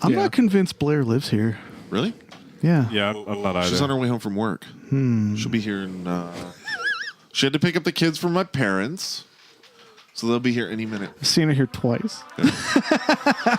I'm not convinced Blair lives here. Really? Yeah. Yeah, I'm not either. She's on her way home from work. She'll be here in... She had to pick up the kids from my parents, so they'll be here any minute. I've seen her here twice.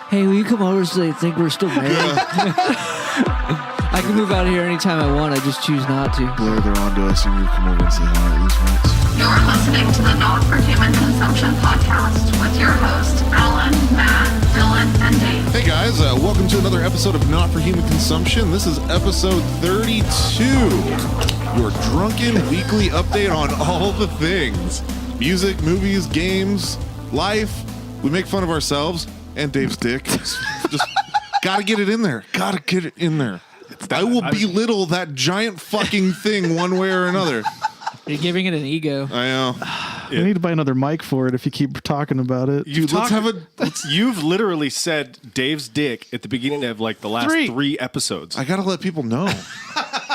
Hey, will you come over so they think we're still married? I can move out of here anytime I want. I just choose not to. Blair, they're on to us. You need to come over and say hi at least once. You're listening to the Not for Human Consumption podcast with your hosts, Alan, Matt, Dylan, and Dave. Hey guys, welcome to another episode of Not for Human Consumption. This is episode 32. Your drunken weekly update on all the things. Music, movies, games, life. We make fun of ourselves and Dave's dick. Just gotta get it in there. Gotta get it in there. I will belittle that giant fucking thing one way or another. You're giving it an ego. I know. I need to buy another mic for it if you keep talking about it. Dude, let's have a... You've literally said Dave's dick at the beginning of like the last three episodes. I gotta let people know.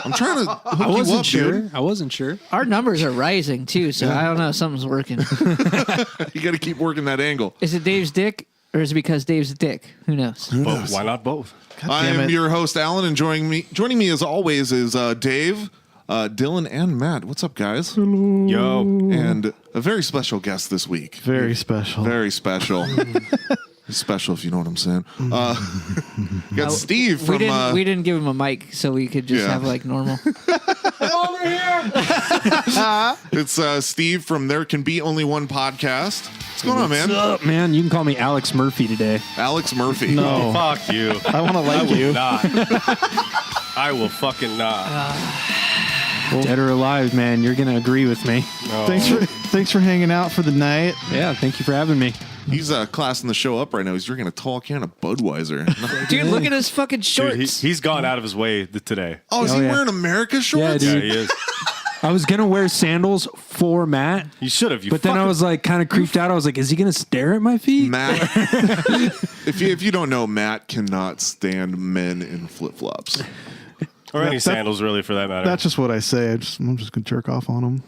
I'm trying to hook you up, dude. I wasn't sure. Our numbers are rising too, so I don't know. Something's working. You gotta keep working that angle. Is it Dave's dick, or is it because Dave's a dick? Who knows? Both. Why not both? I am your host, Alan, and joining me as always is Dave, Dylan, and Matt. What's up, guys? Hello. Yo. And a very special guest this week. Very special. Very special. Special, if you know what I'm saying. We got Steve from... We didn't give him a mic, so we could just have like normal. Over here! It's Steve from There Can Be Only One podcast. What's going on, man? What's up, man? You can call me Alex Murphy today. Alex Murphy. No. Fuck you. I want to like you. Not. I will fucking not. Dead or alive, man, you're going to agree with me. No. Thanks for hanging out for the night. Yeah, thank you for having me. He's classing the show up right now. He's drinking a tall can of Budweiser. Dude, look at his fucking shorts. Dude, he's gone out of his way today. Oh, is he wearing America shorts? Yeah, Yeah, dude. he is. I was going to wear sandals for Matt. You should have. But then I was like kind of creeped out. I was like, is he going to stare at my feet? Matt, if you don't know, Matt cannot stand men in flip-flops. Or any sandals, really, for that matter. That's just what I say. I'm just going to jerk off on them.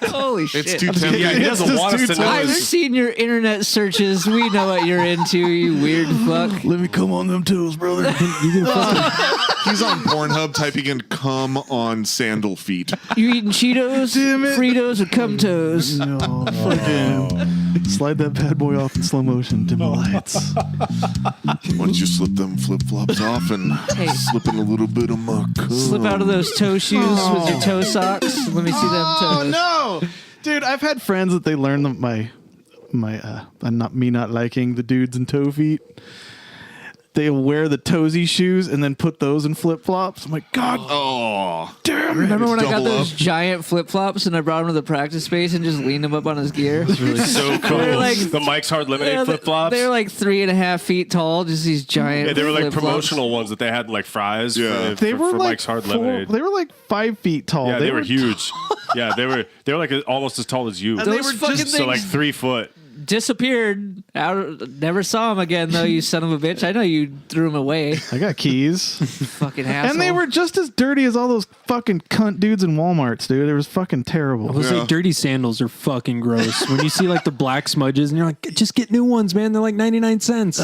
Holy shit. It's too tempting. Yeah, he doesn't want us to know. I've seen your internet searches. We know what you're into, you weird fuck. Let me come on them toes, brother. He's on Pornhub typing in "come on sandal feet." You eating Cheetos, Damn it. Fritos, or cum toes? No, fucking slide that bad boy off in slow motion. Dim the lights. Why don't you slip them flip-flops off and Hey. slip in a little bit of muck? Slip out of those toe shoes with your toe socks. Let me see them Oh toes. no, dude! I've had friends that they learn my not liking the dudes in toe feet. They wear the toesy shoes and then put those in flip flops. I'm like, God Oh, damn it! Remember when I got Double those up. giant flip flops and I brought them to the practice space and just leaned them up on his gear? so cool. They're like- the Mike's Hard Lemonade Yeah, flip-flops. They're like 3.5 feet tall, just these giant. Yeah, they were like flip-flops. promotional ones that they had in like fries Yeah. They were for like Mike's Hard Lemonade. They were like 5 feet tall. Yeah, they were huge. Yeah, they were like almost as tall as you. And they Those were fucking just So like things 3 foot. disappeared. Never saw him again, though. You son of a bitch! I know you threw him away. I got keys. Fucking asshole. And they were just as dirty as all those fucking cunt dudes in Walmarts, dude. It was fucking I terrible. was like, dirty sandals are fucking gross. When you see like the black smudges and you're like, just get new ones, man. They're like 99 cents.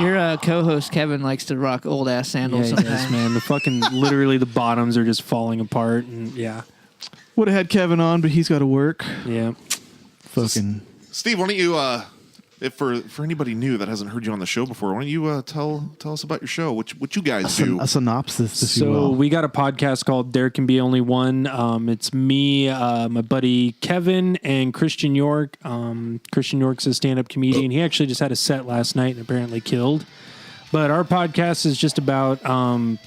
Your co-host Kevin likes to rock old ass sandals Yeah, sometimes. yes, man. The fucking literally the bottoms are just falling apart, and yeah. Would have had Kevin on, but he's got to work. Yeah. Fucking. Steve, why don't you, if for anybody new that hasn't heard you on the show before, why don't you tell us about your show? What you guys do? A synopsis, if you So will. we got a podcast called There Can Be Only One. It's me, my buddy Kevin, and Christian York. Christian York's a stand-up comedian. He actually just had a set last night and apparently killed. But our podcast is just about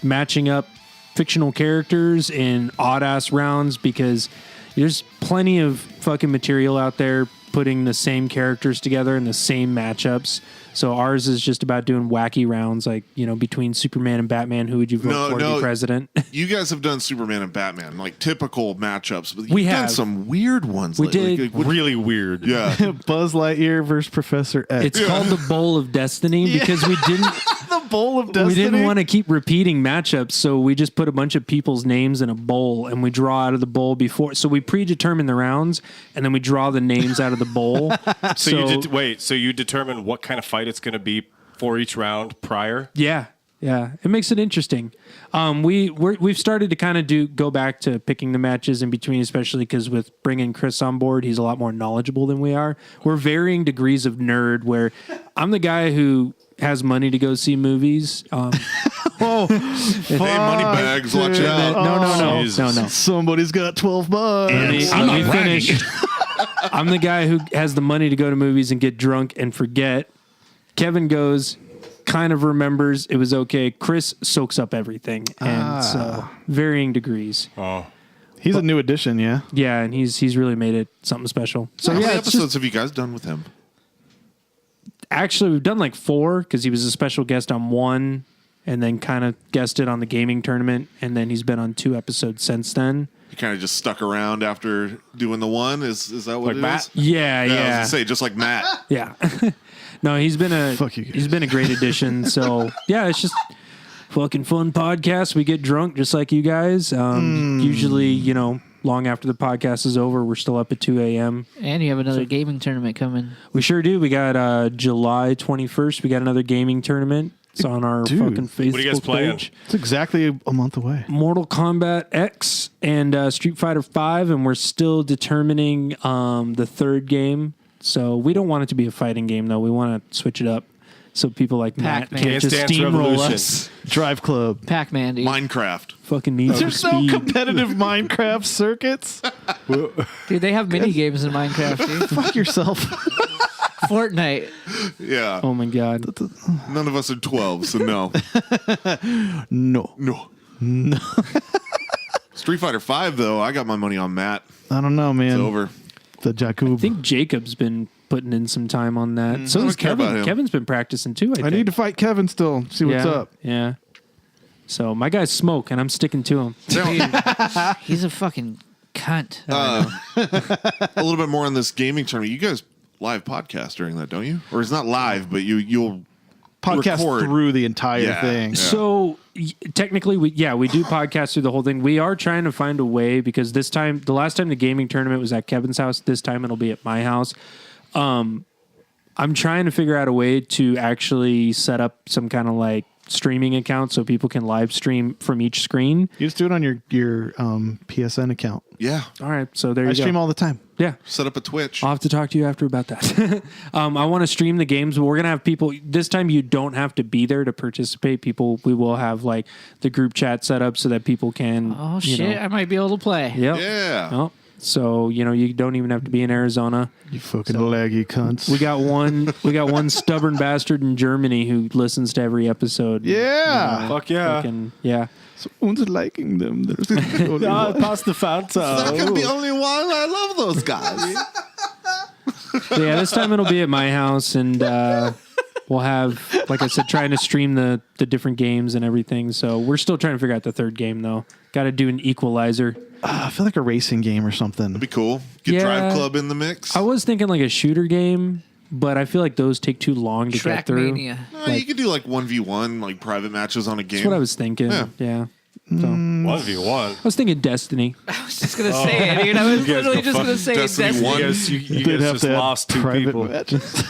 matching up fictional characters in odd-ass rounds, because there's plenty of fucking material out there putting the same characters together in the same matchups. So ours is just about doing wacky rounds, like, you know, between Superman and Batman. Who would you vote for to be president? You guys have done Superman and Batman, like typical matchups, but We you've done have. some weird ones. We lately. did. What- Really weird. yeah. Buzz Lightyear versus Professor X. It's called the Bowl of Destiny because we didn't the bowl of destiny. we didn't want to keep repeating matchups, so we just put a bunch of people's names in a bowl and we draw out of the bowl before. So we predetermine the rounds and then we draw the names out of the bowl. So you determine what kind of fight it's going to be for each round prior. Yeah. It makes it interesting. We've started to kind of go back to picking the matches in between, especially because with bringing Chris on board, he's a lot more knowledgeable than we are. We're varying degrees of nerd. Where I'm the guy who has money to go see movies. Hey, money bags, watch out. No. Somebody's got $12. Let me finish. I'm the guy who has the money to go to movies and get drunk and forget. Kevin goes, kind of remembers it was okay. Chris soaks up everything, and so varying degrees. Oh, He's a new addition, yeah. Yeah, and he's really made it something special. So How many yeah, episodes have you guys done with him? actually we've done like 4 because he was a special guest on 1, and then kind of guested on the gaming tournament, and then he's been on 2 episodes since then. He kind of just stuck around after doing the 1. Is that what Like it Matt? is? Yeah, I was yeah. gonna say just like Matt. Yeah. No, he's been a Fuck you guys. he's been a great addition. So yeah, it's just fucking fun podcast. We get drunk just like you guys. Usually, long after the podcast is over, we're still up at 2 a.m. And you have another gaming tournament coming. We sure do. We got July 21st. We got another gaming tournament. It's on our Dude. fucking Facebook What are you guys playing? page. It's exactly a month away. Mortal Kombat X and Street Fighter 5, and we're still determining the third game. So we don't want it to be a fighting game, though. We want to switch it up so people like Matt Pac-Man. can't just Dance steamroll Revolution. us. Drive Club. Pac-Man, dude. Minecraft. Fucking need for There's no speed. competitive Minecraft circuits. Dude, they have mini games in Minecraft, dude. Fuck yourself. Fortnite. Yeah. Oh my god. None of us are 12, so no. No. No. Street Fighter 5, though, I got my money on Matt. I don't know, man. It's over. The Jakub. I think Jacob's been putting in some time on that. So I has don't care about Kevin. him. Kevin's been practicing too. I I think. need to fight Kevin still. See what's yeah, up. Yeah. So my guy's Smoke, and I'm sticking to him. He's a fucking cunt. A little bit more on this gaming tournament. You guys live podcast during that, don't you? Or it's not live, but you'll Podcast record. through the entire Yeah. thing. Yeah. So technically, we do podcast through the whole thing. We are trying to find a way because this time, the last time the gaming tournament was at Kevin's house. This time it'll be at my house. I'm trying to figure out a way to actually set up some kind of like streaming account so people can live stream from each screen. You just do it on your PSN account. Yeah. All right, so there I you stream go. all the time. Yeah. Set up a Twitch. I'll have to talk to you after about that. I want to stream the games, but we're going to have people. This time you don't have to be there to participate. We will have like the group chat set up so that people can. Oh, shit. I might be able to play. Yep. Yeah. Oh, so, you don't even have to be in Arizona. You fucking laggy cunts. We got one stubborn bastard in Germany who listens to every episode. Yeah. Fuck yeah. Yeah. Someone's liking them. There's Pass the Fanta. Not gonna be only one. I love those guys. So yeah, this time it'll be at my house, and we'll have, like I said, trying to stream the different games and everything. So we're still trying to figure out the third game, though. Got to do an equalizer. I feel like a racing game or something. That'd be cool. Get Yeah. Drive Club in the mix. I was thinking like a shooter game, but I feel like those take too long to get through. Trackmania. You could do like 1v1, like private matches on a game. That's what I was thinking. Yeah. Yeah. So 1v1. I was thinking Destiny. I was just going to say it, dude. I was You guys literally go just going to say Destiny Destiny. 1. You guys, you They'd guys have just to have lost 2 private people. matches.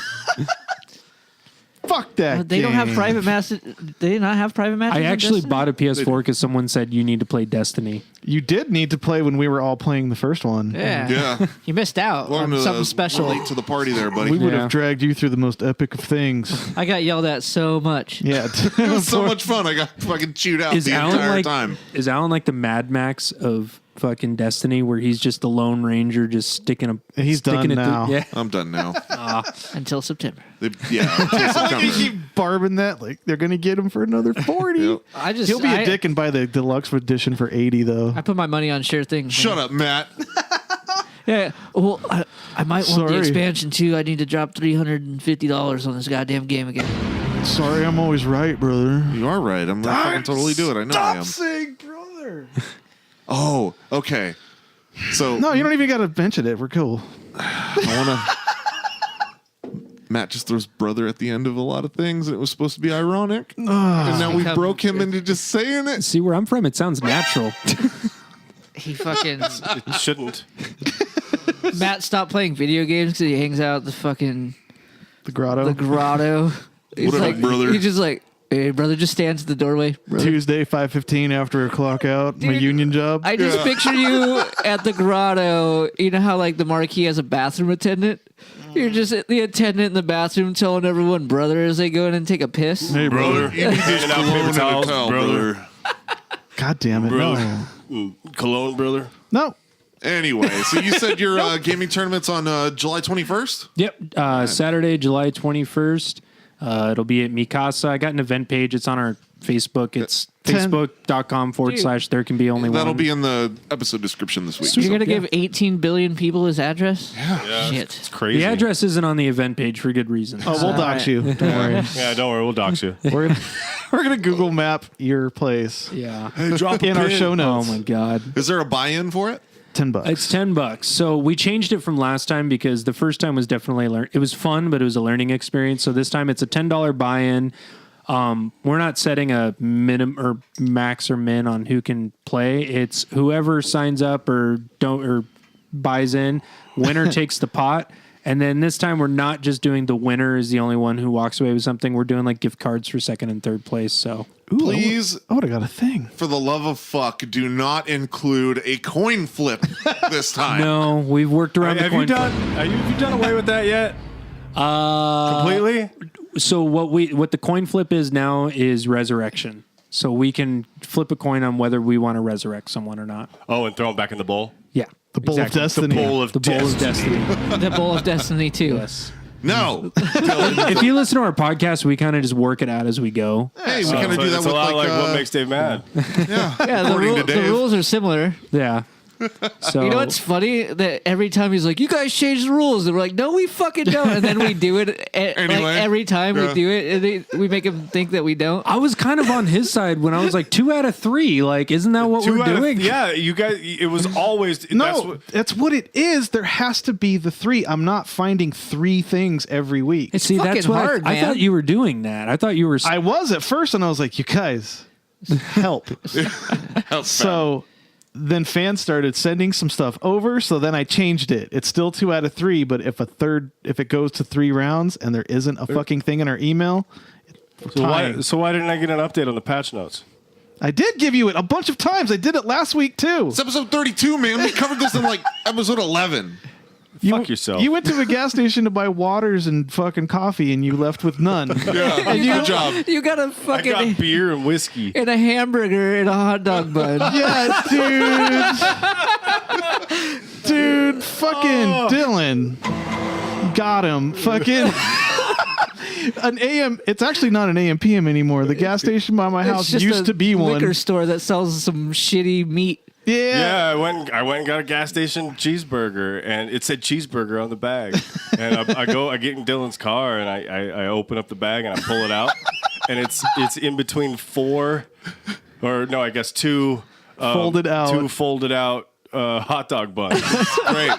Fuck that. They don't have game. private matches. They not have private matches. I in actually Destiny? bought a PS4 because someone said you need to play Destiny. You did need to play when we were all playing the first one. Yeah. Yeah. You missed out Welcome on to something special. Late to the party there, buddy. We would Yeah. have dragged you through the most epic of things. I got yelled at so much. Yeah. It was so much fun. I got fucking chewed out Is the Alan entire like time. Is Alan like the Mad Max of fucking Destiny, where he's just the Lone Ranger, just sticking a. He's sticking done it now. Yeah. I'm done now. Until September. Yeah. until September. You keep barbing that like they're gonna get him for another 40. Yep. I just He'll be a I- dick and buy the deluxe edition for 80 though. I put my money on sure things. Shut up, Matt. Yeah. Well, I might want the Sorry. expansion too. I need to drop $350 on this goddamn game again. Sorry, I'm always right, brother. You are right. I'm gonna fucking totally do it. I know I am. saying brother. Oh, okay. So No, you don't even gotta mention it. We're cool. I wanna. Matt just throws brother at the end of a lot of things, and it was supposed to be ironic. And now we broke him into just saying it. See, where I'm from, it sounds natural. He fucking It shouldn't. Matt stopped playing video games because he hangs out at the fucking The grotto. the grotto. What up, brother? He's just like, hey, brother, just stands at the doorway. Brother. Tuesday, 5:15 after a clock out. My Dude, union job. I just picture you at the grotto. You know how like the marquee has a bathroom attendant? You're just the attendant in the bathroom telling everyone, brother, as they go in and take a piss. Hey, brother. You need this cologne in a towel, brother. God damn it. Brother. No. Cologne, brother. No. Anyway, so you said your gaming tournament's on July 21st? Yep. Saturday, July 21st. It'll be at Mikasa. I got an event page. It's on our Facebook. It's facebook.com/there can be only one. That'll be in the episode description this week. You're going to give 18 billion people his address? Yeah. Shit. It's crazy. The address isn't on the event page for good reason. Oh, we'll dox you. Don't worry. Yeah, don't worry. We'll dox you. We're gonna Google Map your place Yeah. Hey, drop in our show Oh notes. my God. Is there a buy-in for it? $10. It's $10. So we changed it from last time because the first time was definitely it was fun, but it was a learning experience. So this time it's a $10 buy-in. We're not setting a minimum or max or min on who can play. It's whoever signs up or buys in, winner takes the pot. And then this time we're not just doing the winner is the only one who walks away with something. We're doing like gift cards for second and third place. So Please, I would have got a thing. for the love of fuck, do not include a coin flip this time. no, we've worked around the Have coin you done? Have you done away with that yet? Completely. So what the coin flip is now is resurrection. So we can flip a coin on whether we want to resurrect someone or not. Oh, and throw them back in the bowl. Yeah. The bowl of destiny. The bowl of The bowl of destiny. destiny. The Bowl of Destiny, too. Yes. No. If you listen to our podcast, we kind of just work it out as we go. Hey, we kind of do that It's with a lot like what like makes Dave mad. Yeah, According to the Dave. rules are similar. Yeah. So You know what's funny? That every time he's like, you guys changed the rules. And we're like, no, we fucking don't. And then we do it. Anyway. Like every time Yeah. we do it, and we make him think that we don't. I was kind of on his side when I was like 2 out of 3. Like, isn't that what we're doing? Yeah, you guys. It was always No, that's what it is. There has to be the 3. I'm not finding 3 things every week. See, that's fucking what hard, I man. thought you were doing that. I thought you were. I was at first, and I was like, you guys, help. So then fans started sending some stuff over, so then I changed it. It's still 2 out of 3, but if it goes to 3 rounds and there isn't a fucking thing in our email, So why didn't I get an update on the patch notes? I did give you it a bunch of times. I did it last week too. It's episode 32, man. We covered this in like episode 11. Fuck yourself. You went to a gas station to buy waters and fucking coffee, and you left with none. Yeah, good job. You got a I fucking got beer and whiskey. and a hamburger and a hot dog bun. Yeah, dude, fucking Dylan, got him. Fucking an AM. It's actually not an AM PM anymore. The gas station by my It's house just used a to be one. liquor store that sells some shitty meat. Yeah. Yeah, I went and got a gas station cheeseburger, and it said cheeseburger on the bag. And I get in Dylan's car, and I open up the bag and I pull it out, and it's in between 2 Folded out. 2 folded out hot dog buns. Great.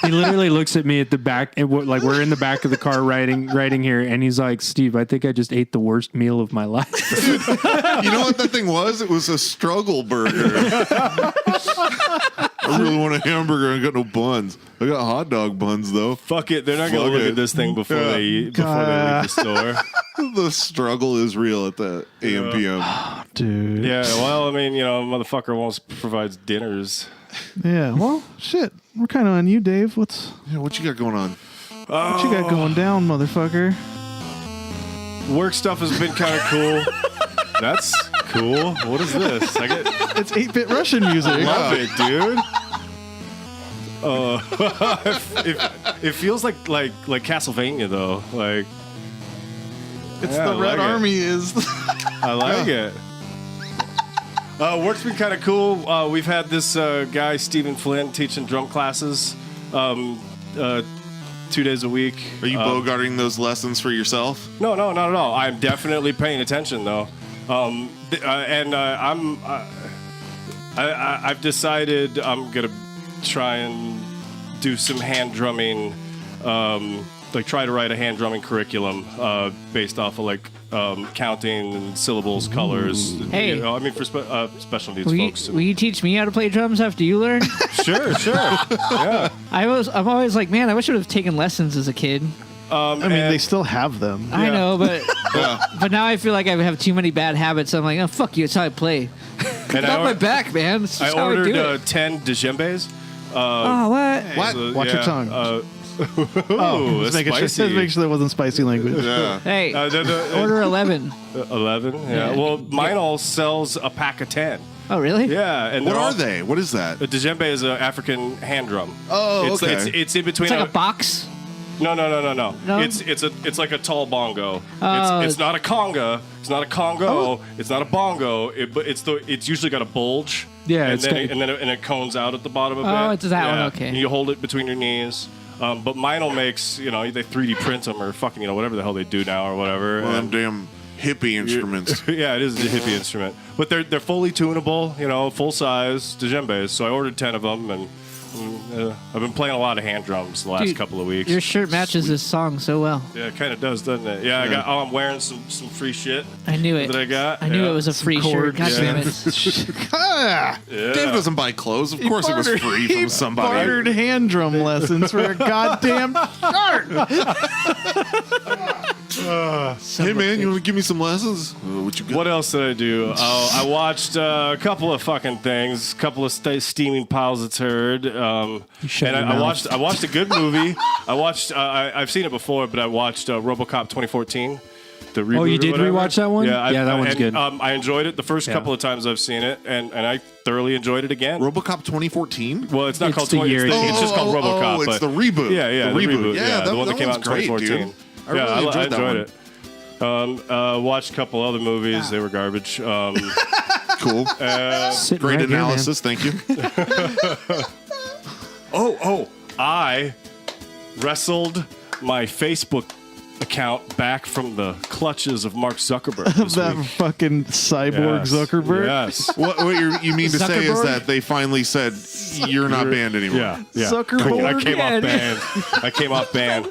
He literally looks at me at the back, and like we're in the back of the car riding here, and he's like, "Steve, I think I just ate the worst meal of my life." You know what that thing was? It was a struggle burger. I really want a hamburger. I got no buns. I got hot dog buns though. Fuck it, they're not gonna Fuck look it. at this thing before Yeah. they leave the store. The struggle is real at the AM/PM. Dude. Yeah, well, I mean, motherfucker wants provides dinners. Yeah. Well, shit. We're kind of on you, Dave. What Yeah, what you got going on? you got going down, motherfucker? Work stuff has been kind of cool. That's cool. What is this? I get It's 8-bit Russian music. love it, dude. It feels like Castlevania though. Like It's Yeah, the I Red like it. Army is. I like it. Work's been kind of cool. We've had this guy Stephen Flynn teaching drum classes 2 days a week. Are you bogarting those lessons for yourself? No, not at all. I'm definitely paying attention though, I've decided I'm gonna try and do some hand drumming, like try to write a hand drumming curriculum based off of like counting and syllables, colors. Hey. I mean for special needs Will folks. you teach me how to play drums after you learn? Sure. Yeah. I'm always like, man, I wish I would have taken lessons as a kid. I mean, they still have them. I know, but Yeah. but now I feel like I have too many bad habits. I'm like, oh fuck you, it's how I play. And Not my back, man. It's I just how I do ordered it. 10 djembes. Oh, what? What? So, Watch your tongue. Oh, Let's make sure that wasn't spicy language. Yeah. Hey, the- order 11. 11. Yeah. Yeah. Well, mine all sells a pack of 10. Oh, really? Yeah. And What they're are all- they? What is that? A djembe is an African hand drum. Oh, it's, okay. It's in between. It's like a box. No. No? It's like a tall bongo. Oh. It's not a conga. It's not a congo. It's not a bongo. But it's usually got a bulge. Yeah, and it's then got- it cones out at the bottom of it. Oh, it's that one, okay. And you hold it between your knees. But Meinl makes, they 3D print them or fucking, whatever the hell they do now or whatever. One of them And- damn hippie instruments. yeah, it is a hippie instrument, but they're fully tunable, full size djembes. So I ordered 10 of them, and I've been playing a lot of hand drums the last Dude, couple of weeks. Your shirt matches this song so well. Yeah, it kind of does, doesn't it? Yeah, I'm wearing some free shit I knew it. that I got. I knew Yeah. it was a free shirt. God damn it. Ah, Yeah. Dave doesn't buy clothes. Of course it was free he from somebody. bartered hand drum lessons for a goddamn shirt. Hey, man, you want to give me some lessons? What you got? What else did I do? Oh, I watched a couple of fucking things, a couple of steaming piles of turd. shut And your I mouth. watched a good movie. I've seen it before, but I watched RoboCop 2014. The reboot Oh, you or did whatever. rewatch that one? Yeah, Yeah, that one's good. I enjoyed it the first Yeah. couple of times I've seen it, and I thoroughly enjoyed it again. RoboCop 2014? Well, it's not It's called the 20. year It's, it it's just called RoboCop. Oh, it's but- the reboot. Yeah, the reboot. Yeah, the one that came out in one's great, 2014. dude. I really enjoyed that one. it. Watched a couple other movies. They were garbage. Cool. Sitting Great right here, man. analysis. Thank you. I wrestled my Facebook account back from the clutches of Mark Zuckerberg this That week. fucking cyborg Yes. Zuckerberg. Yes. What you mean to say is Zuckerberg? that they finally said you're not banned anymore. Yeah. Zuckerberg. I came off Yeah. banned. I came off banned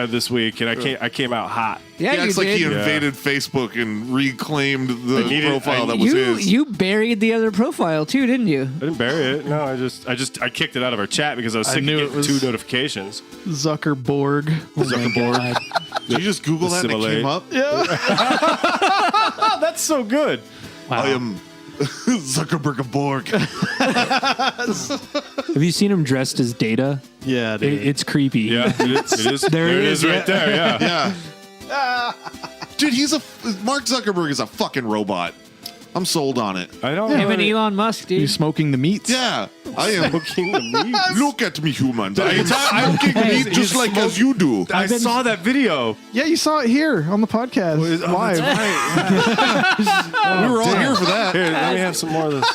this week, and I came out hot. Yeah, Yeah, you it's like did. he invaded Facebook and reclaimed the He did- profile that was his. You buried the other profile too, didn't you? I didn't bury it. No, I kicked it out of our chat because I was sick of knew it getting was- 2 notifications. Zuckerborg. God. Did you just Google that and it Assimilate. came up? Oh, that's so good. I am Zuckerberg of Borg. Have you seen him dressed as Data? Yeah, dude. It's creepy. Yeah, it is. There it is, right there. Yeah. Yeah. Dude, Mark Zuckerberg is a fucking robot. I'm sold on it. I don't Him know. and Elon Musk, You dude. smoking the meats? Yeah. I am. Smoking the meat. Look at me, humans. I am I'm- smoking meat he's just like as you do. I saw that video. Yeah, you saw it here on the podcast. Live. We were all here for that. Here, let me have some more of this.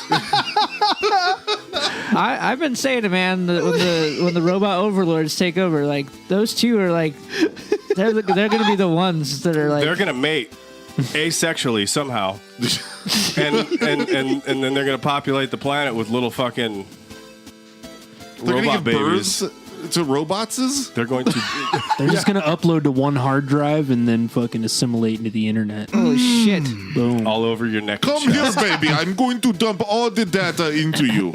I've been saying it, man. When the robot overlords take over, like those two are like they're going to be the ones that are like. They're gonna mate asexually somehow, and then they're gonna populate the planet with little fucking They're going to robot give babies. birds to robotses? They're going to. They're just gonna upload to one hard drive and then fucking assimilate into the internet. Holy shit! Boom. all over your neck. Come and here, chest. baby. I'm going to dump all the data into you.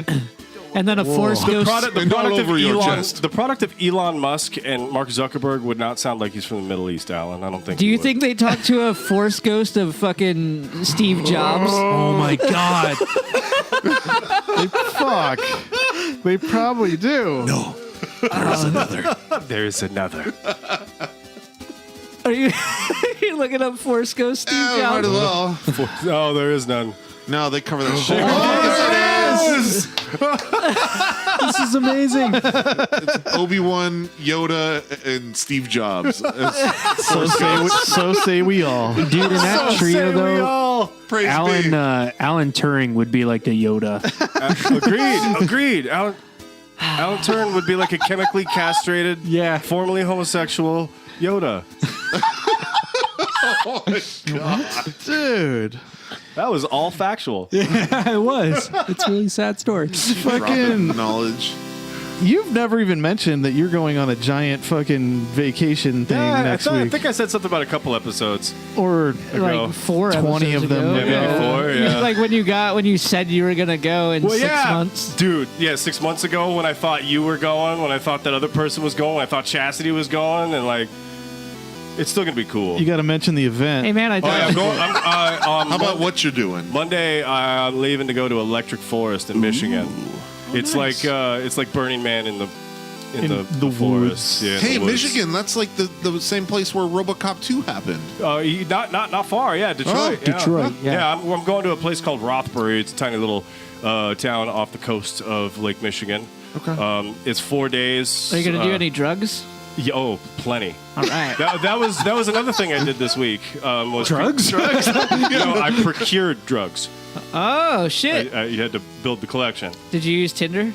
And then a force The goes. product, And all over your chest. the product of Elon Musk and Mark Zuckerberg would not sound like he's from the Middle East, Alan. I don't think. Do he you would. think they talk to a force ghost of fucking Steve Jobs? Oh my god. Fuck. They probably do. No. There's another? Are you you're looking up force ghost Steve Yeah, might as Jobs? well. No, there is none. No, they cover that shit. This is amazing. Obi-Wan, Yoda, and Steve Jobs. So say we all. Dude, in that trio though, Praise Alan be. Alan Turing would be like a Yoda. Agreed. Alan Turing would be like a chemically castrated, Yeah. formerly homosexual Yoda. Dude. That was all factual. It was. It's a really sad story. Fucking. Knowledge. You've never even mentioned that you're going on a giant fucking vacation thing next I week. think I said something about a couple episodes. Or Like 4 20 episodes of them ago. ago. Maybe 4, yeah. Like when you said you were gonna go in 6 months. Dude, 6 months ago when I thought you were going, when I thought that other person was going, when I thought Chastity was going, and like, it's still gonna be cool. You got to mention the event. Hey man, I Oh, yeah, I'm going. How about what you're doing? Monday? I'm leaving to go to Electric Forest in Michigan. It's nice. like Burning Man in the the forest. woods. Yeah, in Hey, the woods. Michigan, that's like the same place where RoboCop 2 happened. Not far. Yeah, Detroit. Oh, yeah. Detroit, yeah. I'm going to a place called Rothbury. It's a tiny little town off the coast of Lake Michigan. Okay. It's 4 days. Are you gonna do any drugs? Yeah, oh, plenty. All right. That was another thing I did this week. Was Drugs? Drugs. I procured drugs. Oh shit! You had to build the collection. Did you use Tinder?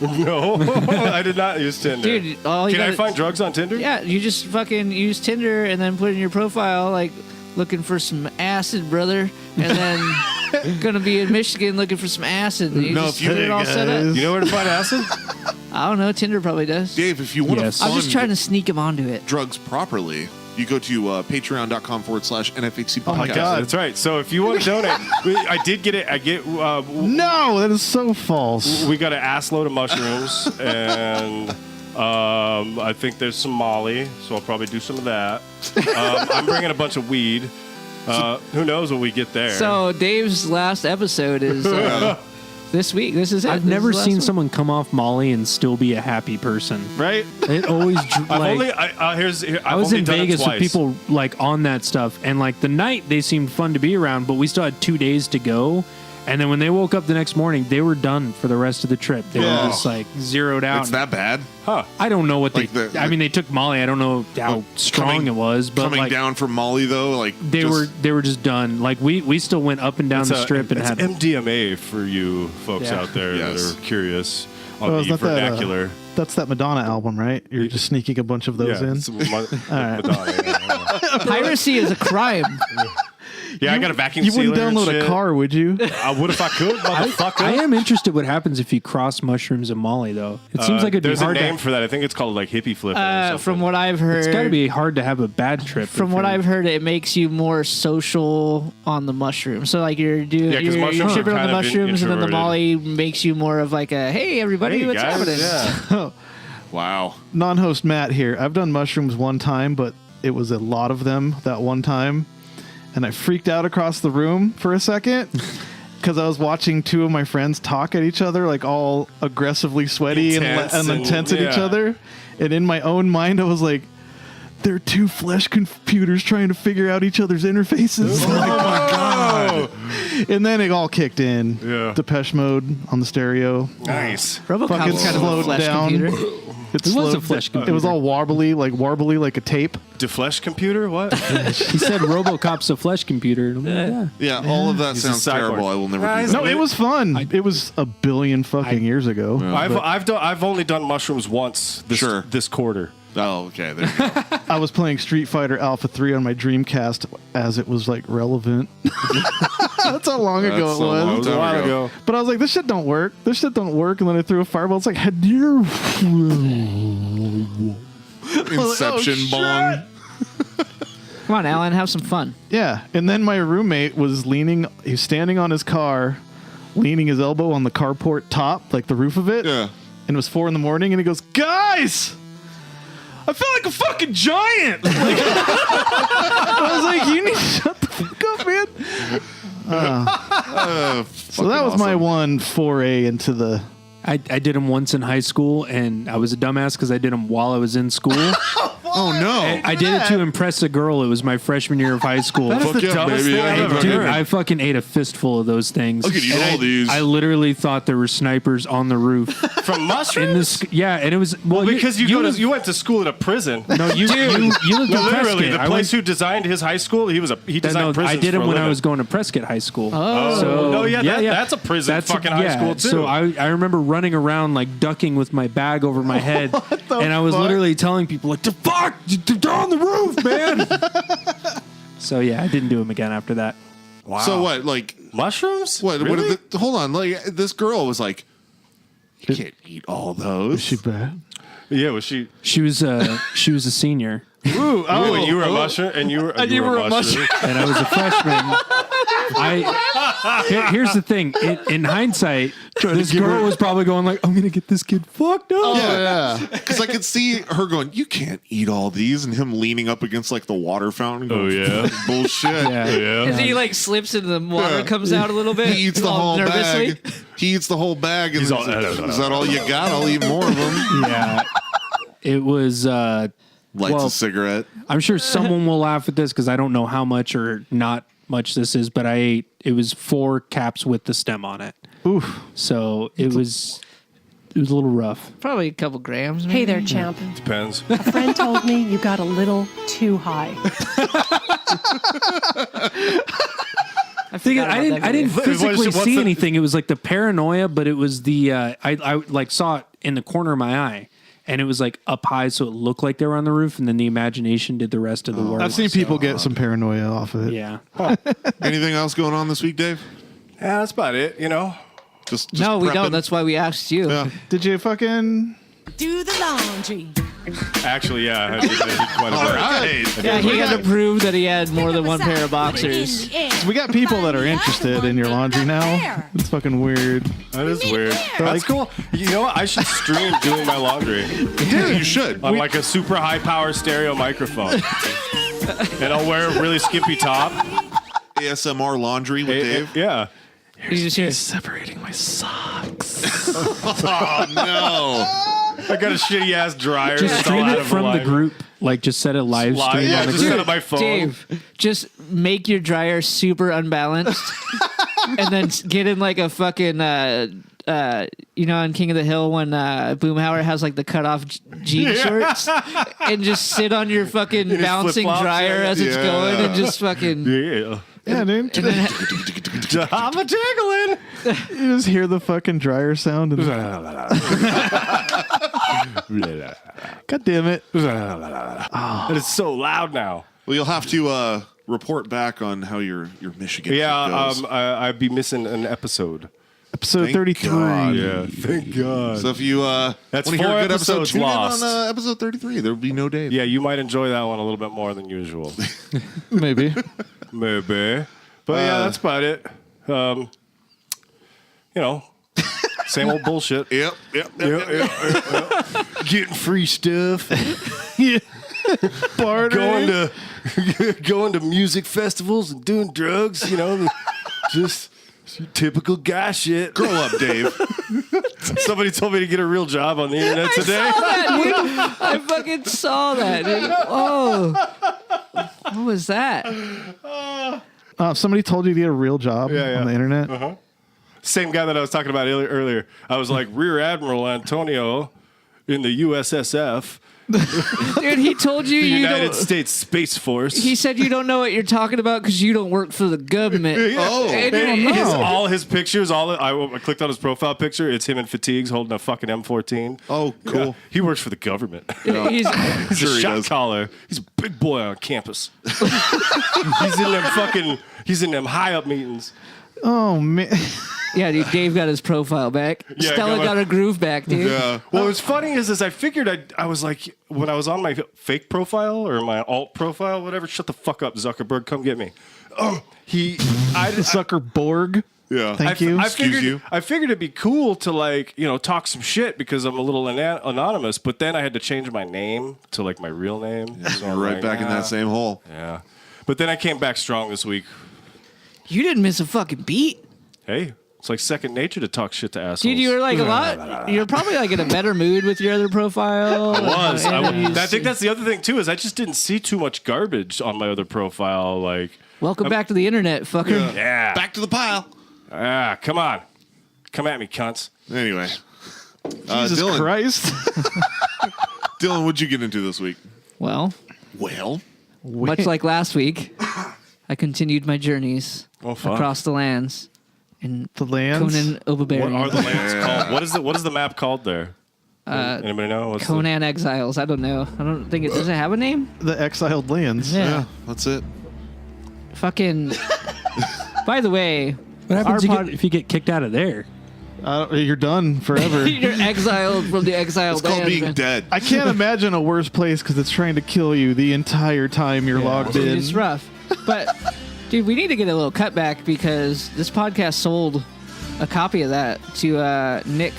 No, I did not use Tinder. Dude, all you Can I gotta- find drugs on Tinder? Yeah, you just fucking use Tinder and then put in your profile like looking for some acid, brother, and then gonna be in Michigan looking for some acid. And you No, just if you- put it all set up. You know where to find acid? I don't know. Tinder probably does. Dave, if you want Yes. to I'm fund just trying to sneak him onto it. drugs properly, you go to patreon.com/NFHC podcast. Oh my God. That's right. So if you want to donate, I did get it. I get. No, that is so false. We got an ass load of mushrooms, and I think there's some Molly, so I'll probably do some of that. I'm bringing a bunch of weed. Who knows what we get there? So Dave's last episode is this week. This is it. I've This never is the last seen one. someone come off Molly and still be a happy person. Right? It always I I was in Vegas with people like on that stuff, and like the night they seemed fun to be around, but we still had 2 days to go. And then when they woke up the next morning, they were done for the rest of the trip. They Yeah. were just like zeroed out. It's that bad? I don't know what Like they. I mean, they took Molly. I don't know how strong coming- it was, but Coming like down from Molly, though, like they just- were just done. Like we still went up and down the strip and it's had. MDMA for you folks Yeah. out there Yes. that are curious on Oh, the is that that, vernacular. That's that Madonna album, right? You're just sneaking a bunch of those in. it's Madonna, yeah. Piracy is a crime. Yeah, I got a vacuum You wouldn't sealer and download shit. a car, would you? I would if I could, motherfucker. I am interested what happens if you cross mushrooms and Molly, though. It seems like it'd be there's hard a name to. for that. I think it's called like hippie flip. or something. From what I've heard, It's got to be hard to have a bad trip. From if what you're- I've heard, it makes you more social on the mushroom. So like you're doing, Yeah, 'cause you're mushrooms are tripping on kind the of mushrooms, and then the introverted. Molly makes you more of like a hey everybody, Hey, what's guys, happening? yeah. Wow. Non-host Matt here. I've done mushrooms one time, but it was a lot of them that one time, and I freaked out across the room for a second because I was watching two of my friends talk at each other, like all aggressively sweaty Intense and and- intense at each yeah. other, and in my own mind, I was like, "They're two flesh computers trying to figure out each other's interfaces." Oh my god! And then it all kicked in. Yeah. Depeche Mode on the stereo. Nice. RoboCop's Fucking kind of a slowed flesh down. computer. It was a slowed- flesh It was computer. all warbly like a tape. Deflesh computer? What? He said RoboCop's a flesh computer. And I'm like, yeah. Yeah, all of that He's a sounds cyborg. terrible. I will never do Guys, that. No, it was fun. It was a billion fucking years ago. I've only done mushrooms once this quarter. Oh, okay. There you go. I was playing Street Fighter Alpha 3 on my Dreamcast as it was like relevant. That's how long ago That's it a long was. It was a time while ago. ago. But I was like, this shit don't work. This shit don't work. And then I threw a fireball. It's like, Hadir. Inception shit. bong. Come on, Alan, have some fun. Yeah. And then my roommate was he's standing on his car, leaning his elbow on the carport top, like the roof of it. Yeah. And it was 4 a.m. and he goes, "Guys, I feel like a fucking giant." I was like, "You need to shut the fuck up, man." So that was my one foray into the. I did them once in high school, and I was a dumbass because I did them while I was in school. Oh, no. I did it to impress a girl. It was my freshman year of high school. That's the Fuck yeah, dumbest baby. thing I've ever Dude, heard. I fucking ate a fistful of those things. I could eat And all these. I literally thought there were snipers on the roof. From mushrooms? In this, yeah, and it was well because you went to school at a prison. No, you lived in No, literally, Prescott. the I place went- who designed his high school, he designed no, prisons I did for it a when I living. was going to Prescott High School. Oh. So, No, yeah, that's a prison fucking high school, too. So I remember running around like ducking with my bag over my head, and I was fuck? literally telling people like, "The fuck, they're on the roof, man." So yeah, I didn't do them again after that. Wow. So what? Like, Mushrooms? what? Really? What? Hold on. Like, this girl was like, "You can't eat all those." She bad. Yeah, was she? She was a senior, Ooh, Oh, and you were a mushroom, and you were a mushroom. and I was a freshman. Here's the thing. In hindsight, This girl was probably going like, I'm gonna get this kid fucked up. Yeah, because I could see her going, "You can't eat all these," and him leaning up against like the water fountain. Going, yeah. bullshit. As he like slips and the water comes out a little bit. He eats the all whole nervously. bag. He eats the whole bag, and He's all, is that all you got? I'll eat more of them. Yeah. It was Lights Well- a cigarette. I'm sure someone will laugh at this because I don't know how much or not much this is, but I ate it was 4 caps with the stem on it. Oof. So it was a little rough. Probably a couple grams. Maybe. Hey there, champ. Depends. A friend told me you got a little too high. I forgot about that I didn't video. physically What's see the- anything. It was like the paranoia, but it was the I like saw it in the corner of my eye, and it was like up high, so it looked like they were on the roof, and then the imagination did the rest of the work. I've seen people get some paranoia off of it. Yeah. Anything else going on this week, Dave? Yeah, that's about it. You know. Just No, we prepping? don't. That's why we asked you. Yeah. Did you fucking? Do the laundry. Actually, yeah. I did quite a All bit. right. Yeah, he had to prove that he had more than one pair of boxers. We got people that are interested in your laundry now. It's fucking weird. That is weird. That's cool. You know what? I should stream doing my laundry Dude, you should. on like a super high power stereo microphone, and I'll wear a really skimpy top. ASMR laundry with Dave. Yeah. You just hear, Separating my socks. Oh no. I got a shitty ass dryer. Just that's all stream out it of from the alignment. group. Like just set it live stream Yeah, on the just group. set up my phone. Dave, just make your dryer super unbalanced, and then get in like a fucking, you know, on King of the Hill when Boomhauer has like the cut off jean shorts, and just sit on your fucking his bouncing flip-flops, dryer yeah. as it's Yeah. going, and just fucking. Yeah. Yeah, dude. And then, I'm a jiggling. You just hear the fucking dryer sound. And, God damn it. It is so loud now. Well, you'll have to report back on how your Michigan trip goes. I'd be missing an episode. Episode Thank 33. God. Yeah, thank God. So if you want That's to hear 4 a good episode, episodes tune lost. in on episode 33. There will be no Dave. Yeah, you might enjoy that one a little bit more than usual. Maybe. Maybe. But yeah, that's about it. You know, same old bullshit. Yep. Getting free stuff. Yeah. Bartering. Going to music festivals and doing drugs, you know, just typical guy shit. Grow up, Dave. Somebody told me to get a real job on the internet today. I fucking saw that. Dude. Oh, what was that? Somebody told you to get a real job Yeah. on the internet. Same guy that I was talking about earlier. I was like, Rear Admiral Antonio in the USSF, Dude, he told you the you United don't. States Space Force. He said you don't know what you're talking about because you don't work for the government. Oh. And All his pictures, I clicked on his profile picture. It's him in fatigues holding a fucking M14. Oh, cool. Yeah, he works for the government. he's, He's Sure a he shot does. caller. He's a big boy on campus. He's in them high up meetings. Oh, man. yeah, dude, Dave got his profile back. Yeah, I Stella got got my- her groove back, dude. Yeah. Well, what's funny is I figured I was like, when I was on my fake profile or my alt profile, whatever, shut the fuck up, Zuckerberg, come get me. Zuckerborg. Yeah. Thank you. I figured it'd be cool to like, you know, talk some shit because I'm a little anonymous, but then I had to change my name to like my real name. So I'm Right like, back in that same hole. Yeah. But then I came back strong this week. You didn't miss a fucking beat. Hey, it's like second nature to talk shit to assholes. Dude, you were like a lot. You're probably like in a better mood with your other profile. I was. And I think that's the other thing too is I just didn't see too much garbage on my other profile. Like, Welcome back to the internet, fucker. yeah, Back to the pile. come on, come at me, cunts. Anyway. Jesus Dylan, Christ. Dylan, what'd you get into this week? Well, Well, much like last week, I continued my journeys Oh, fuck. across the lands in The lands. Conan Overbearing. What are the lands called? What is the map called there? Anybody know? What's Conan Exiles. I don't know. I don't think it does it have a name. The exiled lands. yeah, that's it. Fucking. By the way, What happens Our pod- if you get kicked out of there? You're done forever. you're exiled from the exiled It's called lands, being man. dead. I can't imagine a worse place because it's trying to kill you the entire time you're logged Dude, in. it's rough. But, dude, we need to get a little cutback because this podcast sold a copy of that to Nick.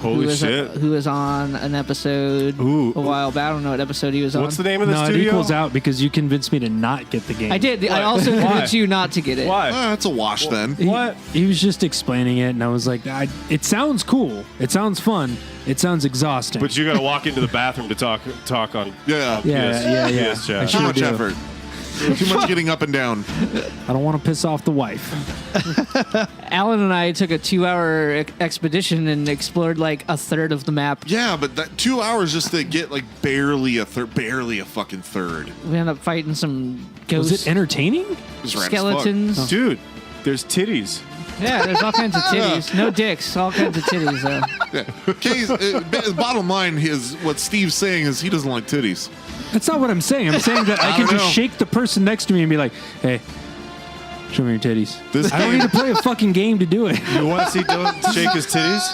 Holy shit. Who was on an episode a while back. I don't know what episode he was on. What's the name of the No, studio? it equals out because you convinced me to not get the game. I did. I also convinced you not to get it. Why? That's a wash then. What? He was just explaining it, and I was like, it sounds cool. It sounds fun. It sounds exhausting. But you got to walk into the bathroom to talk on. Yeah. Yeah. PS chat. I Too sure much do. effort. Too much getting up and down. I don't want to piss off the wife. Alan and I took a 2-hour expedition and explored like a third of the map. Yeah, but that 2 hours just to get like barely a fucking third. We ended up fighting some Was ghosts, it entertaining? It was rad as fuck. skeletons. Dude, there's titties. Yeah, there's all kinds of titties. No dicks, all kinds of titties though. Yeah. Case, bottom line is what Steve's saying is he doesn't like titties. That's not what I'm saying. I'm saying that I can don't just know. shake the person next to me and be like, hey, show me your titties. This I don't need to play a fucking game to do it. You want to see Dylan shake his titties?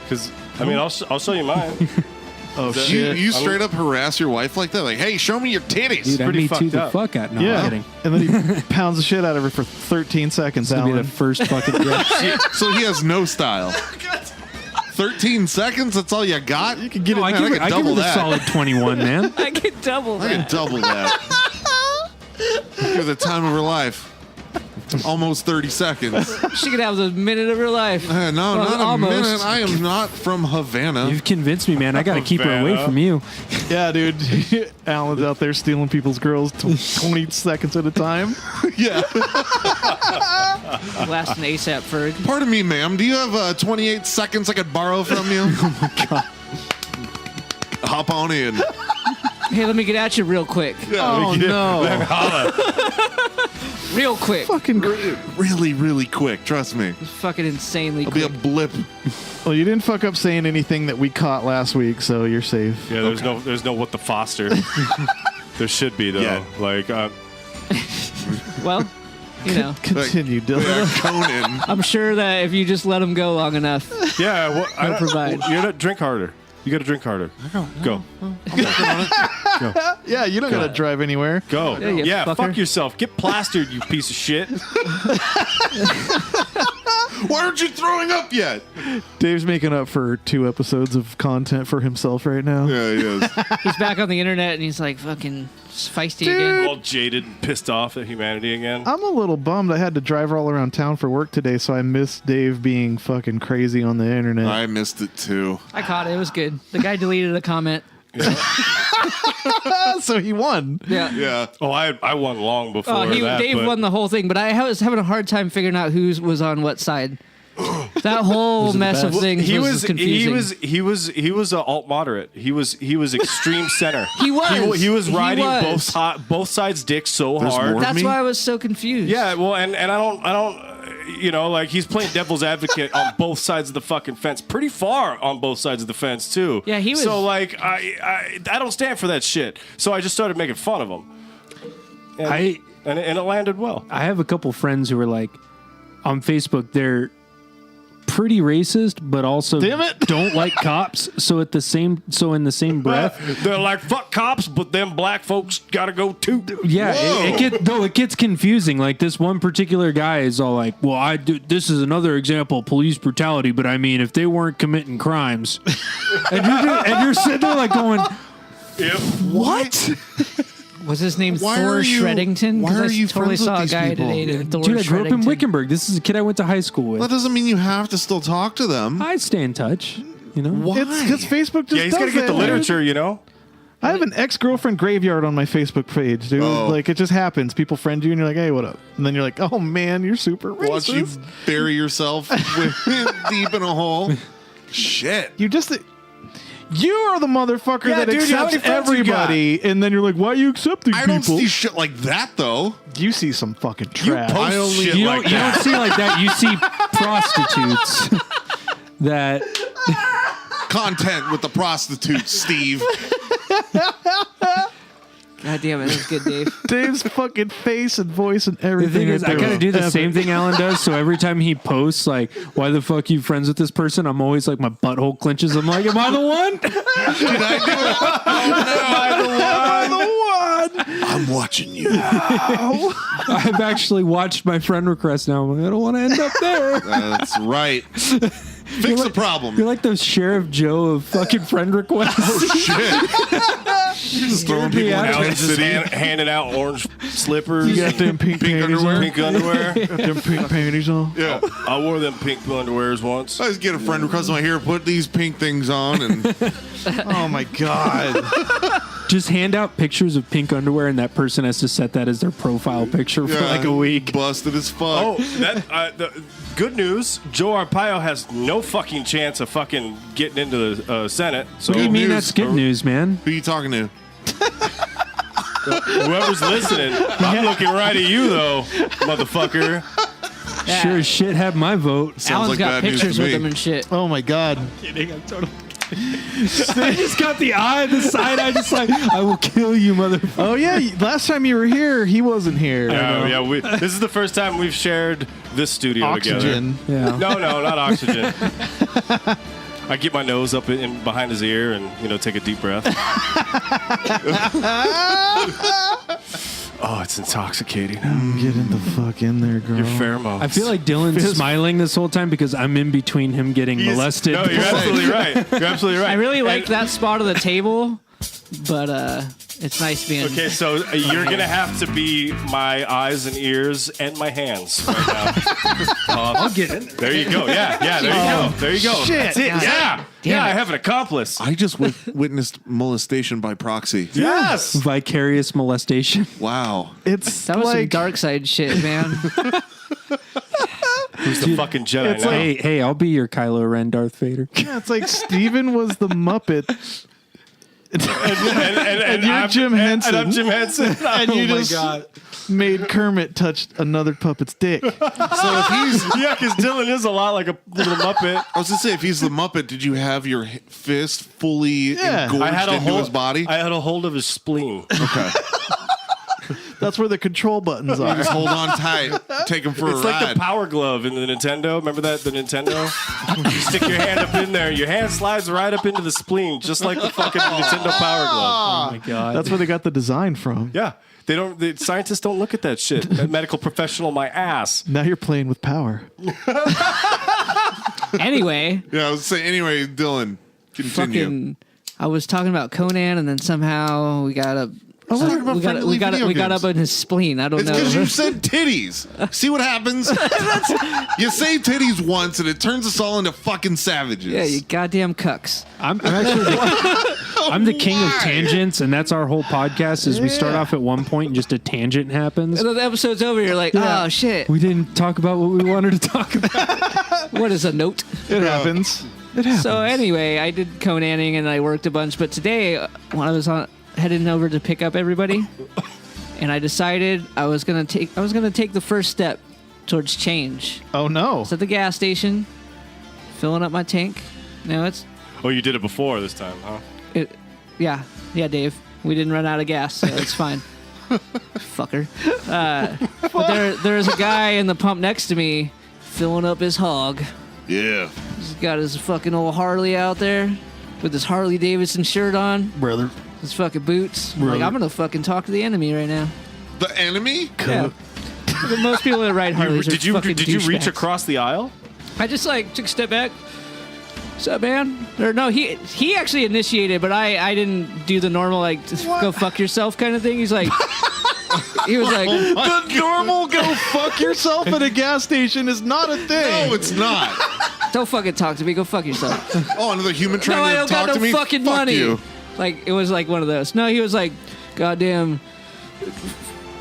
Because, I mean, I'll show you mine. Oh You straight up harass your wife like that? Like, hey, show me your titties. Dude, I pretty me too fucked the up. fuck out. No, I'm Yeah. kidding. And then he pounds the shit out of her for 13 seconds, It's going to be Alan. the first fucking... Yeah. So he has no style. 13 seconds? That's all you got? You can get No, I give her double the that. solid 21, man. I could double I can that. double that. Give her the time of her life. Almost 30 seconds. She could have the minute of her life. No, Well, not a almost. minute. I am not from Havana. You've convinced me, man. I got to keep her away from you. Yeah, dude. Alan's out there stealing people's girls 20 seconds at a time. Yeah. Last an ASAP Ferg. Pardon me, ma'am. Do you have 28 seconds I could borrow from you? Oh, my God. Hop on in. Hey, let me get at you real quick. Oh, no. Real quick. Fucking Really, really quick. Trust me. Fucking insanely It'll be quick. a blip. Well, you didn't fuck up saying anything that we caught last week, so you're safe. Yeah, there's no what the Foster. There should be though. Yeah. Like, Well, you know, Continue, Dylan. Yeah, Conan. I'm sure that if you just let them go long enough, yeah, well, I don't provide. You gotta drink harder. You gotta drink harder. Go. Yeah, you don't got to drive anywhere. Go. Yeah, you Yeah, fucker. fuck yourself. Get plastered, you piece of shit. Why aren't you throwing up yet? Dave's making up for 2 episodes of content for himself right now. Yeah, he is. he's back on the internet and he's like fucking feisty Dude. again. All jaded, pissed off at humanity again. I'm a little bummed. I had to drive all around town for work today, so I missed Dave being fucking crazy on the internet. I missed it too. I caught it. It was good. The guy deleted a comment. So he won. Yeah. Yeah. Oh, I won long before Oh, that. Dave but won the whole thing, but I was having a hard time figuring out who was on what side. That whole mess of best? things He was confusing. he was a alt moderate. He was extreme center. He was. He was He riding was. both sides' dicks so There's hard. more? That's me? why I was so confused. Yeah, well, and I don't, you know, like he's playing devil's advocate on both sides of the fucking fence, pretty far on both sides of the fence too. Yeah, he was- So like, I don't stand for that shit. So I just started making fun of him. And, and it landed well. I have a couple friends who are like, on Facebook, they're pretty racist, but also Damn it. don't like cops. So in the same breath, They're like, fuck cops, but them black folks gotta go too. yeah, it gets confusing. Like this one particular guy is all like, "Well, this is another example of police brutality, but I mean, if they weren't committing crimes," and you're sitting there like going, Yep. "What?" Was his name Why Thor are you- Shreddington? why 'Cause are I you totally friends with saw a these guy people? today named Thor Dude, I grew up in Shreddington. Wickenburg. This is a kid I went to high school with. That doesn't mean you have to still talk to them. I stay in touch. You know, Why? It's because Facebook just Yeah, he's does gotta get that, the dude. literature, you know. I have an ex-girlfriend graveyard on my Facebook page, dude. Oh. Like, it just happens. People friend you, and you're like, hey, what up? And then you're like, oh, man, you're super racist. Watch you bury yourself deep in a hole. Shit. You are the motherfucker Yeah, that dude, how many accepts friends you got? everybody, and then you're like, why are you accepting I people? don't see shit like that though. You see some fucking trash. post I only shit you like don't that. see like that. You see prostitutes that. Content with the prostitutes, Steve. God damn it, that was good, Dave. Dave's fucking face and voice and The everything. thing is, I kind of do the same thing Alan does. So every time he posts, like, "Why the fuck you friends with this person?" I'm always like, my butthole clenches. I'm like, "Am I the one?" Did I do it? I'm the one. I'm watching you. I've actually watched my friend request now. I'm like, I don't want to end up there. That's right. Fix the problem. You're like the Sheriff Joe of fucking friend requests. Oh, shit. You're just throwing people in Now Tent he's just City. handing out orange slippers. You got them pink panties underwear? on. Pink underwear. Got them pink panties on. Yeah. I wore them pink underwears once. I just get a friend request on here, put these pink things on, and Oh my god. Just hand out pictures of pink underwear, and that person has to set that as their profile picture for like a week. Busted as fuck. Oh, the good news. Joe Arpaio has no fucking chance of fucking getting into the Senate. So What do you mean news. that's good news, man? Who are you talking to? whoever's listening, I'm looking right at you though, motherfucker. Sure as shit have my vote. Sounds Alan's like got bad news pictures to with me. him and shit. Oh my god. Kidding, I'm totally I just got the eye, the side eye, just like, I will kill you, motherfucker. Oh yeah. Last time you were here, he wasn't here. Yeah. This is the first time we've shared this studio Oxygen. Yeah. together. No, not oxygen. I get my nose up in behind his ear and take a deep breath. Oh, it's intoxicating. Get the fuck in there, girl. Your pheromones. I feel like Dylan's smiling this whole time because I'm in between him getting molested. No, you're absolutely right. You're absolutely right. I really And- liked that spot of the table, but it's nice being. Okay, so you're gonna have to be my eyes and ears and my hands right now. I'll get in. There you go. Yeah. There you go. Shit. That's it. Yeah. Damn I it. have an accomplice. I just witnessed molestation by proxy. Yes. Vicarious molestation. Wow. It's That was some like dark side shit, man. Who's the fucking Jedi It's now? like- Hey, I'll be your Kylo Ren Darth Vader. yeah, it's like Steven was the Muppet. and you're I'm- Jim Henson. And I'm Jim Henson. And you Oh my just God. made Kermit touch another puppet's dick. So if he's, Yeah, because Dylan is a lot like a little Muppet. I was gonna say, if he's the Muppet, did you have your fist fully Yeah. engorged into his body? I had a hold of his spleen. Okay. That's where the control buttons are. Just hold on tight. Take him for It's a like ride. the power glove in the Nintendo. Remember that? The Nintendo? You stick your hand up in there, your hand slides right up into the spleen, just like the fucking Nintendo power glove. Oh my god. That's where they got the design from. Yeah. They don't. The scientists don't look at that shit. Medical professional, my ass. Now you're playing with power. Anyway, Yeah, I was saying. Anyway, Dylan, continue. fucking, I was talking about Conan, and then somehow we got up. was talking about friendly video we got games. up in his spleen. I don't It's know. because you said titties. See what happens? You say titties once, and it turns us all into fucking savages. Yeah, you goddamn cucks. I'm actually I'm the king of tangents, and that's our whole podcast. Is we start off at one point and just a tangent happens. And then the episode's over. You're like, Yeah. oh shit. We didn't talk about what we wanted to talk about. What is a note? It happens. It happens. So anyway, I did Conaning and I worked a bunch. But today, when I was heading over to pick up everybody, and I decided I was gonna take the first step towards change. Oh no. It's at the gas station, filling up my tank. No, it's Oh, you did it before this time, huh? yeah, Dave. We didn't run out of gas, so it's fine. Fucker. But there's a guy in the pump next to me filling up his hog. Yeah. He's got his fucking old Harley out there with his Harley Davidson shirt on, Brother. his fucking boots. I'm like, I'm gonna fucking talk to the enemy right now. The enemy? Yeah. But most people that ride Harleys Did are you fucking reach douchebags. across the aisle? I just took a step back. What's up, man? Or no, he actually initiated, but I didn't do the normal just go fuck yourself kind of thing. He's like, he was like, The normal go fuck yourself at a gas station is not a thing. No, it's not. don't fucking talk to me. Go fuck yourself. Oh, another human No, trying I to don't talk got to no me? fucking Fuck money. you. Like it was like one of those. No, he was like, goddamn,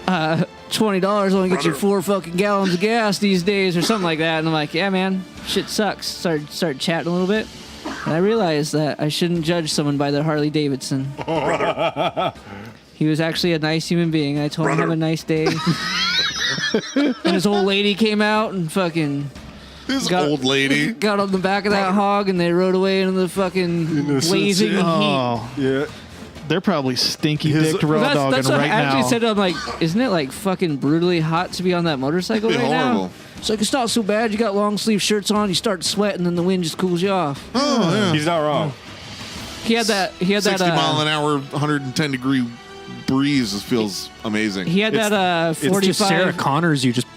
$20 only gets you 4 fucking gallons of gas these days, or something like that. And I'm like, yeah, man, shit sucks. Started chatting a little bit, and I realized that I shouldn't judge someone by their Harley Davidson. He was actually a nice human being. I told him have a nice day. And his old lady came out and fucking This Got- old lady. got on the back of that hog, and they rode away into the fucking blazing heat. Oh, Yeah. they're probably stinky dicked raw dogging That's what right I actually now. said. I'm like, isn't it like fucking brutally hot to be on that motorcycle It'd right be horrible. now? It's like, it's not so bad. You got long sleeve shirts on. You start sweating, and the wind just cools you off. Oh, yeah. He's not wrong. He had that. 60 mile an hour, 110 degree breeze feels amazing. He had that It's just Sarah 45. Connors. You just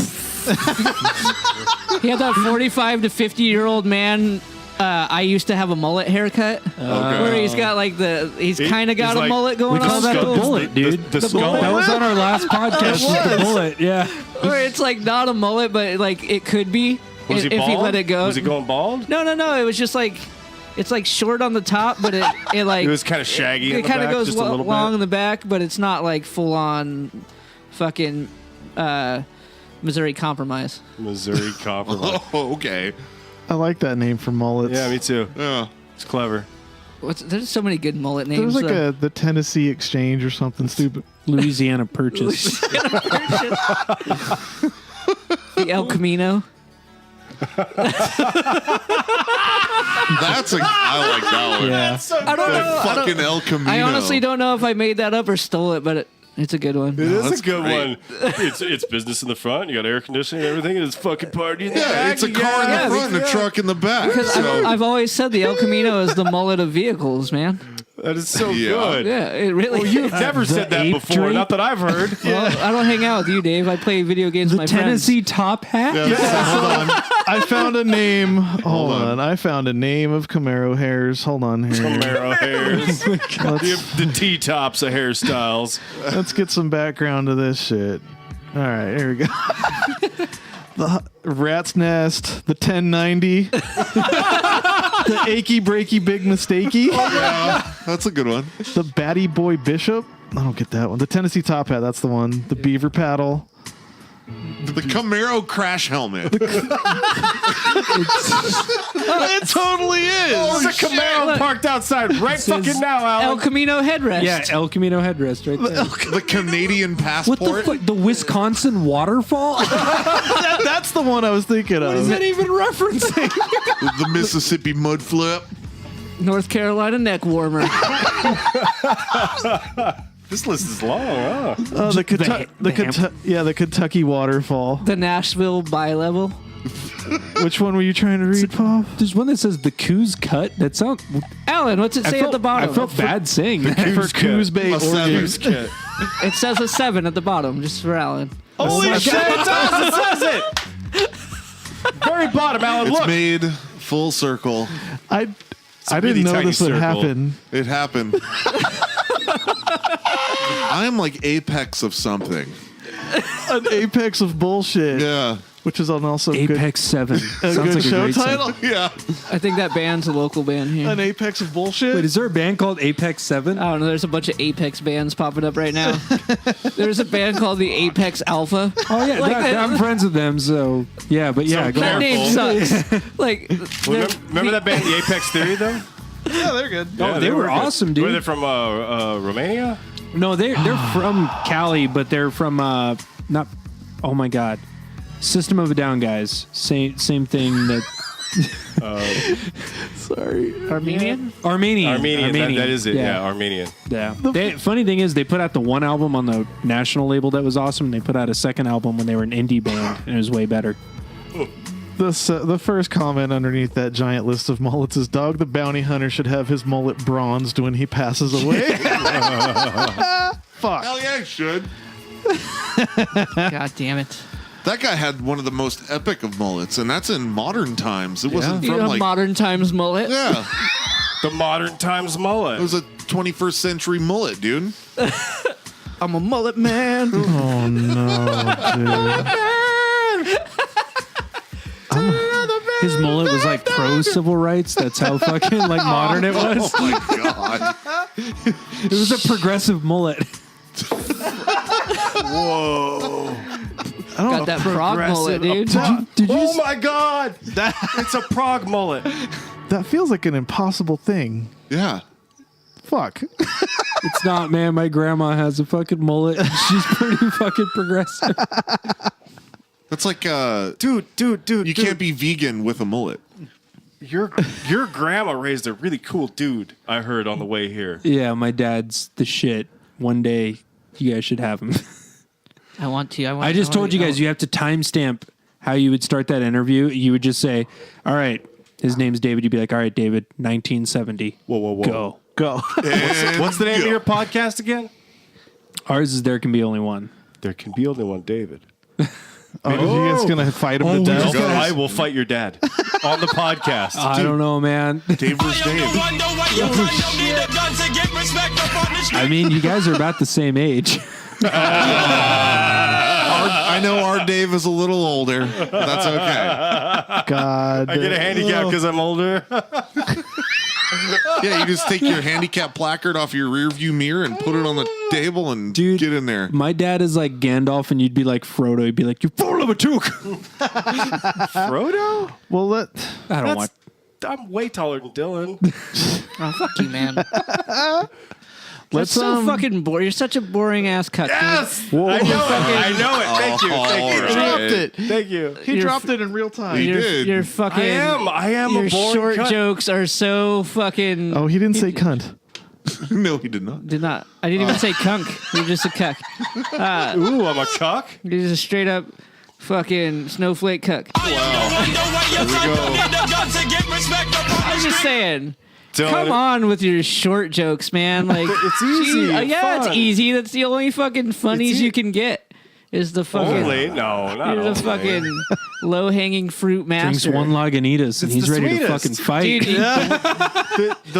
He had that 45 to 50-year-old man. I used to have a mullet haircut, where he's got like he's kind of got he's a like- mullet going we call on. that the bullet, dude. The skull. That was on our last podcast. It Was the was. bullet? Yeah. Where it's like not a mullet, but like it could be Was he if bald? you let it go. Was he going bald? No. It was just like it's like short on the top, but it like It was kind of shaggy. in it the kind of back, goes just a little long in bit. the back, but it's not like full on fucking Missouri Compromise. Missouri Compromise. Oh, okay. I like that name for mullets. Yeah, me too. Yeah. It's clever. There's so many good mullet There names. was like the Tennessee Exchange or something stupid. Louisiana Purchase. the El Camino. I like that one. Yeah. I don't know. That fucking El Camino. I honestly don't know if I made that up or stole it, but it's a good one. It is that's a good great. one. It's business in the front. You got air conditioning and everything. And it's fucking party in the Yeah, back. it's a car in the front and a truck in the back. So I've always said the El Camino is the mullet of vehicles, man. That is so Yeah. good. Yeah, it really is. You've never said that ape before. drape? Not that I've heard. Well, I don't hang out with you, Dave. I play video games with my Tennessee top hat. Hold on. I found a name. Hold on. on. I found a name of Camaro hairs. Hold on here. Camaro hairs. The T-tops of hairstyles. Let's get some background to this shit. All right, here we go. The Rat's Nest, the 1090, the Achy Breaky Big Mistakey, that's a good one. the Batty Boy Bishop. I don't get that one. The Tennessee Top Hat, that's the one. The Beaver Paddle. The Camaro crash helmet. It totally is. There's a Camaro parked outside right fucking now, El Alan. Camino headrest. Yeah, El Camino headrest right there. The Canadian What passport. the fuck? The Wisconsin waterfall? That's the one I was thinking of. Is that even referencing? The Mississippi mud flip. North Carolina neck warmer. This list is long, huh? Oh, the Kentucky Waterfall. The Nashville bi-level. Which one were you trying to read, Paul? There's one that says the Coos cut. That sounds. Alan, what's it say at the bottom? I felt bad saying that. For Coos Bay, A Oregon. seven. It says a 7 at the bottom, just for Alan. Holy shit, it does! It says it! Very bottom, Alan, It's look. made full circle. I a didn't really know tiny this would circle. happen. It happened. I am like apex of something. An apex of bullshit. Yeah. Which is also Apex 7. a Sounds good like a show great title. Yeah. I think that band's a local band here. An apex of bullshit. Wait, is there a band called Apex 7? I don't know. There's a bunch of Apex bands popping up right now. There's a band called the Apex Alpha. Oh, yeah. Like that- I'm friends with them, so. Yeah, but yeah, go That on. name sucks. Like, Remember that band, The Apex Theory, though? Yeah, they're good. Oh, they were good. awesome, dude. Were they from Romania? No, they're from Cali, but they're from not. Oh my God, System of a Down guys. Same thing that Sorry. Armenian? Armenian. That is it. Yeah, Armenian. Yeah. Funny thing is, they put out the one album on the national label that was awesome. And they put out a second album when they were an indie band, and it was way better. The first comment underneath that giant list of mullets is Dog the Bounty Hunter should have his mullet bronzed when he passes away. Fuck. Hell yeah, it should. God damn it. That guy had one of the most epic of mullets, and that's in modern times. It wasn't You from know, like modern times mullet. yeah. The modern times mullet. It was a 21st century mullet, dude. I'm a mullet man. Oh no, dude. His mullet was like pro civil rights. That's how fucking like modern it was. Oh my god. It was a progressive mullet. Got that frog mullet, dude. Did you? Oh my God! It's a Prague mullet. That feels like an impossible thing. Yeah. Fuck. It's not, man. My grandma has a fucking mullet. And she's pretty fucking progressive. That's like Dude. you can't be vegan with a mullet. Your grandma raised a really cool dude, I heard on the way here. Yeah, my dad's the shit. One day, you guys should have him. I want to. I just told you guys you have to timestamp how you would start that interview. You would just say, all right, his name's David. You'd be like, all right, David, 1970. Whoa. Go. Go. What's the name of your podcast again? Ours is There Can Be Only One. There can be only one David. Oh, you guys gonna fight him to death? I will fight your dad on the podcast. I don't know, man. Dave versus Dave. I mean, you guys are about the same age. I know our Dave is a little older. But that's okay. God, I get a handicap because I'm older. Yeah, you just take your handicap placard off your rear view mirror and put it on the table and Dude, get in there. My dad is like Gandalf, and you'd be like Frodo. He'd be like, "You fool of a took." Frodo? well, I don't want. I'm way taller than Dylan. Oh, fuck you, man. let's That's so fucking boring. You're such a boring ass cuck. Yes! I know it. I know it. Thank you. Thank you. all right. dropped it. Thank you. He dropped it in real time. He You're, did. you're fucking. I am Your a boring short cunt. jokes are so fucking. Oh, he didn't say cunt. No, he did not. Did not. I didn't even say kunk. You're just a cuck. Ooh, I'm a cock. You're just a straight up fucking snowflake cuck. I'm just saying. Dylan, Come on with your short jokes, man. Like It's easy. yeah, Fun. it's easy. That's the only fucking funnies you can get. Is the fucking Only? No, not you're the only. fucking low hanging fruit Drinks master. one Lagunitas, and It's he's the ready to sweetest. fucking fight. Dude,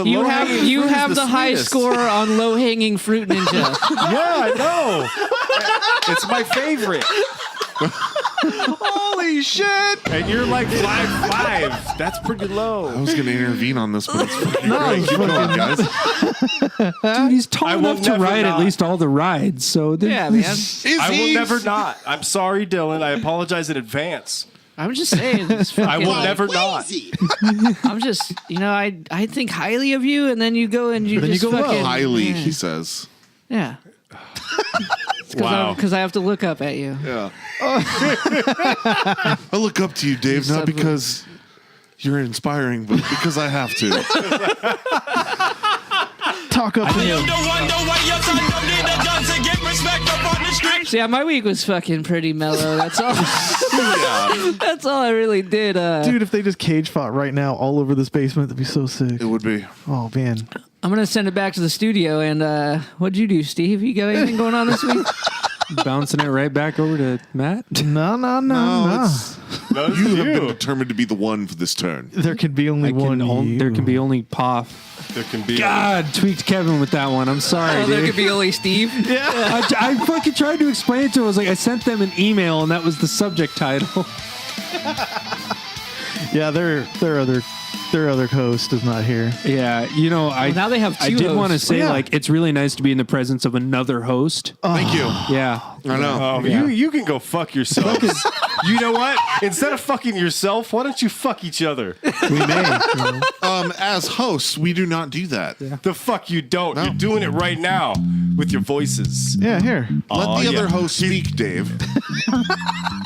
you have the high score on low hanging fruit ninja. Yeah, I know. It's my favorite. Holy shit! And you're like 5'5". That's pretty I low. was going to intervene on this, but it's fucking No, great. it's Keep going, fucking- guys. Dude, he's tall I will enough to never ride not. at least all the rides. So Yeah, man. I will never not. I'm sorry, Dylan. I apologize in advance. I'm just saying. It's I will fucking- never not. I'm just, I think highly of you, and then you go and you Then just you go low. fucking Highly, yeah. he says. Yeah. Wow. Because I have to look up at you. Yeah. I look up to you, Dave, not because you're inspiring, but because I have to. Talk up to him. So yeah, my week was fucking pretty mellow. That's all. That's all I really did. Dude, if they just cage fought right now all over this basement, that'd be so sick. It would be. Oh, man. I'm gonna send it back to the studio. And what'd you do, Steve? You got anything going on this week? bouncing it right back over to Matt. No. It's, you have been determined to be the one for this turn. There can be only one. There can be only Poff. There can be. God, tweaked Kevin with that one. I'm sorry, Oh, there dude. could be only Steve. I fucking tried to explain it to him. I was like, I sent them an email, and that was the subject title. Yeah, their other host is not here. Yeah, now they have two I did want to hosts. say, Yeah. like, it's really nice to be in the presence of another host. Thank you. Yeah. I know. You can go fuck yourself. You know what? Instead of fucking yourself, why don't you fuck each other? We may. As hosts, we do not do that. The fuck you don't. No. You're doing it right now with your voices. Yeah, here. Let the yeah. other host speak, Dave.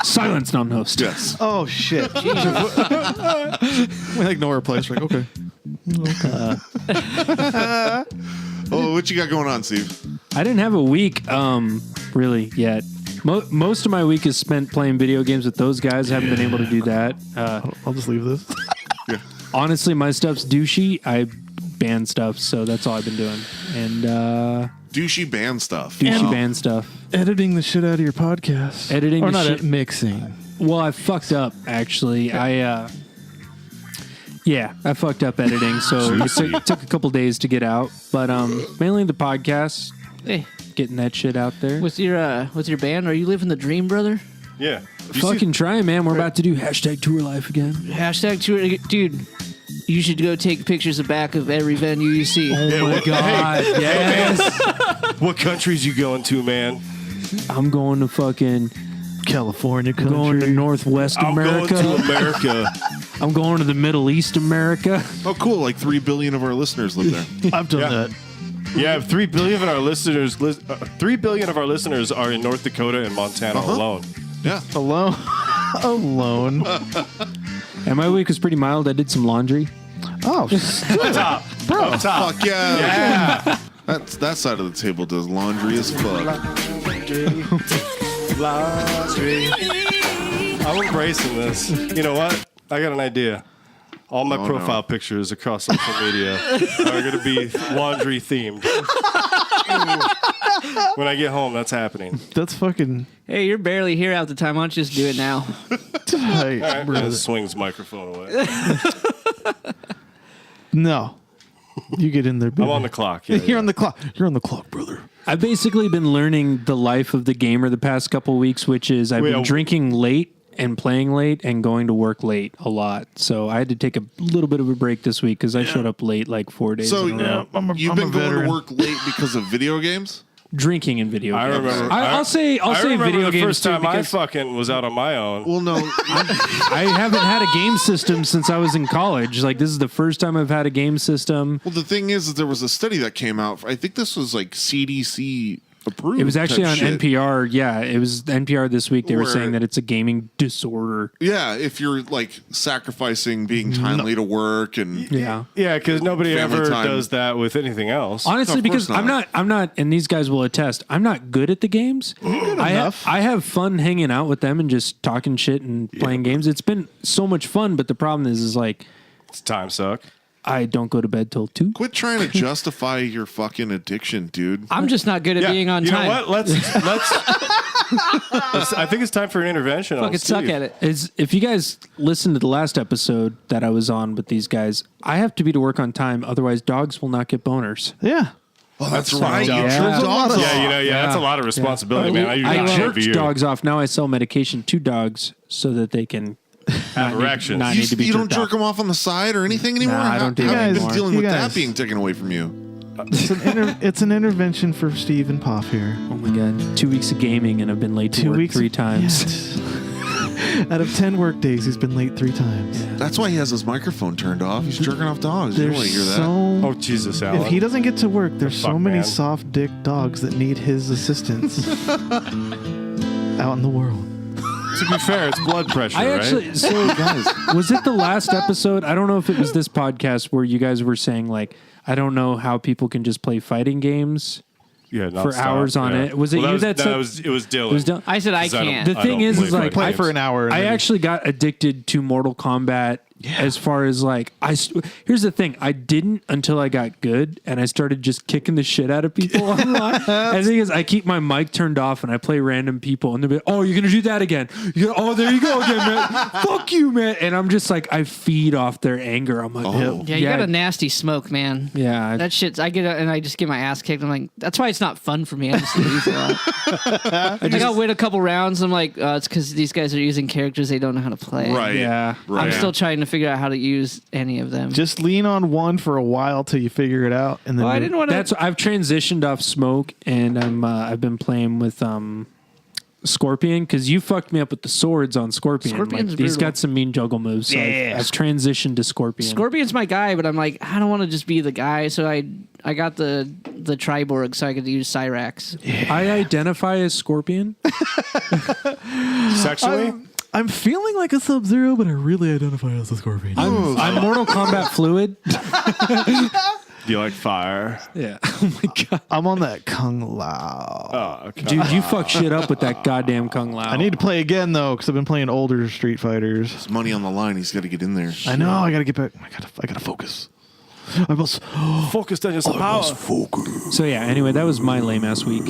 Silence, non-host. Yes. Oh, shit. We ignore our place. Like, okay. Oh, what you got going on, Steve? I didn't have a week, really, yet. Most of my week is spent playing video games with those guys. I haven't been able to do that. I'll just leave this. Honestly, my stuff's douchey. I ban stuff, so that's all I've been doing. And Douchey band stuff. douchey Wow. ban stuff. Editing the shit out of your podcast. Editing or the not shit- mixing. Well, I fucked up, actually. I fucked up editing, so it took a couple days to get out. But mainly the podcast, Hey, getting that shit out there. with your band, are you living the dream, brother? Yeah. Fucking trying, man. We're about to do #tour life again. Hashtag tour, dude. You should go take pictures of back of every venue you see. Oh my god, yes! What countries you going to, man? I'm going to fucking California country. going to Northwest America. I'm going to America. I'm going to the Middle East America. Oh, cool. Like 3 billion of our listeners live there. I've done Yeah. that. Yeah, 3 billion of our listeners. 3 billion of our listeners are in North Dakota and Montana alone. Yeah. Alone. Alone. And my week was pretty mild. I did some laundry. Oh, Up top. Up top. Fuck yeah. Yeah. That side of the table does laundry as fuck. Laundry. I'm embracing this. You know what? I got an idea. All my profile pictures across social media are going to be laundry themed. When I get home, that's happening. That's fucking Hey, you're barely here half the time. Why don't you just do it now? tight, Right, brother. swings microphone away. No, you get in there. Baby. I'm on the clock. Yeah, You're on the clock. You're on the clock, brother. I've basically been learning the life of the gamer the past couple weeks, which is I've been drinking late and playing late and going to work late a lot. So I had to take a little bit of a break this week because I showed up late like 4 days So in a row. you've been going to work late because of video games? Drinking in video games. I remember. I'll say remember video the games first too, time I because fucking was out on my own. Well, no. I haven't had a game system since I was in college. Like, this is the first time I've had a game system. Well, the thing is there was a study that came out. I think this was like CDC approved. It was actually type on shit. NPR. Yeah, it was NPR this week. They were Where- saying that it's a gaming disorder. Yeah, if you're like sacrificing being timely to work and Yeah. Yeah, because nobody Family ever time. does that with anything else. Honestly, No, of because course not. I'm not, and these guys will attest, I'm not good at the games. enough. I have fun hanging out with them and just talking shit and playing games. It's been so much fun, but the problem is like, It's time suck. I don't go to bed till 2. quit trying to justify your fucking addiction, dude. I'm just not good at being on you time. know what? I think it's time for an intervention. Fucking on suck Steve. at it. If you guys listened to the last episode that I was on with these guys, I have to be to work on time. Otherwise, dogs will not get boners. Yeah. Oh, that's right. dumb. You Yeah. jerk There's a lot dogs of- off. Yeah, that's a lot of responsibility, man. I I usually jerked envy you. dogs off. Now I sell medication to dogs so that they can Have erections. not You, need to be you don't jerked jerk off. them off on the side or anything anymore? Nah, I don't do How that have you been anymore. dealing You with guys- that being taken away from you? It's an intervention for Steve and Pop here. Oh my god! 2 weeks of gaming and I've been late to 2 work weeks 3 times. Yes. Out of 10 work days, he's been late 3 times. That's why he has his microphone turned off. He's jerking off dogs. You don't want to hear There's that. so Oh, Jesus, Alan. if he doesn't get to work, there's so Fuck, many man. soft dick dogs that need his assistance out in the world. To be fair, it's blood pressure, I right? actually, so guys, was it the last episode? I don't know if it was this podcast where you guys were saying like, I don't know how people can just play fighting games Yeah, for hours on it. Was it you that said- it was Dylan. It was done. I said I 'Cause don't- can't. The I thing don't is play like, fighting Play games. for an hour. and I then- actually got addicted to Mortal Kombat. As far as like, here's the thing: I didn't until I got good, and I started just kicking the shit out of people online. The thing is, I keep my mic turned off, and I play random people, and they're like, "Oh, you're gonna do that again? Oh, there you go again, man! Fuck you, man!" And I'm just like, I feed off their anger. I'm like, Oh. Yeah, you got a nasty smoke, man. yeah. That shit's. I get and I just get my ass kicked. I'm like, that's why it's not fun for me. I just lose a lot. I got win a couple rounds. I'm like, it's because these guys are using characters they don't know how to play. Right. Yeah. Right. I'm still trying to figure out how to use any of them. Just lean on one for a while till you figure it out, and then I didn't want to. That's I've transitioned off smoke, and I've been playing with Scorpion because you fucked me up with the swords on Scorpion. Scorpion's He's brutal. got some mean juggle moves. So I've transitioned to Scorpion. Scorpion's my guy, but I'm like, I don't want to just be the guy. So I got the Triborg so I could use Cyrax. I identify as Scorpion. Sexually? I'm feeling like a Sub-Zero, but I really identify as a Scorpion. I'm Mortal Kombat fluid. Do you like fire? Yeah. Oh my god, I'm on that Kung Lao. Oh, okay. dude, you fuck shit up with that goddamn Kung Lao. I need to play again though, because I've been playing older Street Fighters. There's money on the line. He's got to get in there. I know. I gotta get back. I gotta focus. I must focus on your power. focus. So yeah. Anyway, that was my lame ass week.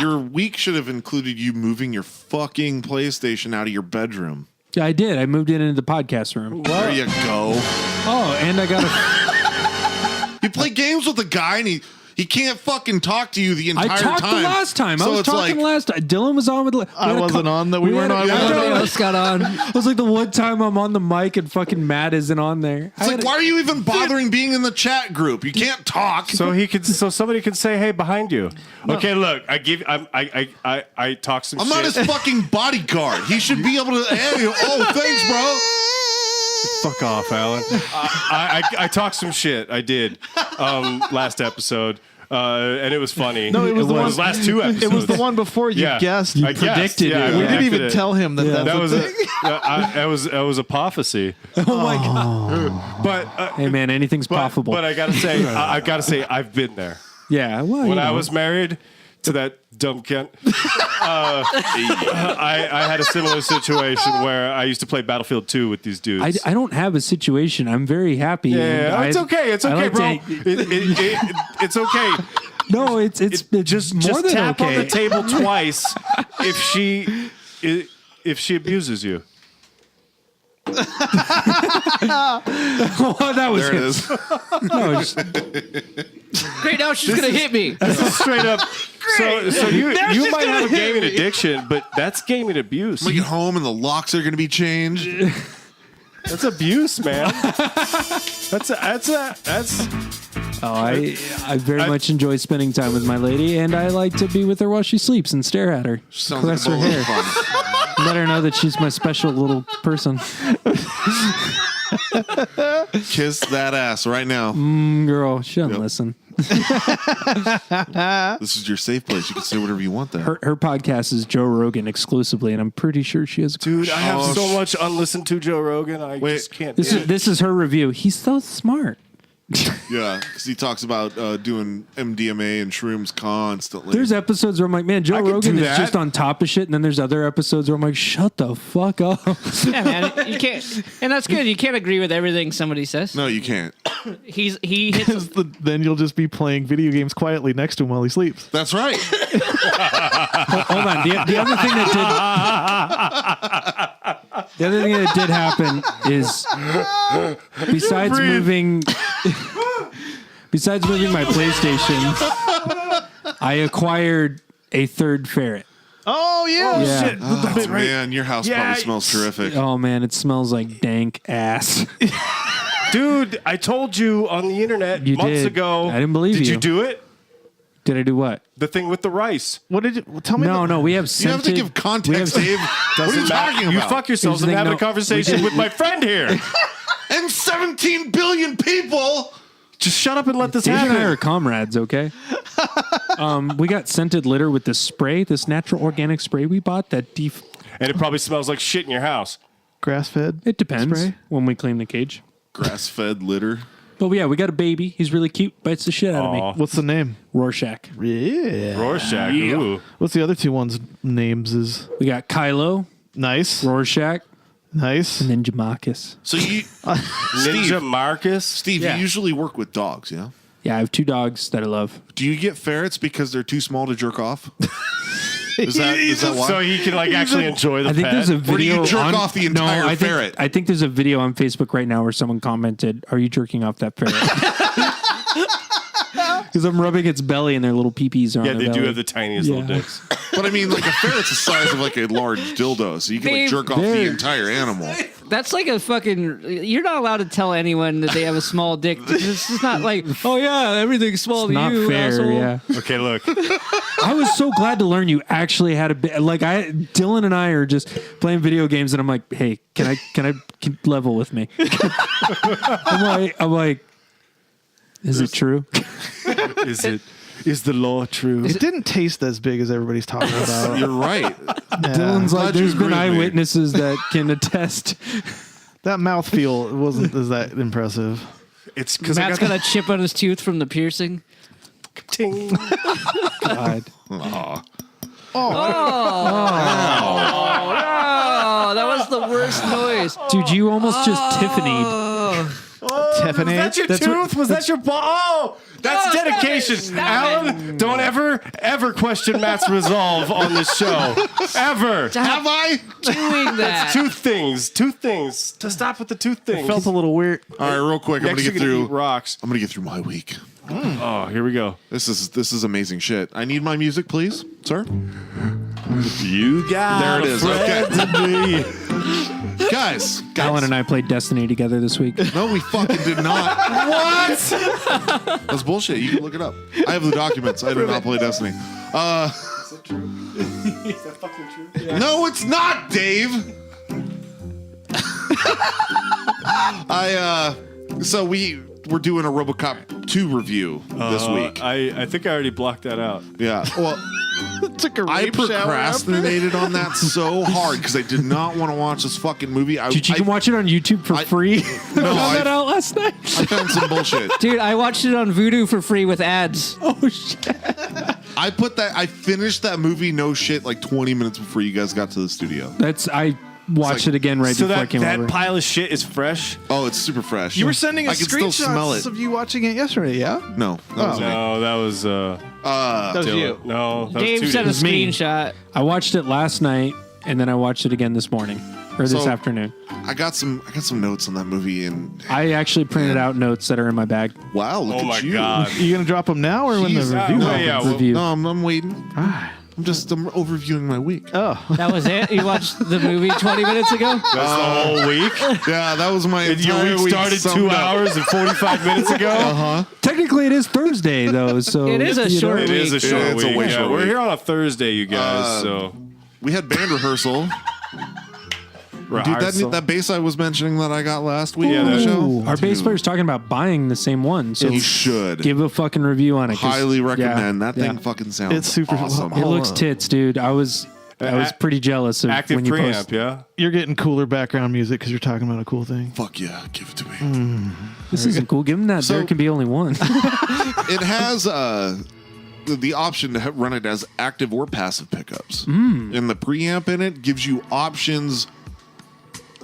Your week should have included you moving your fucking PlayStation out of your bedroom. Yeah, I did. I moved it into the podcast room. There you go. Oh, and I got a. You play games with a guy and he can't fucking talk to you the entire I talked time. the last time. I So was it's talking like, last time. Dylan was on with. I wasn't on that. We weren't on. Everybody else got on. It was like the one time I'm on the mic and fucking Matt isn't on there. It's like, why are you even bothering being in the chat group? You can't talk. So somebody could say, "Hey, behind you." Okay, look, I talk some I'm shit. not his fucking bodyguard. He should be able to. Hey, oh, thanks, bro. Fuck off, Alan. I talked some shit. I did last episode, and it was funny. No, it was the one- last 2 episodes. It was the one before you Yeah. guessed. I guessed, predicted yeah, it. I We didn't predicted even it. tell him that. That's That the was thing. that was a prophecy. Oh my god! But Hey man, anything's possible. But I gotta say, I've got to say, I've been there. yeah, well, you When I know. was married to that dumb Kent, I had a similar situation where I used to play Battlefield 2 with these dudes. I don't have a situation. I'm very happy. and Yeah, it's okay. It's I okay, like bro. to- It's okay. No, it's Just more than tap okay. on the table twice if she abuses you. Oh, that was There it him. is. No, it's- Great, now she's gonna hit me. Straight up. So you might have a gaming addiction, but that's gaming abuse. We get home and the locks are going to be changed. That's abuse, man. That's. Oh, I very much enjoy spending time with my lady, and I like to be with her while she sleeps and stare at her, Sounds caress like a her bowl of hair, fun. let her know that she's my special little person. Kiss that ass right now. Girl, she doesn't listen. This is your safe place. You can say whatever you want there. Her podcast is Joe Rogan exclusively, and I'm pretty sure she has. Dude, I have so much unlistened to Joe Rogan. I just can't. This is her review. He's so smart. Yeah, because he talks about doing MDMA and shrooms constantly. There's episodes where I'm like, man, Joe I could Rogan do is that. just on top of shit, and then there's other episodes where I'm like, shut the fuck up. Yeah, man, you can't, and that's good. You can't agree with everything somebody says. No, you can't. He hits. Then you'll just be playing video games quietly next to him while he sleeps. That's right. Hold on. The other thing that did happen is besides moving my PlayStation, I acquired a third ferret. Oh yeah. Yeah. Shit. Oh, man, your house Yeah, probably smells terrific. Oh man, it smells like dank ass. Dude, I told you on the internet You months did. ago. I didn't believe Did you. you do it? Did I do what? The thing with the rice. What did you tell me? No, we have You have to scented. give context, we have- Dave. What are you Doesn't matter. talking You about? fuck yourselves. Here's I'm the having thing, a conversation with my friend here. And 17 billion people. Just shut up and let this Dave and I happen. are comrades, okay? We got scented litter with this spray, this natural organic spray we bought that And it probably smells like shit in your house. Grass fed. it depends Spray? when we clean the cage. Grass-fed litter. But yeah, we got a baby. He's really cute. Bites the shit out of Aw. me. What's the name? Rorschach. Yeah. Rorschach. Ooh. What's the other two ones' names? Is We got Kylo, nice. Rorschach, Nice. and then Jamarcus. So you, Ninja Marcus. Steve, Yeah. you usually work with dogs, yeah? Yeah, I have 2 dogs that I love. Do you get ferrets because they're too small to jerk off? Is that why? So he can actually enjoy the I think pet. there's a Or do video. you jerk on, off the entire I think, ferret? I think there's a video on Facebook right now where someone commented, "Are you jerking off that ferret?" Because I'm rubbing its belly and their little peepees are on Yeah, their they do belly. have the tiniest little Yeah. dicks. But I mean, like a ferret's the size of like a large dildo, so you can like Dave, jerk off the they're- entire animal. That's like a fucking. You're not allowed to tell anyone that they have a small dick. This is not like, oh yeah, everything's small It's to not you, fair. asshole. Yeah. Okay, look. I was so glad to learn you actually had a bit. Like Dylan and I are just playing video games, and I'm like, "Hey, can I level with me?" I'm like, is it true? Is the law true? It didn't taste as big as everybody's talking about. You're right. Dylan's like, Glad you there's been agree with me. eyewitnesses that can attest. That mouthfeel wasn't as that impressive. It's because I Matt's got got a chip on his tooth from the piercing. the ting. God. Oh, that was the worst noise. Dude, you almost just Tiffany'd. Tiffany. Was that your tooth? Was that your ball? Oh, that's Oh, stop dedication. it. Stop Alan, don't ever question Matt's resolve on this show. Ever. Have I? Doing that. Tooth things. To stop with the tooth things. Felt a little weird. All right, real quick. I'm Next gonna you're get through. eat rocks. I'm gonna get through my week. Oh, here we go. This is amazing shit. I need my music, please, sir. You got There it is. Okay. Okay. Guys, Alan and I played Destiny together this week. No, we fucking did not. What? That's bullshit. You can look it up. I have the documents. I did not play Destiny. Is that true? Is that fucking true? Yeah. No, it's not, Dave. So we're doing a RoboCop 2 review this week. I think I already blocked that out. Yeah. Well, Took a I rape shower procrastinated on that so hard because I did not want to watch this fucking movie. Dude, you can watch it on YouTube for free. No, I found that I out last night. found some bullshit. Dude, I watched it on Vudu for free with ads. Oh shit! I finished that movie, no shit, like 20 minutes before you guys got to the studio. watched it again right So before I that, came that over. pile of shit is fresh? Oh, it's super fresh. You were sending I us can still smell screenshots it. of you watching it yesterday, yeah? No, that was me. No, that was That was Dylan. you. No, that was Dave two sent a days. me. screenshot. I watched it last night, and then I watched it again this morning or this So- afternoon. I got some notes on that movie, and I actually printed out notes that are in my bag. wow, look Oh at my you. god. Are you going to drop them now or when the Jeez. review Yeah, opens? yeah, well, Review. No, I'm waiting. I'm overviewing my week. Oh, That was it? You watched the movie 20 minutes ago? That's the whole week? Yeah, that was my entire Your week started summed 2 up. hours and 45 minutes ago? Technically, it is Thursday though, so It is a you know. short It is a short It's a week. way Yeah, short we're week. here on a Thursday, you guys, so... We had band rehearsal. Dude, that bass I was mentioning that I got last week Yeah, on the that- show. Our bass Dude, player's talking about buying the same one, so He should. give a fucking review on it. 'cause- Highly recommend. yeah, that thing yeah. fucking sounds It's super awesome. It looks tits, dude. I was pretty jealous of Active when you preamp, post. yeah? you're getting cooler background music because you're talking about a cool thing. Fuck yeah, give it to me. This isn't cool. Give him that. So- there can be only one. It has the option to run it as active or passive pickups. Hmm. And the preamp in it gives you options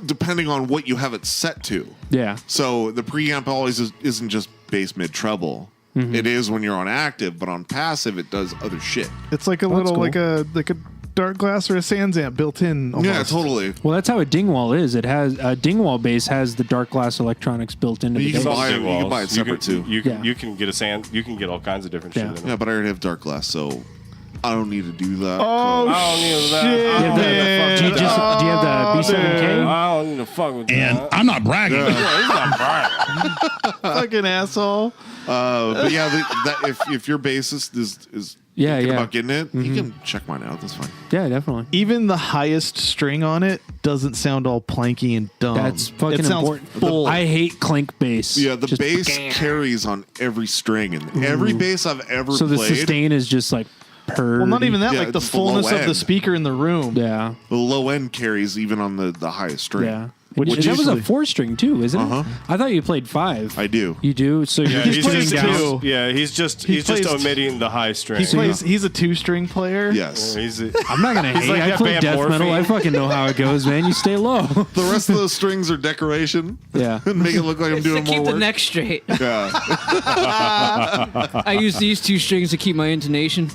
depending on what you have it set to. Yeah. So the preamp always isn't just bass mid treble. Mm-hmm. It is when you're on active, but on passive it does other shit. It's like a little, cool. like a dark glass or a Sans amp built in. Almost. Yeah, totally. Well, that's how a Dingwall is. It has a Dingwall bass has the dark glass electronics built into You the can bass. buy it- you can buy it separate, too. You can, Yeah. you can get a sand. You can get all kinds of different Yeah. shit in it. Yeah, but I already have dark glass, so I don't need to do that. Oh, I don't need that. shit. I don't need to fuck Do you, with just, that. do you have the B7K? I don't need to fuck with And that. I'm not bragging. Yeah, he's not bragging. fucking asshole. But yeah, if your bassist is Yeah, thinking yeah. about getting it, you can check mine out. That's fine. Yeah, definitely. Even the highest string on it doesn't sound all planky and dumb. That's fucking it sounds important. Full. I hate clink bass. Yeah, the Just- bass carries on every string, and every bass I've ever So the played, sustain is just like purr. well, not even that. Yeah, like the it's the low fullness of the end. speaker in the room. Yeah. the low end carries even on the highest string. Yeah. Which Which that was usually- a 4-string too, isn't Uh-huh. it? I thought you played 5. I do. You do? So you're Yeah, just he's putting just, down. two. yeah, he's just plays- omitting the high string. He's a 2-string player. Yes. He's I'm not gonna hate. like I that play band death metal. Morphine. I fucking know how it goes, man. You stay low. The rest of those strings are decoration. Yeah. And make it look like I'm To doing keep more the work. neck straight. Yeah. I use these 2 strings to keep my intonation.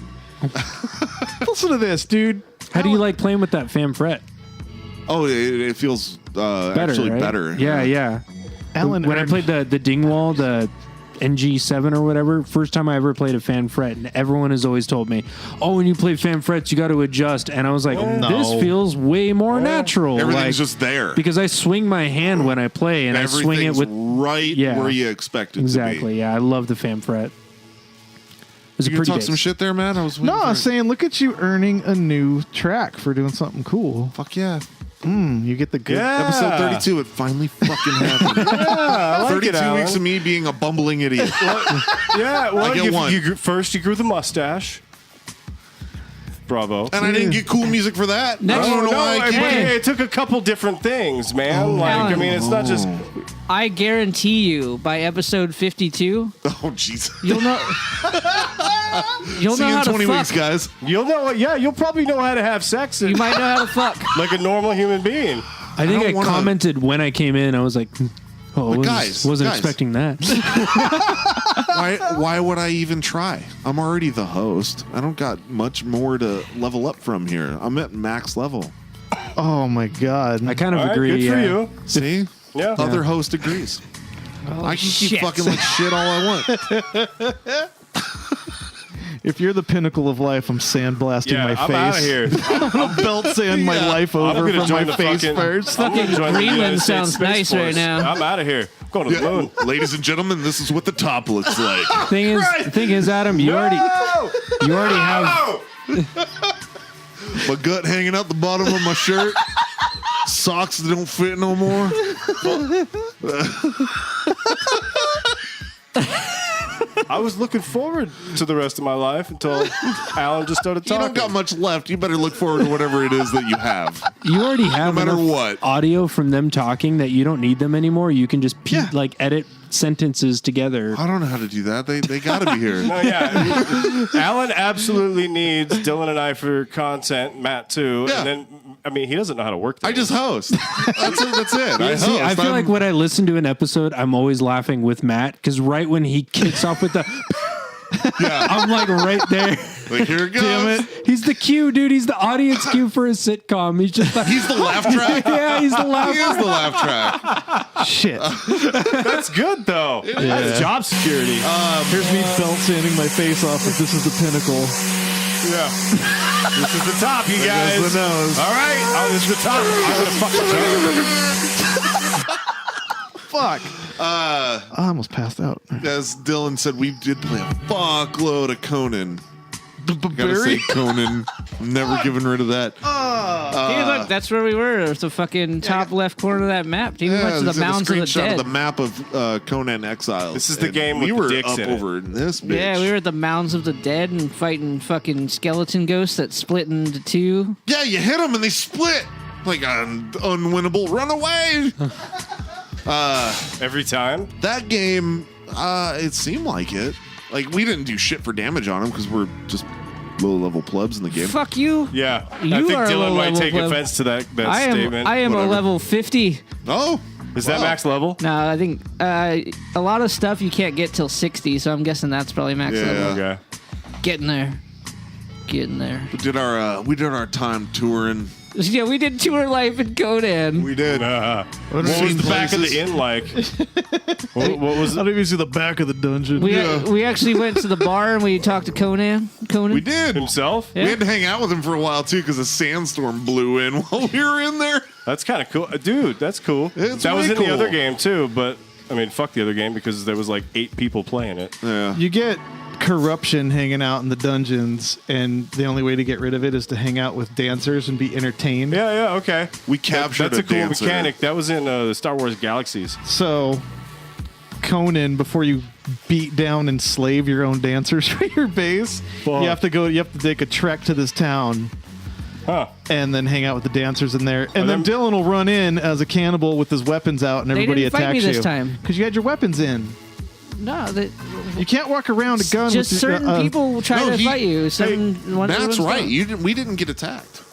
Listen to this, dude. How do you like playing with that fan fret? Oh, it feels Better, actually right? better. Yeah, yeah. Alan when I earned- played the Dingwall, the NG7 or whatever, first time I ever played a fan fret, and everyone has always told me, "Oh, when you play fan frets, you got to adjust." And I was like, "This feels way more natural." Everything's like, just there. because I swing my hand when I play, and I swing it with right Yeah. where you expect it to exactly. be. Yeah, I love the fan fret. It was a You gonna pretty talk bass. some shit there, man? I was No, waiting I'm for it. saying, look at you earning a new track for doing something cool. Fuck yeah. You get the good. Yeah. Episode 32, it finally fucking happened. I like 32 it, Alan. weeks of me being a bumbling idiot. Yeah, well, I get one. First you grew the mustache. Bravo. And I didn't get cool music for that. Next- I don't know why I keep Hey, it took a couple different things, man. Like, I mean, it's not just. I guarantee you, by episode 52, Oh, jeez. you'll know. You'll See know you how in 20 to fuck. weeks, guys. You'll know what? Yeah, you'll probably know how to have sex You might know how to fuck. like a normal human being. I think don't I wanna- commented when I came in. I was like, "Oh, But wasn't guys. expecting that." Why would I even try? I'm already the host. I don't got much more to level up from here. I'm at max level. Oh my god. I kind of All right, agree. good for yeah. you. See? Yeah. Other host agrees. I can keep shit. fucking like shit all I want. If you're the pinnacle of life, I'm sandblasting Yeah, my I'm face. out of here. I'm gonna belt sand my life I'm over gonna from join my the face fucking. first. I'm gonna join the Greenland United States sounds Space nice right Force. now. I'm out of here. I'm going to the moon. Ladies and gentlemen, this is what the top looks like. Thing is, Adam, you already have. My gut hanging out the bottom of my shirt. Socks that don't fit no more. I was looking forward to the rest of my life until Alan just started You talking. don't got much left. You better look forward to whatever it is that you have. You already have No matter enough what. audio from them talking that you don't need them anymore. You can just edit sentences together. I don't know how to do that. They got to be here. Oh, yeah. Alan absolutely needs Dylan and I for content, Matt too. Yeah. And then, I mean, he doesn't know how to work things. I just host. That's it. I host. See, I feel like when I listen to an episode, I'm always laughing with Matt because right when he kicks off with the, I'm like right there. Like, here it goes. Damn it. He's the cue, dude. He's the audience cue for a sitcom. He's just like, He's the laugh track. yeah, he's the laugh. He is the laugh track. Shit. That's good, though. That's job security. Here's me belt sanding my face off. But this is the pinnacle. Yeah. This is the top, you guys. goes the nose. All right. Oh, this is the top. I'm going to fuck Fuck. I almost passed out. As Dylan said, we did play a fuckload of Conan. Gotta say Conan. I'm never getting rid of that. Hey, look, that's where we were. It's the fucking top left corner of that map. Dude, we went to this the is a Mounds of the screenshot Dead. of the map of Conan Exiles. This is the And game we with were the dicks up in it. over in this bitch. Yeah, we were at the Mounds of the Dead and fighting fucking skeleton ghosts that split into two. Yeah, you hit them and they split like an unwinnable runaway. every time. That game, it seemed like it. Like, we didn't do shit for damage on them because we're just low-level plebs in the game. Fuck you. Yeah. You I think are a Dylan might low-level take pleb. offense to that I statement. am a Whatever. level 50. Oh, Is that wow. max level? No, I think a lot of stuff you can't get till 60, so I'm guessing that's probably max Yeah. level. Okay. Getting there. Getting there. We did our time touring. Yeah, we did tour life in Conan. We did. What was Seen the back of places. the inn like? what was I it? don't even see the back of the dungeon. We actually went to the bar and we talked to Conan. We did. Himself? Yeah. We had to hang out with him for a while too because a sandstorm blew in while we were in there. That's kind of cool. Dude, that's cool. It's that was way in the cool. other game too, but I mean, fuck the other game because there was like 8 people playing it. Yeah. You get corruption hanging out in the dungeons, and the only way to get rid of it is to hang out with dancers and be entertained. Yeah, okay. We captured That's a cool dancer. mechanic. That was in the Star Wars Galaxies. So, Conan, before you beat down and slave your own dancers for your base, Fuck. you have to take a trek to this town Huh. and then hang out with the dancers in there. And then then- Dylan will run in as a cannibal with his weapons out, and They everybody didn't fight attacks me this you time. because you had your weapons in. No, You can't walk around a gun. just with certain people try no, to he- fight you. That's right. We didn't get attacked.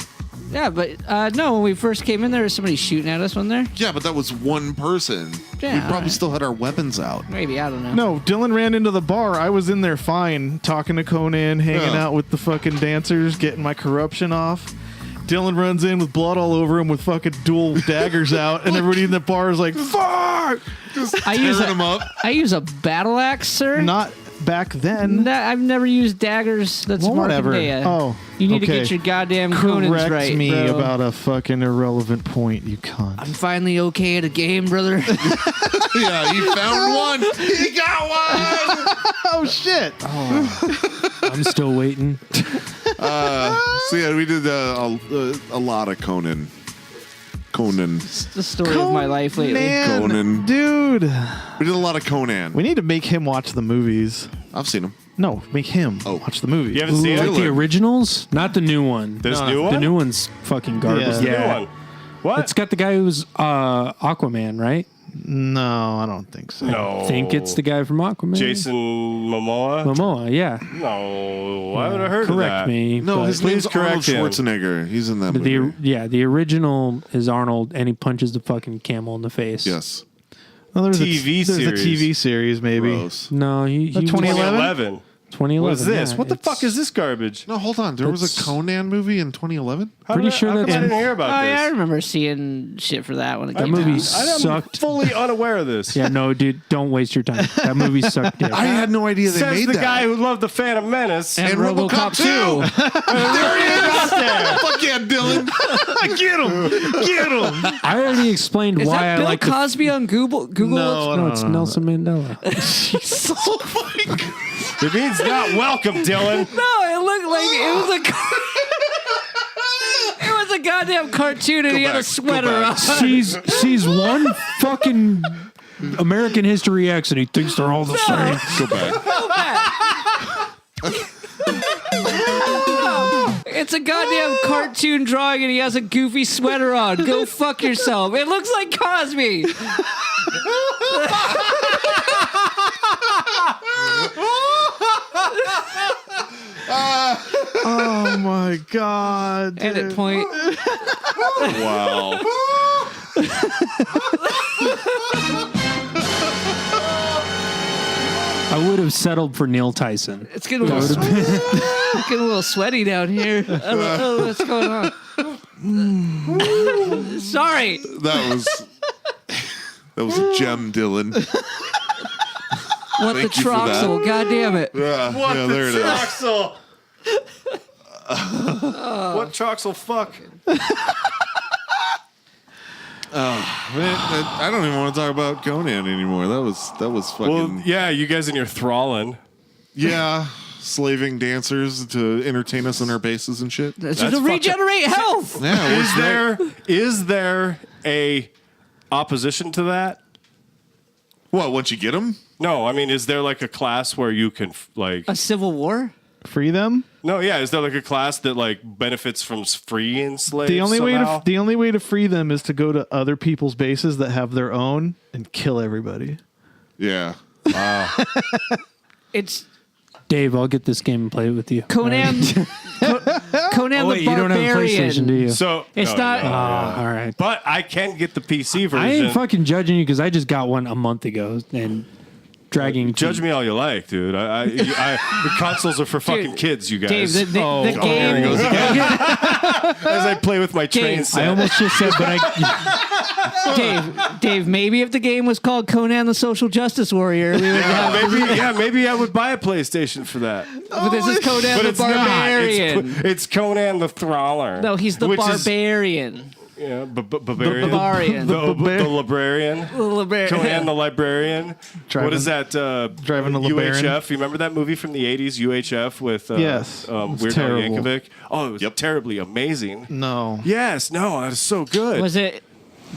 Yeah, but no, when we first came in, there was somebody shooting at us, wasn't there? Yeah, but that was one person. Yeah, we probably alright. still had our weapons out. Maybe, I don't know. No, Dylan ran into the bar. I was in there fine, talking to Conan, hanging Yeah. out with the fucking dancers, getting my corruption off. Dylan runs in with blood all over him with fucking dual daggers out, and everybody in the bar is like, fuck! Just I use tearing them up. I use a battle axe, sir. Not back then. I've never used daggers. That's Well, Mark whatever. and Dea. Oh, You need to okay. get your goddamn Conans Correct right, me bro. about a fucking irrelevant point, you cunt. I'm finally okay at a game, brother. Yeah, he found one. He got one. Oh, shit! I'm still waiting. So yeah, we did a lot of Conan. It's the story of my life lately. Conan. Dude. We did a lot of Conan. We need to make him watch the movies. I've seen him. No, make him Oh. watch the movies. You haven't seen Like it? the originals, not the new one. This No, new one? The new one's fucking garbage. Yeah. New one. What? It's got the guy who's Aquaman, right? No, I don't think so. no. I think it's the guy from Aquaman. Jason Momoa? Momoa, yeah. No. Why would I heard of Correct that? me. No, but his name's correct Arnold him. Schwarzenegger. He's in that movie. the original is Arnold, and he punches the fucking camel in the face. Yes. Well, there's TV there's series. a TV series, maybe. Gross. No, he 2011? 2011. What is this? yeah, What the it's- fuck is this garbage? No, hold on. There was That's- a Conan movie in 2011. Pretty sure how come that's- I didn't hear about Oh, this. yeah, I remember seeing shit for that when it That came movie out. I'm sucked. fully unaware of this. Yeah, no, dude, don't waste your time. That movie sucked dick. I had no idea they Says made the that. guy who loved the Phantom Menace. And RoboCop 2. There he is. Fuck yeah, Dylan. Get him! Get him! I already explained Is why that I Bill like Cosby on Google? No, No, it's Nelson Mandela. It means not welcome, Dylan. No, it looked like it was a. It was a goddamn cartoon, and he had a back, go sweater on. back. Sees one fucking American history X, and he thinks they're all the same. Go back. It's a goddamn cartoon drawing, and he has a goofy sweater on. Go fuck yourself. It looks like Cosby. Oh my god. Edit dude. point. Wow. I would have settled for Neil Tyson. It's getting a little, getting a little sweaty down here. I don't know what's going on. Sorry. That was a gem, Dylan. What Thank the you for that. Troxel? God damn it. Yeah, there it is. Troxel. What Troxel fuck? Man, I don't even want to talk about Conan anymore. That was fucking Well, yeah, you guys in your thralling. yeah, slaving dancers to entertain us on our bases and shit. That's That's to fucking- regenerate health. Yeah, it was Is there a opposition to that? what? Once you get them, No, I mean, is there like a class where you can like? A civil war? Free them? No, yeah, is there like a class that like benefits from freeing slaves? The only somehow? way to free them is to go to other people's bases that have their own and kill everybody. yeah. It's Dave, I'll get this game and play it with you. Conan. Conan Oh, wait, the you don't have a Barbarian. PlayStation, do you? So It's no, not- no, Oh, no. all right. But I can get the PC version. I ain't fucking judging you because I just got one a month ago and dragging. Judge me all you like, dude. The consoles are for fucking Dude, kids, you guys. Dave, the Here he game. goes again. As I play with my train Dave, set. I almost just said, but I. Dave, maybe if the game was called Conan the Social Justice Warrior, we would have. Maybe I would buy a PlayStation for that. But this is Conan But the it's not. Barbarian. It's Conan the Trawler. No, he's the which is- barbarian. Yeah, barbarian. Barbarian. The librarian. The librarian. Conan the librarian. Driving- What is that? driving a LeBaron. UHF. You remember that movie from the 80s, UHF, with Yes. It's Weird Al terrible. Yankovic? Oh, it was terribly amazing. No. Yes, no, that is so good. Was it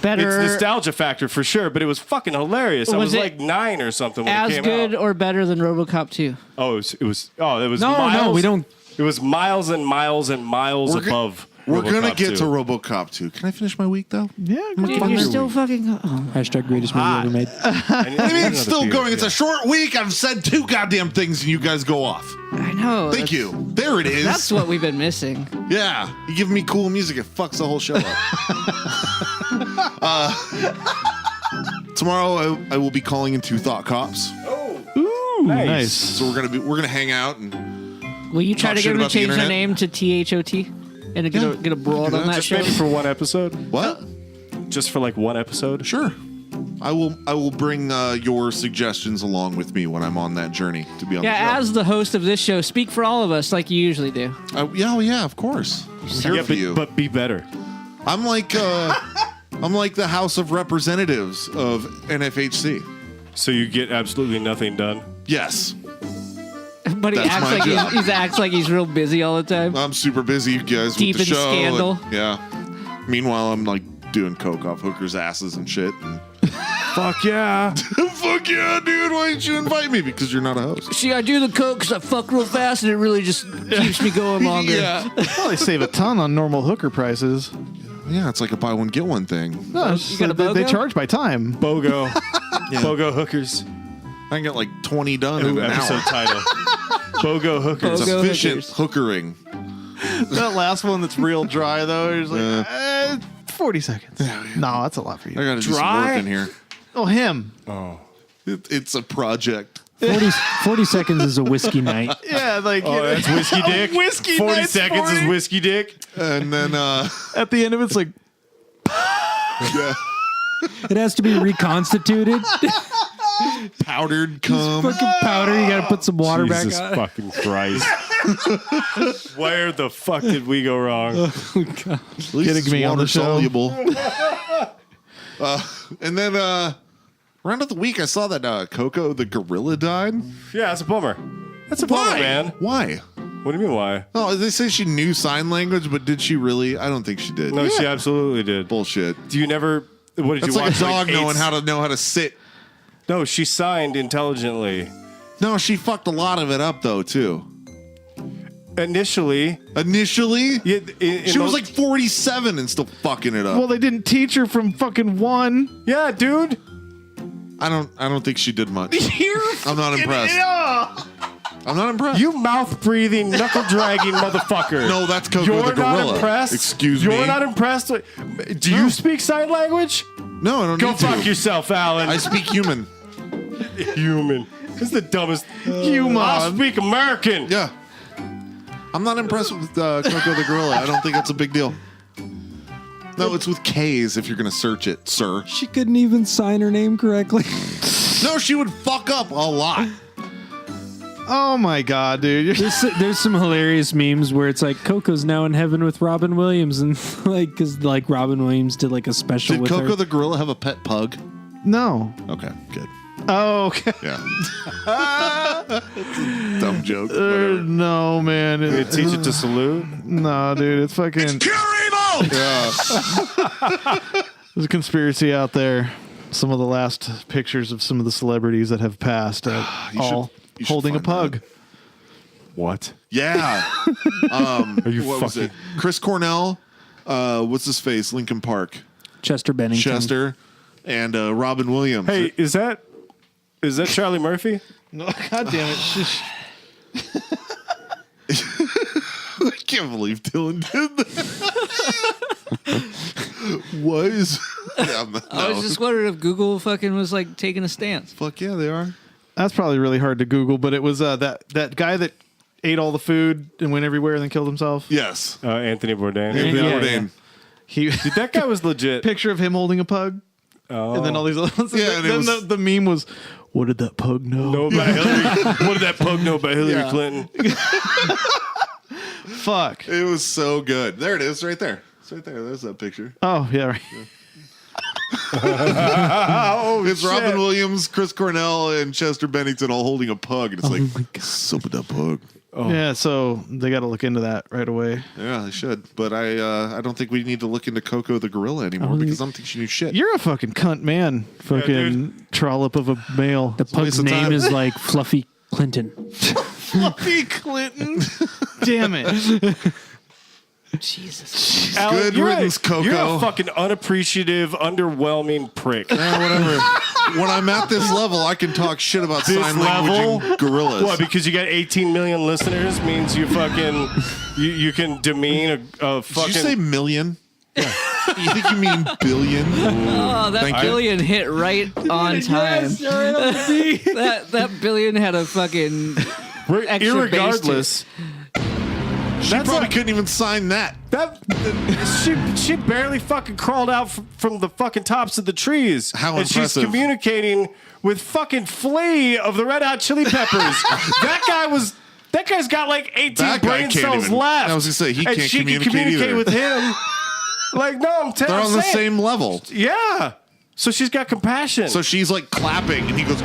better? It's nostalgia factor for sure, but it was fucking hilarious. I Was was it like 9 or something when as it came good out. or better than RoboCop 2? Oh, it was miles. No, we don't. It was miles and miles and miles We're go- above. We're gonna RoboCop get 2. to RoboCop 2. Can I finish my week though? Yeah. Dude, Fuck you're your still week. fucking. Oh, Hashtag greatest movie ever made. I mean, it's still going. It's a short week. I've said 2 goddamn things, and you guys go off. I know. Thank you. There it is. That's what we've been missing. Yeah, you give me cool music, it fucks the whole show up. Tomorrow I will be calling in 2 Thought Cops. Ooh, nice. So we're gonna hang out and Will you try Talk to shit get him to about the change their internet? name to THOT and get a broad on that Just show? maybe for one episode. what? Just for like one episode. Sure. I will bring your suggestions along with me when I'm on that journey to be on Yeah, the as the host of this show, speak for all of us like you usually do. show. Yeah, of course. I'm here Yeah, for you. but be better. I'm like the House of Representatives of NFHC. So you get absolutely nothing done. Yes. But he That's acts my like job. he acts like he's real busy all the time. I'm super busy, you guys, Deep with the in show. scandal. And, yeah. Meanwhile, I'm like doing coke off hookers' asses and shit. And, Fuck yeah. fuck yeah, dude! Why didn't you invite me? Because you're not a host. See, I do the coke because I fuck real fast and it really just keeps me going longer. Well, they save a ton on normal hooker prices. Yeah, it's like a buy one get one thing. No, it's got a they BOGO? charge by time. BOGO. BOGO hookers. I can get like 20 done in Ooh, an episode hour. title. BOGO hookers. BOGO Efficient hookers. hookering. That last one that's real dry though, is like 40 seconds. No, that's a lot for I you. gotta do some Dry? work in here. Oh, him. It's a project. 40 seconds is a whiskey night. Yeah, like Oh, that's whiskey dick. Whiskey 40 night's seconds 40. is whiskey dick. And then, at the end of it's like yeah, It has to be reconstituted. powdered cum. Fucking powder. You got to put some water Jesus back on. fucking Christ. Where the fuck did we go wrong? At least Getting it's me on the water show. soluble. And then, round of the week, I saw that Coco the gorilla died. Yeah, that's a bummer. That's a bummer, man. Why? What do you mean, why? Oh, they say she knew sign language, but did she really? I don't think she did. No, she absolutely did. Bullshit. Do you never... What did That's you like watch? a dog eight- knowing how to sit. No, she signed intelligently. No, she fucked a lot of it up though too. Initially, Initially, in she was those- like 47 and still fucking it up. well, they didn't teach her from fucking one. yeah, dude. I don't think she did much. I'm not impressed. I'm not impressed. You mouth breathing, knuckle dragging motherfucker. No, that's Coco You're the gorilla. not impressed. Excuse You're me. not impressed. Do you speak sign language? No, I don't Go need to. fuck yourself, Alan. I speak human. Human. This is the dumbest. Human. I speak American. Yeah. I'm not impressed with Coco the gorilla. I don't think that's a big deal. No, it's with K's if you're going to search it, sir. She couldn't even sign her name correctly. No, she would fuck up a lot. Oh my god, dude! There's some hilarious memes where it's like Coco's now in heaven with Robin Williams, and like because like Robin Williams did like a special Did with Coco her. the gorilla have a pet pug? No. Okay, good. Oh, okay. Yeah. Dumb joke. Whatever. No, man. You teach it to salute. No, dude. It's fucking. Pure evil! Yeah. There's a conspiracy out there. Some of the last pictures of some of the celebrities that have passed, You all should holding a find pug. that. What? Yeah. Are you What was fucking? it? Chris Cornell. What's his face? Lincoln Park. Chester Bennington. Chester. And Robin Williams. Hey, is that Charlie Murphy? No, god damn it! Shush. I can't believe Dylan did that. What is? Yeah, no. I was just wondering if Google fucking was like taking a stance. Fuck yeah, they are. That's probably really hard to Google, but it was that guy that ate all the food and went everywhere and then killed himself. Yes. Anthony Bourdain. Anthony Yeah, Bourdain. He Dude, that guy was legit. picture of him holding a pug, Oh. and then all these other ones. Yeah, and it then was- the meme was, "What did that pug know?" Know about Hillary. What did that pug know about Hillary Yeah. Clinton? Fuck. It was so good. There it is, right there. It's right there. There's that picture. Oh yeah, right. Oh, It's shit. Robin Williams, Chris Cornell, and Chester Bennington all holding a pug, and it's like, what's up with that pug? Yeah, so they got to look into that right away. Yeah, they should. But I don't think we need to look into Coco the gorilla anymore because I don't think she knew shit. You're a fucking cunt, man. Fucking trollop of a male. The pug's of name time. is like Fluffy Clinton. Fluffy Clinton. Damn it. Jesus. Alan, Good you're riddance, Coco. You're a fucking unappreciative, underwhelming prick. Yeah, whatever. When I'm at this level, I can talk shit about This sign language and gorillas. What? Because you got 18 million listeners means you fucking you can demean a fucking. Did you say million? You think you mean billion? Oh, that Thank you. billion hit right on time. that billion had a fucking extra Irregardless, She That's probably a- couldn't even sign that. she barely fucking crawled out from the fucking tops of the trees. How and impressive. she's communicating with fucking Flea of the Red Hot Chili Peppers. That guy's got like 18 That guy brain can't cells even- left. I was gonna say, he and can't she communicate can communicate either. with him. Like, no, I'm telling They're on the saying- same level. Yeah. So she's got compassion. So she's like clapping, and he goes,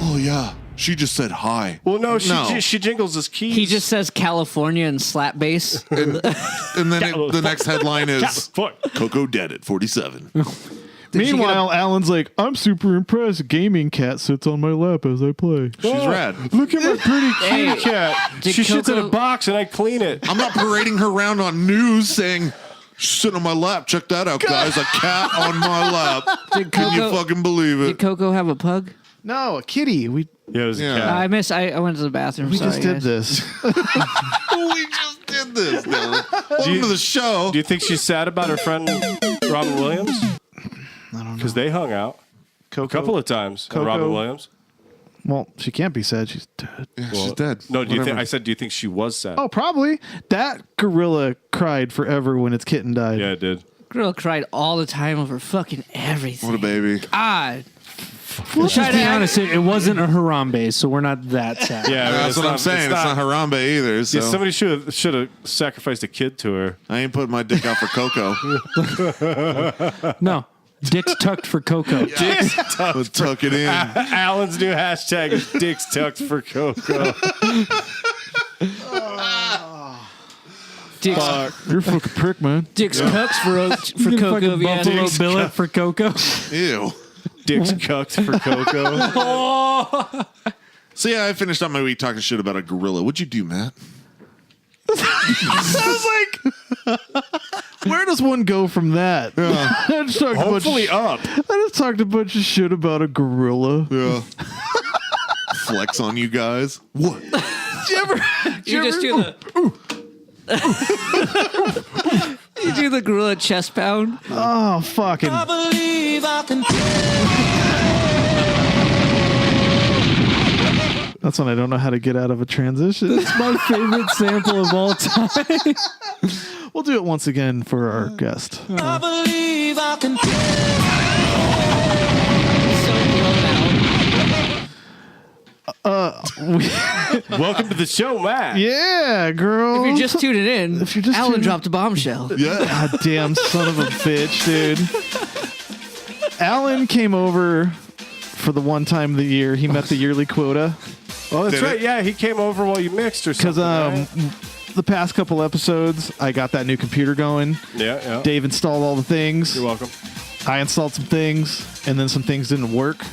"Oh yeah, she just said hi." well, no, No. she jingles his keys. He just says California and slap bass. And then the next headline is Fuck. Coco dead at 47. Meanwhile, Alan's like, I'm super impressed. Gaming cat sits on my lap as I play. She's rad. Look at my pretty Hey, kitty cat. did She shits in Coco- a box and I clean it. I'm not parading her around on news saying, "She's sitting on my lap. Check that out, guys. A cat on my lap." Did Can you Coco, fucking believe did it? Coco have a pug? No, a kitty. We Yeah, it was Yeah. a cat. I went to the bathroom. we Sorry, just did guys. this. We just did this, Dylan. Welcome to the show. Do you think she's sad about her friend Robin Williams? I don't know. Because they hung out Coco. a couple of times. Coco. Robin Williams. Well, she can't be sad. She's dead. Yeah, she's dead. No, do you think? Whatever. I said, do you think she was sad? Oh, probably. That gorilla cried forever when its kitten died. yeah, it did. Girl cried all the time over fucking everything. What a baby. God. Let's just be honest, it wasn't a Harambe, so we're not that sad. Yeah, I mean, That's what I'm saying. It's not Harambe either. So Yeah, somebody should have sacrificed a kid to her. I ain't putting my dick out for Coco. No. Dick's tucked for Coco. Dicks Let's tuck it in. Alan's new hashtag is dicks tucked for Coco. Dick's, You're a fucking prick, man. Dick's cucks for You Coco. fucking if you ask Buffalo me. Billet for Coco. Ew. Dicks cucked for Coco. So yeah, I finished up my week talking shit about a gorilla. What'd you do, Matt? I was like, where does one go from that? I just talked Hopefully a bunch up. I just talked a bunch of shit about a gorilla. Yeah. Flex on you guys. What? You just do the. You do the gorilla chest pound. Oh, fucking. That's when I don't know how to get out of a transition. It's my favorite sample of all time. We'll do it once again for our guest. I believe I can. So blown out. Welcome to the show, Matt. Yeah, girl. If you're just tuning in, If you're just Alan tuning- dropped a bombshell. Yeah. God damn son of a bitch, dude. Alan came over for the one time of the year. He met the yearly quota. Oh, that's Did right. it? Yeah, he came over while you mixed or something. Because right? the past couple episodes, I got that new computer going. Yeah. Dave installed all the things. You're welcome. I installed some things, and then some things didn't work.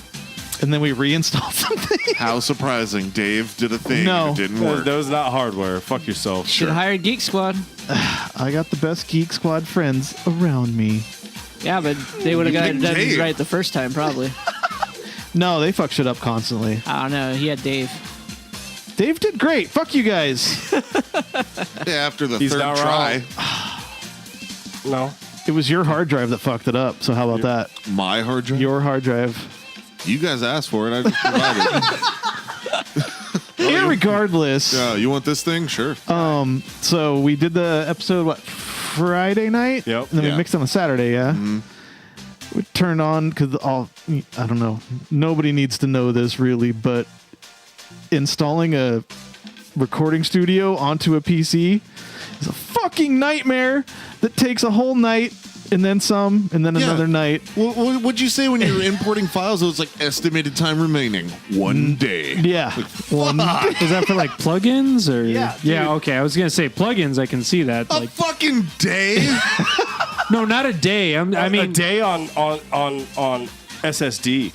And then we reinstalled some things. How surprising. Dave did a thing No. and it didn't work. That was not hardware. Fuck yourself. Should hire Geek Squad. I got the best Geek Squad friends around me. Yeah, but they would have got it done Dave. right the first time, probably. No, they fuck shit up constantly. I don't know. He had Dave. Dave did great. Fuck you guys. Yeah, after the He's third not try. No. It was your hard drive that fucked it up. So how about that? My hard drive? Your hard drive. You guys asked for it. I just provided. Irregardless. You want this thing? Sure. So we did the episode, Friday night? Yep. And then Yeah. we mixed on a Saturday, yeah? Mm-hmm. We turned on, because I don't know, nobody needs to know this really, but installing a recording studio onto a PC is a fucking nightmare that takes a whole night and then some and then Yeah. another night. What'd you say when you were importing files? It was like estimated time remaining 1 day. Yeah. One, Is that for like plugins or? Yeah, Yeah. Okay. I was gonna say plugins. I can see that. A Like, fucking day? no, not a day. I A mean, day on SSD.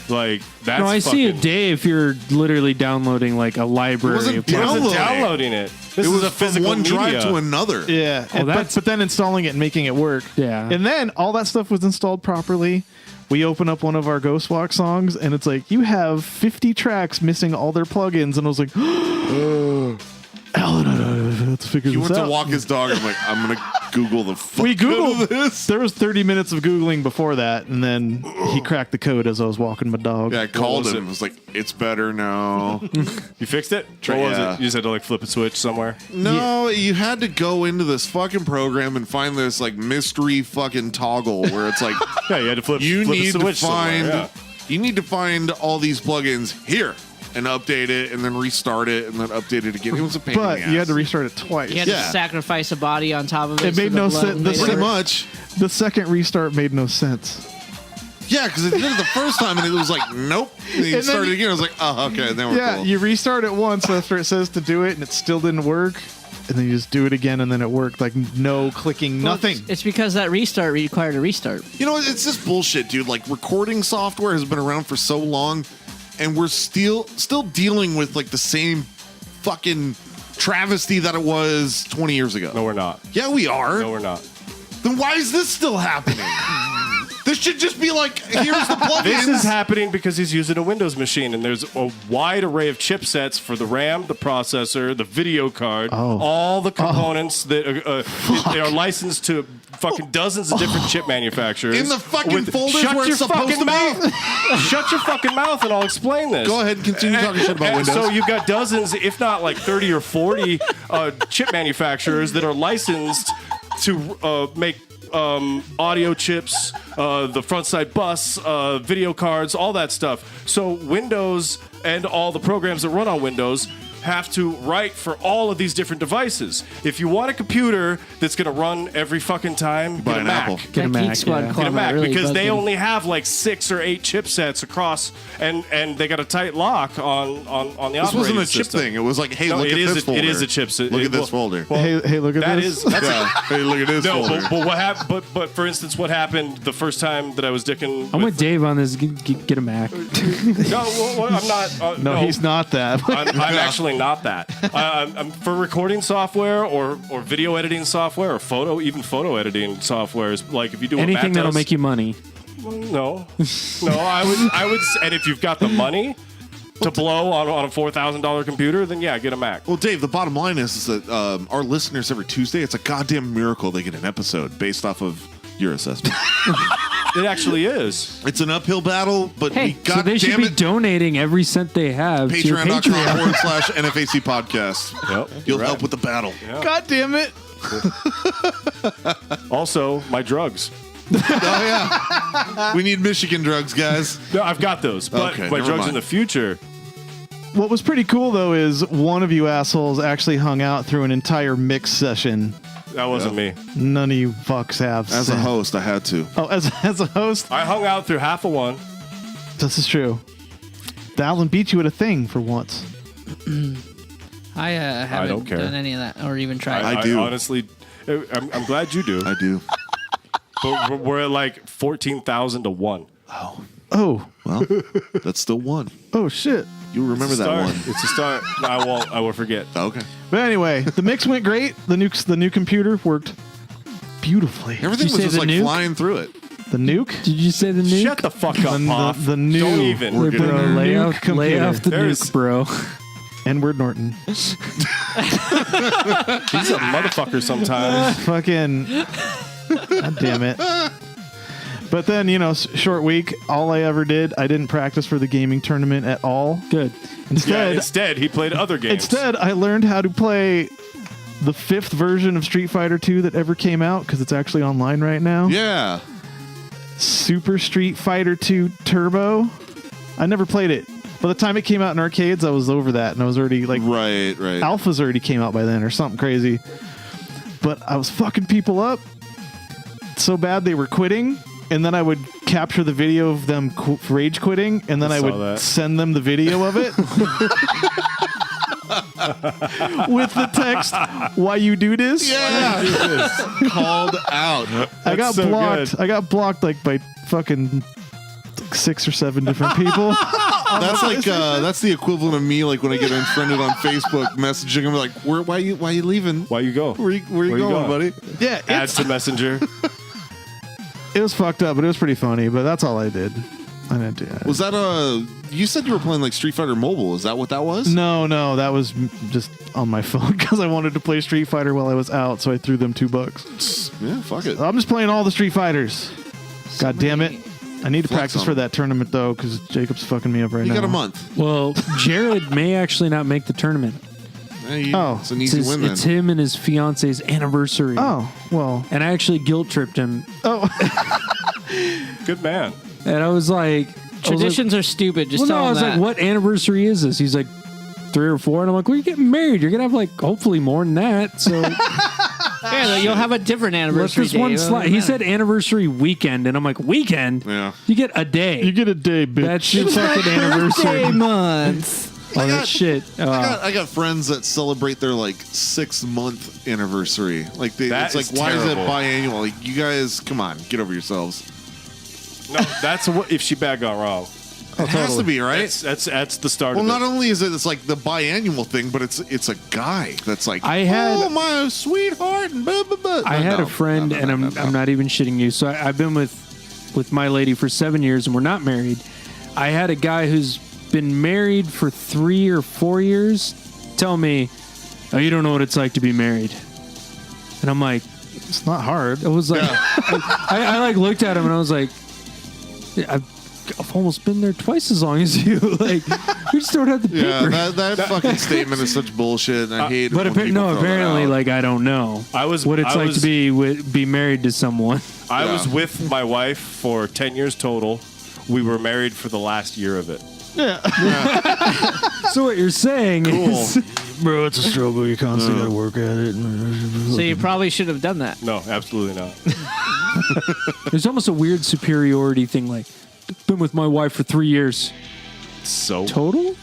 Like that's. no, I see a fucking- day if you're literally downloading like a library. wasn't of It plugins. wasn't Downloading. downloading it. This it is was a from physical one media. drive to another. yeah. Oh, that's- but then installing it and making it work. Yeah. And then all that stuff was installed properly. We open up one of our Ghost Walk songs and it's like, you have 50 tracks missing all their plugins. And I was like, Alan, let's figure He this went out. to walk his dog. I'm like, I'm going to Google the fuck We out Googled of this. There was 30 minutes of Googling before that. And then he cracked the code as I was walking my dog. Yeah, I called was him. it? I was like, it's better now. You fixed it? Try- What was yeah. it? You just had to like flip a switch somewhere. No, you had to go into this fucking program and find this like mystery fucking toggle where it's like, Yeah, you had to flip. you flip a need to switch find somewhere, you need to find all these plugins here and update it and then restart it and then update it again. It was a pain But in the you had to ass. restart it twice. You had Yeah. to sacrifice a body on top of it. It made so the no blood sense. would The make Pretty it- much. The second restart made no sense. Yeah, because it did it the first time and it was like, nope. And you then started you- again. I was like, oh, okay, then we're Yeah, cool. you restart it once after it says to do it and it still didn't work. And then you just do it again and then it worked. Like no clicking, Well, nothing. It's because that restart required a restart. You know, it's just bullshit, dude. Like recording software has been around for so long, and we're still dealing with like the same fucking travesty that it was 20 years ago. No, we're not. Yeah, we are. No, we're not. Then why is this still happening? This should just be like, here's the plugins. This is happening because he's using a Windows machine, and there's a wide array of chipsets for the RAM, the processor, the video card, all the components that they are licensed to fucking dozens of different chip manufacturers. In the fucking folders Shut where your it's supposed fucking to be. mouth. Shut your fucking mouth, and I'll explain this. Go ahead and continue talking shit about And Windows. So you've got dozens, if not like 30 or 40 chip manufacturers that are licensed to make audio chips, the front side bus, video cards, all that stuff. So Windows and all the programs that run on Windows have to write for all of these different devices. If you want a computer that's going to run every fucking time, Buy get a an Mac. Apple. Get a That Mac. Geek Squad Yeah. Get a comment Mac really because bugged they me. only have like 6 or 8 chipsets across, and they got a tight lock on the This wasn't a operating chip system. thing. It was like, hey, No, look it at is this a- folder. it is a chipset. Look It- at this well- folder. well, Hey, look at That this. is that's Yeah. Hey, look at this no, folder. but what happened? But for instance, what happened the first time that I was dicking? I'm with Dave on this. Get a Mac. No, well, I'm not. no, he's not that. I'm actually not that. I'm for recording software or video editing software or photo editing softwares. Like if you do what Anything Matt that'll does- make you money. No, I would, and if you've got the money, to blow on a $4,000 computer, then yeah, get a Mac. Well, Dave, the bottom line is that our listeners every Tuesday, it's a goddamn miracle they get an episode based off of your assessment. It actually is. It's an uphill battle, but Hey, we so got they should damn be it. donating every cent they have to your Patreon. Patreon.com/NFAC podcast. Yep, You'll right. help with the battle. God damn it. Also, my drugs. Oh, yeah. We need Michigan drugs, guys. No, I've got those, but Okay, my never drugs mind. in the future. What was pretty cool, though, is one of you assholes actually hung out through an entire mix session. That wasn't me. None of you fucks have. As a since. host, I had to. Oh, as a host? I hung out through half of one. This is true. Alan beat you at a thing for once. I haven't don't care. done any of that or even tried. I do. Honestly, I'm glad you do. I do. But we're at like 14,000 to 1. Oh. Well, that's still one. Oh, shit. You'll remember that one. It's a start. No, I won't. I will forget. Okay. But anyway, the mix went great. The new computer worked beautifully. Everything you was say just the like nuke? flying through it. The nuke? Did you say the nuke? Shut the fuck up, Poff. The new. Don't even. We're Bro, getting lay nuke off, lay computer. off the There's- nuke, bro. N-word Norton. He's a motherfucker sometimes. Fucking. God damn it. But then, short week. All I ever did, I didn't practice for the gaming tournament at all. Good. Yeah, Instead, instead, he played other games. I learned how to play the 5th version of Street Fighter 2 that ever came out because it's actually online right now. Yeah. Super Street Fighter 2 Turbo. I never played it. By the time it came out in arcades, I was over that, and I was already like, Right. Alphas already came out by then or something crazy. But I was fucking people up so bad they were quitting, and then I would capture the video of them rage quitting, and then I saw would that. send them the video of it with the text, "Why you do this?" Yeah. Called out. I got so blocked. good. I got blocked like by fucking 6 or 7 different people. That's like that's the equivalent of me like when I get unfriended on Facebook, messaging them like, why you leaving? Why you go? Where you going, buddy? Yeah, Add to Messenger. it was fucked up, but it was pretty funny. But that's all I did. I didn't do that. Was that you said you were playing like Street Fighter Mobile? Is that what that was? No, that was just on my phone because I wanted to play Street Fighter while I was out, so I threw them $2. Yeah, fuck it. I'm just playing all the Street Fighters. God damn it. I need to Flex practice on for it. that tournament, though, because Jacob's fucking me up right You now. got a month. Well, Jared may actually not make the tournament. Oh. It's an easy win then. It's him and his fiance's anniversary. Oh, well. And I actually guilt tripped him. Oh, Good man. And I was like, Traditions are stupid. Just well, no, tell I was them like, that. what anniversary is this? He's like, 3 or 4. And I'm like, well, you're getting married. You're going to have like, hopefully more than that. So Yeah, you'll have a different let anniversary. this one day. slide. He said anniversary weekend. And I'm like, weekend? Yeah. You get a day. you get a day, bitch. That's your fucking anniversary. month. Oh, that shit. I got friends that celebrate their like 6-month anniversary. Like That it's is like, why is it terrible. biannual? Like, you guys, come on, get over yourselves. No, that's what if she bad gone wrong. It has to be, right? That's the start Well, of not it. only is it's like the biannual thing, but it's a guy that's like, I had- oh my sweetheart, and blah, blah, blah. I had a friend, and I'm not even shitting you. So I've been with my lady for 7 years, and we're not married. I had a guy who's been married for 3 or 4 years tell me, "Oh, you don't know what it's like to be married," and I'm like, It's not hard. I was like, I like looked at him, and I was like, I've almost been there twice as long as you. Like, we just don't have the Yeah, paper. that fucking statement is such bullshit, and I hate. But when people throw that apparently, out. like, I don't know what it's like to be married to someone. I Yeah. was with my wife for 10 years total. We were married for the last year of it. So what you're saying is, Bro, it's a struggle. You constantly got to work at it. So you probably should have done that. No, absolutely not. there's almost a weird superiority thing. Like, been with my wife for 3 years So total.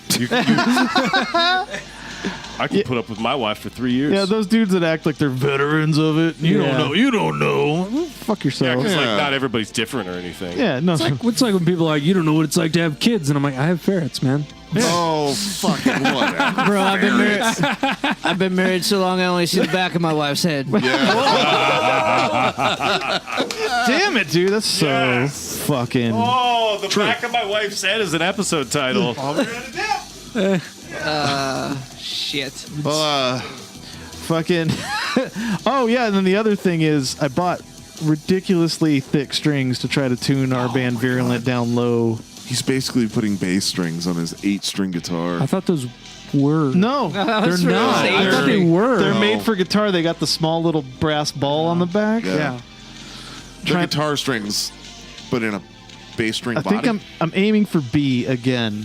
I can put up with my wife for 3 years. Yeah, those dudes that act like they're veterans of it. You Yeah. don't know. You don't know. Fuck Yeah, yourself. because Yeah. like not everybody's different or anything. Yeah, no. It's like when people are like, you don't know what it's like to have kids, and I'm like, I have ferrets, man. oh fucking whatever. Bro, I've been married so long I only see the back of my wife's head. Damn it, dude. That's so fucking. Oh, the back of my wife's head is an episode title. All we're gonna do. Shit. Well, Fucking. Oh yeah, and then the other thing is I bought ridiculously thick strings to try to tune our band Virulent down low. he's basically putting bass strings on his 8-string guitar. I thought those were. No, They're not. I They're- thought they were. They're made for guitar. They got the small little brass ball on the back. Yeah. They're guitar strings, but in a bass string I body. think I'm aiming for B again.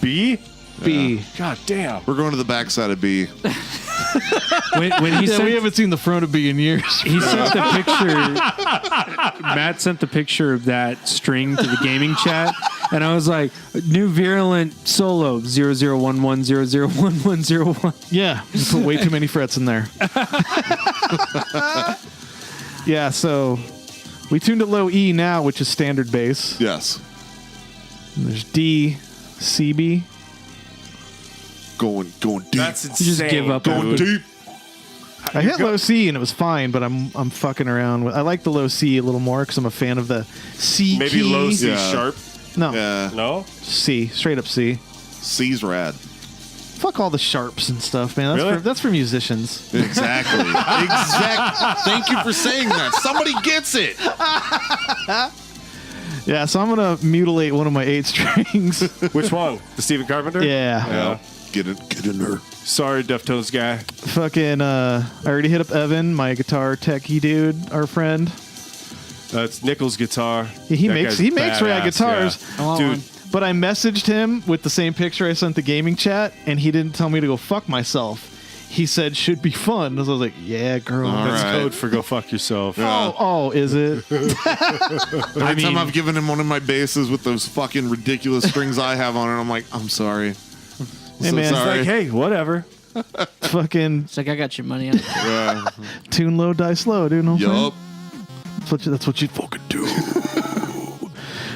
B? B. God damn. We're going to the backside of B. When he Yeah, we sent, haven't seen the front of B in years. he sent the picture. Matt sent the picture of that string to the gaming chat, and I was like, "New Virulent solo 0011001101." Yeah, you put way too many frets in there. Yeah, so we tuned it low E now, which is standard bass. Yes. And there's D, C, B. Going deep. That's insane. just give up on going deep. I hit low C and it was fine, but I'm fucking around with. I like the low C a little more because I'm a fan of the C Maybe key. low C Yeah. sharp. No, Yeah. No? C, straight up C. C's rad. Fuck all the sharps and stuff, man. That's Really? that's for musicians. Exactly. Thank you for saying that. Somebody gets it. Yeah, so I'm gonna mutilate one of my 8 strings. Which one? The Stephen Carpenter? Yeah. Yeah. Get in there. Sorry, Deftones guy. Fucking, I already hit up Evan, my guitar techie dude, our friend. That's Nichols' guitar. He That makes guy's rad badass, guitars. yeah. I want Dude, one. But I messaged him with the same picture I sent the gaming chat, and he didn't tell me to go fuck myself. He said, should be fun. So I was like, yeah, girl. All that's right. code for go fuck yourself. Oh, is it? Every time I've given him one of my basses with those fucking ridiculous strings I have on it, I'm like, I'm sorry. Hey, man, it's sorry. Like, hey, whatever. Fucking It's like I got your money on it. Yeah. tune low, die slow, dude. Know what I'm saying? Yup. That's what you fucking do.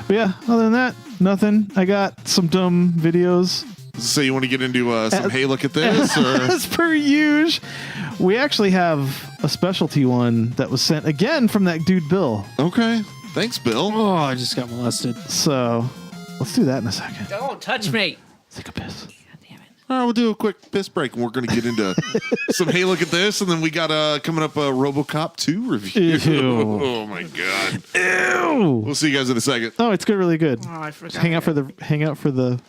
But yeah, other than that, nothing. I got some dumb videos. So you want to get into some, hey, look at this? Or? As per usual, we actually have a specialty one that was sent again from that dude Bill. Okay. Thanks, Bill. Oh, I just got molested. So let's do that in a second. Don't touch me. Take a piss. All right, we'll do a quick piss break, and we're going to get into some, hey, look at this. And then we got coming up a RoboCop 2 review. Ew. Oh, my God. Ew. We'll see you guys in a second. Oh, it's good, really good. Oh, I forgot. Hang out for the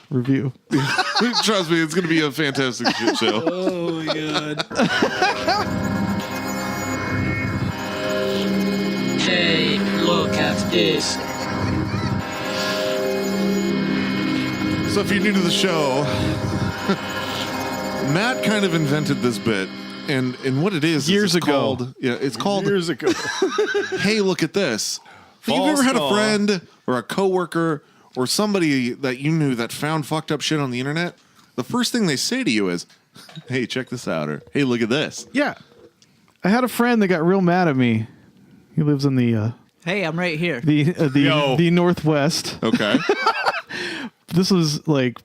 review. Trust me, it's going to be a fantastic shit show. Oh my god. Hey, look at this. So if you're new to the show, Matt kind of invented this bit. And what it is Years it's ago. called, it's called Years ago. hey, look at this. If you've False ever had a call. friend or a coworker or somebody that you knew that found fucked up shit on the internet, the first thing they say to you is, hey, check this out, or hey, look at this. Yeah. I had a friend that got real mad at me. He lives in the Hey, I'm right here. Yo. the Northwest. Okay. This was like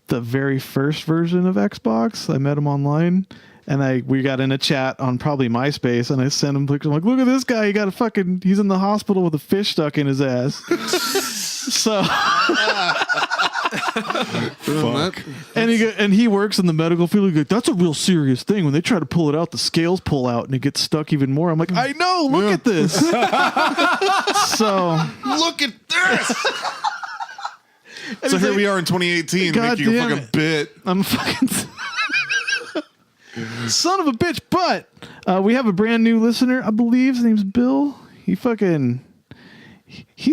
the very first version of Xbox. I met him online, and we got in a chat on probably MySpace, and I sent him pictures. I'm like, look at this guy. He's in the hospital with a fish stuck in his ass. So, Fuck. and he works in the medical field. He's like, that's a real serious thing. When they try to pull it out, the scales pull out, and it gets stuck even more. I'm like, I know. Look at this. So, Look at this. So here we are in 2018 God making a damn fucking it. bit. I'm fucking son of a bitch. But we have a brand new listener, I believe. His name's Bill. He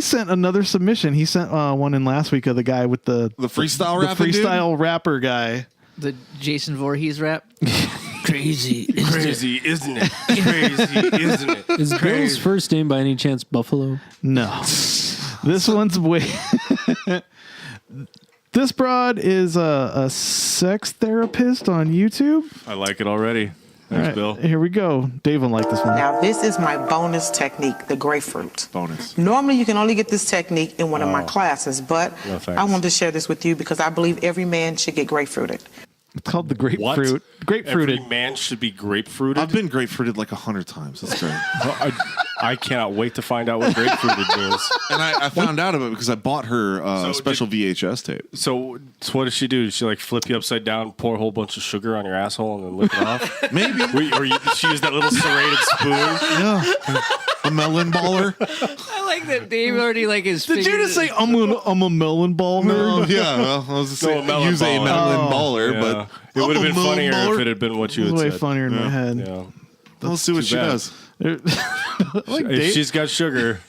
sent another submission. He sent one in last week of the guy with the freestyle the rapping dude? freestyle rapper guy. The Jason Voorhees rap. Crazy. Crazy, isn't it? Crazy, isn't it? Is Bill's first name by any chance Buffalo? No, this one's way. This broad is a sex therapist on YouTube. I like it already. All Thanks, right, Bill. here we go. Dave will like this one. Now, this is my bonus technique, the grapefruit. Bonus. Normally, you can only get this technique in one of my classes, but No, thanks. I wanted to share this with you because I believe every man should get grapefruited. It's called the grapefruit. What? Grapefruited. Every man should be grapefruited. I've been grapefruited like 100 times. That's great. I cannot wait to find out what grapefruited means. And I found out about it because I bought her special VHS tape. So what does she do? Does she like flip you upside down, pour a whole bunch of sugar on your asshole, and then lick it off? Maybe. She used that little serrated spoon. Yeah. A melon baller. I like that Dave already like his. Did you just say I'm a melon ball? No, yeah. Well, I was just saying melon use a baller. melon baller, Yeah. but It would have I'm a been funnier melon if baller. it had been what you It had was way said. funnier in my head. Yeah. Let's see what she bad. does. Like If Dave- she's got sugar,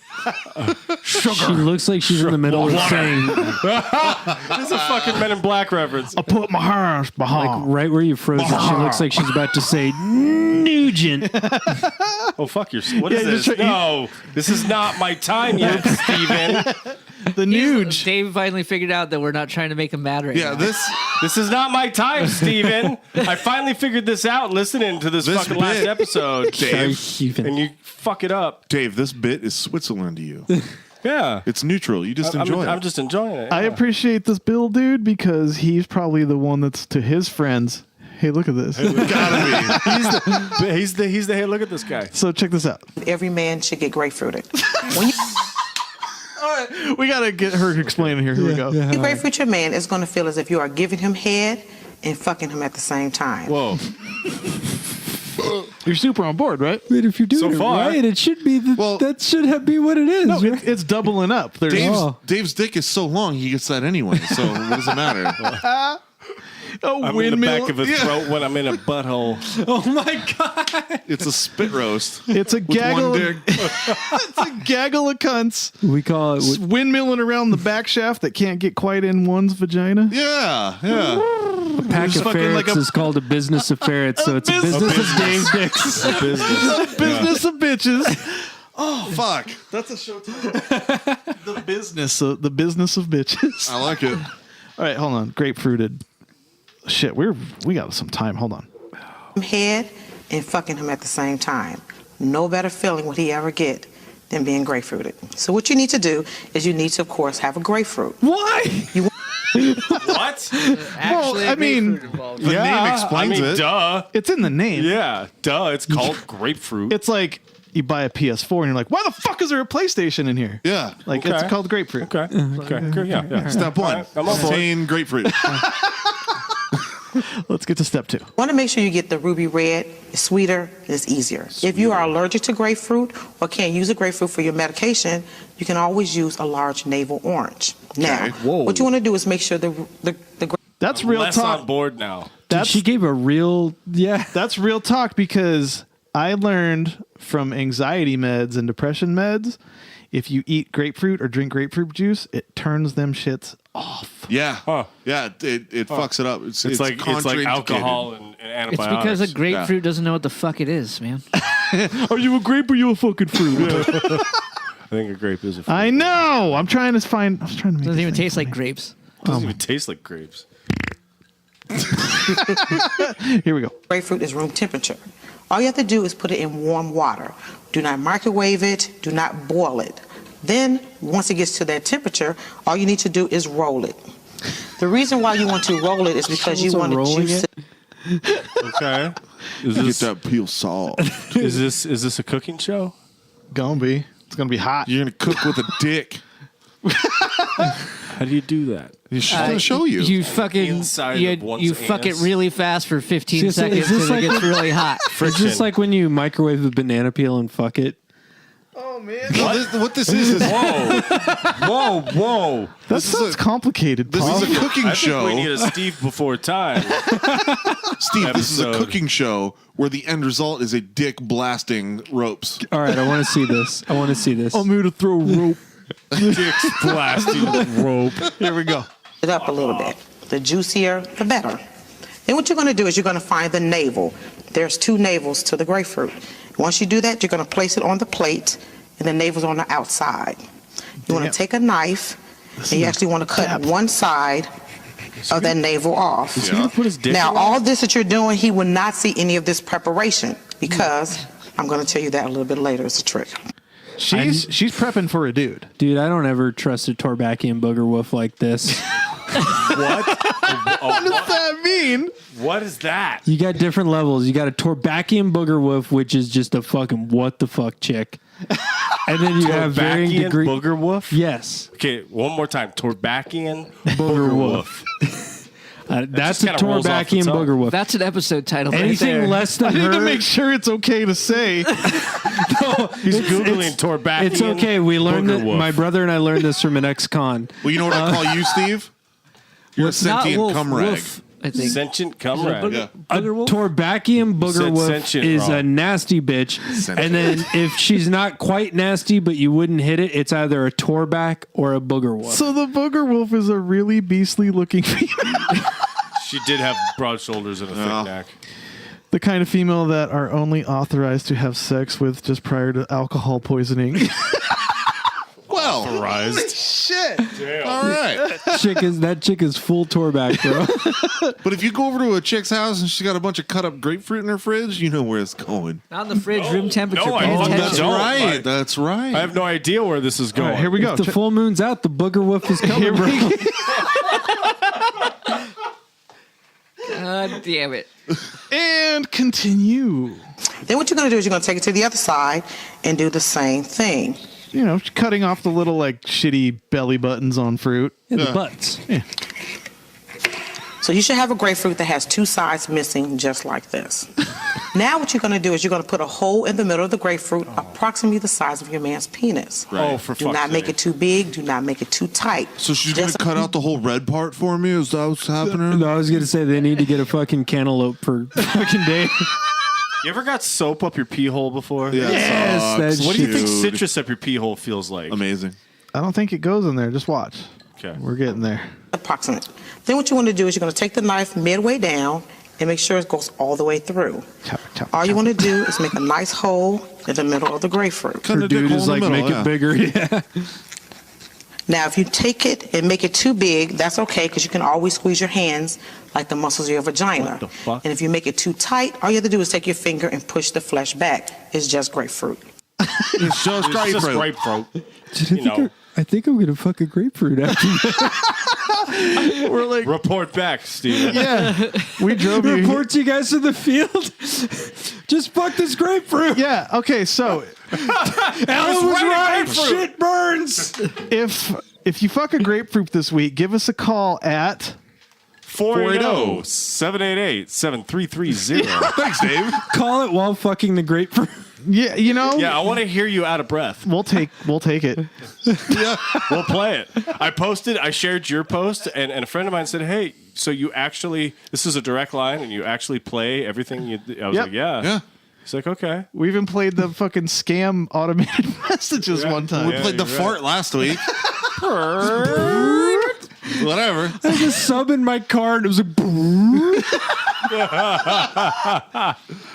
She looks like she's in the middle of saying, it's a fucking Men in Black reference. I put my hands behind. like, right where you froze it, she looks like she's about to say, Nugent. Oh fuck your! What is Yeah, this? just- No, this is not my time yet, Steven. the nuge. Dave finally figured out that we're not trying to make him mad right Yeah, now. This is not my time, Steven. I finally figured this out listening to this fucking last bit, episode, Dave. and you fuck it up. Dave, this bit is Switzerland to you. Yeah, It's neutral. You just enjoy it. I'm just enjoying it. I yeah. appreciate this Bill dude because he's probably the one that's to his friends. Hey, look at this. Gotta be. He's the hey, look at this guy. So check this out. Every man should get grapefruited. When you We gotta get her explaining here. Here we go. grapefruit your man, it's going to feel as if you are giving him head and fucking him at the same time. Whoa. You're super on board, right? But if you're doing So it far- right, it should be Well- that should be what it is. No, right? it's doubling up. There's Dave's dick is so long, he gets that anyway. So what does it matter? a I'm in the windmill. back of a throat when I'm in a butthole. Oh my God. It's a spit roast. It's a With gaggle. one Of, dick. it's a gaggle of cunts We call it. windmilling around the back shaft that can't get quite in one's vagina. Yeah, yeah. A pack Just of fucking ferrets like a- is called a business of ferrets, so it's a business of Dave Dicks. Business of bitches. Oh, fuck. That's a show title. the business of bitches. I like it. All right, hold on. Grapefruited. Shit, we got some time. Hold on. Head and fucking him at the same time. No better feeling would he ever get than being grapefruited. So what you need to do is you need to, of course, have a grapefruit. Why? What? Actually, I mean, involved. The name explains it. Duh. It's in the name. Yeah, duh. It's called grapefruit. It's like you buy a PS4 and you're like, why the fuck is there a PlayStation in here? Yeah. Like Okay. it's called grapefruit. Okay. Yeah. Step one. I'm on board. Obtain grapefruit. Let's get to step 2. Want to make sure you get the ruby red. It's sweeter and it's easier. If you are allergic to grapefruit or can't use a grapefruit for your medication, you can always use a large navel orange. Now, what you want to do is make sure the That's real Less talk. on board now. That's She gave a real, That's real talk because I learned from anxiety meds and depression meds, if you eat grapefruit or drink grapefruit juice, it turns them shits off. Yeah. Huh. Yeah, it fucks it up. It's It's like contraindicated. alcohol and It's antibiotics. because a grapefruit doesn't know what the fuck it is, man. Are you a grape or you a fucking fruit? I think a grape is a fruit. I know. I was trying to make Doesn't this even thing taste like funny. grapes. doesn't even taste like grapes. Here we go. grapefruit is room temperature. All you have to do is put it in warm water. Do not microwave it. Do not boil it. Then, once it gets to that temperature, all you need to do is roll it. The reason why you want to roll it is because you want to juice it. Okay. Is Get this, that peel soft. is this a cooking show? Gonna be. It's gonna be hot. You're going to cook with a dick. How do you do that? She's going to show you. You fucking Inside you, of one's you fuck it anus. really fast for 15 Is this- seconds is this until it like- gets really hot. Is this like when you microwave a banana peel and fuck it? Oh man. What this is Whoa. That sounds complicated. this Paul. is a cooking I show. think we need a Steve before time. Steve, this is a episode. cooking show where the end result is a dick blasting ropes. All right, I want to see this. I'm here to throw rope. Dicks blasting rope. Here we go. It up a little bit. The juicier, the better. Then what you're going to do is you're going to find the navel. There's 2 navels to the grapefruit. Once you do that, you're going to place it on the plate, and the navel's on the outside. You want to take a knife, and you actually want to cut one side of that navel off. Is he gonna put his dick Now, in that? all this that you're doing, he will not see any of this preparation because I'm going to tell you that a little bit later. It's a trick. She's prepping for a dude. Dude, I don't ever trust a Torbakian booger wolf like this. What? What does that mean? What is that? You got different levels. You got a Torbakian booger woof, which is just a fucking what the fuck chick. And then you have varying Torbakian degree. booger woof? Yes. Okay, one more time. Torbakian Booger woof. That's just a kinda rolls off the Torbakian tongue. booger woof. That's an episode title. Anything right there. less than I need her. to make sure it's okay to say. He's Googling Torbakian. It's okay. We learned booger that. woof. My brother and I learned this from an ex-con. Well, you know what I call you, Steve? You're a Not sentient wolf, cum rag. wolf, I think. Sentient cum rag. Yeah. A Torbakian booger Said woof sentient is wrong. a nasty bitch. Sentient. And then if she's not quite nasty, but you wouldn't hit it, it's either a Torback or a booger wolf. So the booger wolf is a really beastly looking female. She did have broad shoulders and a Yeah. thick neck. The kind of female that are only authorized to have sex with just prior to alcohol poisoning. Well, Authorized. Shit. all right. That chick is full Torback, bro. But if you go over to a chick's house and she's got a bunch of cut up grapefruit in her fridge, you know where it's going. Not in the fridge, room temperature. no, I pay don't. attention. That's don't. right. That's right. I have no idea where this is All going. right, here we go. If the full moon's out, the booger wolf is coming, bro. God damn it. And continue. Then what you're going to do is you're going to take it to the other side and do the same thing. You know, cutting off the little like shitty belly buttons on fruit. And the butts. So you should have a grapefruit that has two sides missing just like this. Now what you're going to do is you're going to put a hole in the middle of the grapefruit approximately the size of your man's penis. Oh, for Do fuck's not make sake. it too big. Do not make it too tight. So she's going to Just- cut out the whole red part for me? Is that what's happening? No, I was going to say they need to get a fucking cantaloupe for fucking day. You ever got soap up your pee hole before? Yeah, Yes, sucks, that's What do you think dude. citrus up your pee hole feels like? Amazing. I don't think it goes in there. Just watch. Okay. We're getting there. Approximate. Then what you want to do is you're going to take the knife midway down and make sure it goes all the way through. Chop, chop, All you chop. want to do is make a nice hole in the middle of the grapefruit. Cut Her the dick dude hole is in like, the middle, make yeah. it bigger. Yeah. Now, if you take it and make it too big, that's okay because you can always squeeze your hands like the muscles of your vagina. What the fuck? And if you make it too tight, all you have to do is take your finger and push the flesh back. It's just grapefruit. It's just It's just grapefruit. grapefruit. Dude, I think I'm going to fuck a grapefruit after that. We're like, Report back, Steven. yeah, we drove you. Report you guys to the field. Just fuck this grapefruit. Yeah. Okay. So Alan was right. Shit burns. if you fuck a grapefruit this week, give us a call at 480-788-7330. Thanks, Dave. Call it while fucking the grapefruit. yeah. You know. Yeah, I want to hear you out of breath. We'll take it. We'll play it. I shared your post, and a friend of mine said, hey, so you actually, this is a direct line, and you actually play everything you, I was Yep. like, yeah. Yeah. He's like, okay. We even played the fucking scam automated messages one time. We played the fart last week. Whatever. I had a sub in my car and it was like,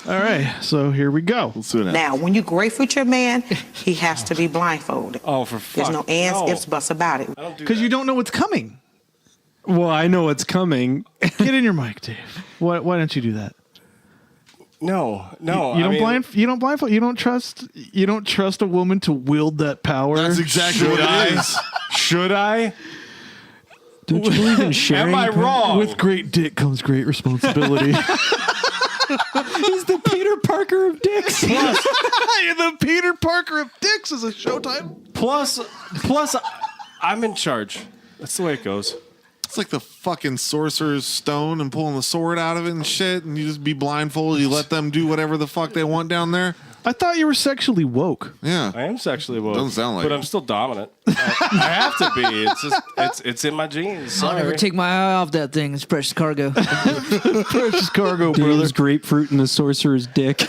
All right. So here we go. Let's do it now. Now, when you grapefruit your man, he has to be blindfolded. Oh, for fuck. There's no ands, no. ifs, buts about it. Because you don't know what's coming. well, I know what's coming. Get in your mic, Dave. Why don't you do that? No. You don't blindfold. You don't trust a woman to wield that power. That's exactly what it is. Should I? Don't you believe in sharing? Am I wrong? With great dick comes great responsibility. He's the Peter Parker of dicks. The Peter Parker of dicks is a show title. Plus, I'm in charge. That's the way it goes. It's like the fucking sorcerer's stone and pulling the sword out of it and shit, and you just be blindfolded. You let them do whatever the fuck they want down there. I thought you were sexually woke. Yeah. I am sexually woke. Doesn't sound like but it. I'm still dominant. I have to be. It's just it's in my genes. I'll never Sorry. take my eye off that thing. It's precious cargo. Precious cargo, brother. Dave's grapefruit and the sorcerer's dick.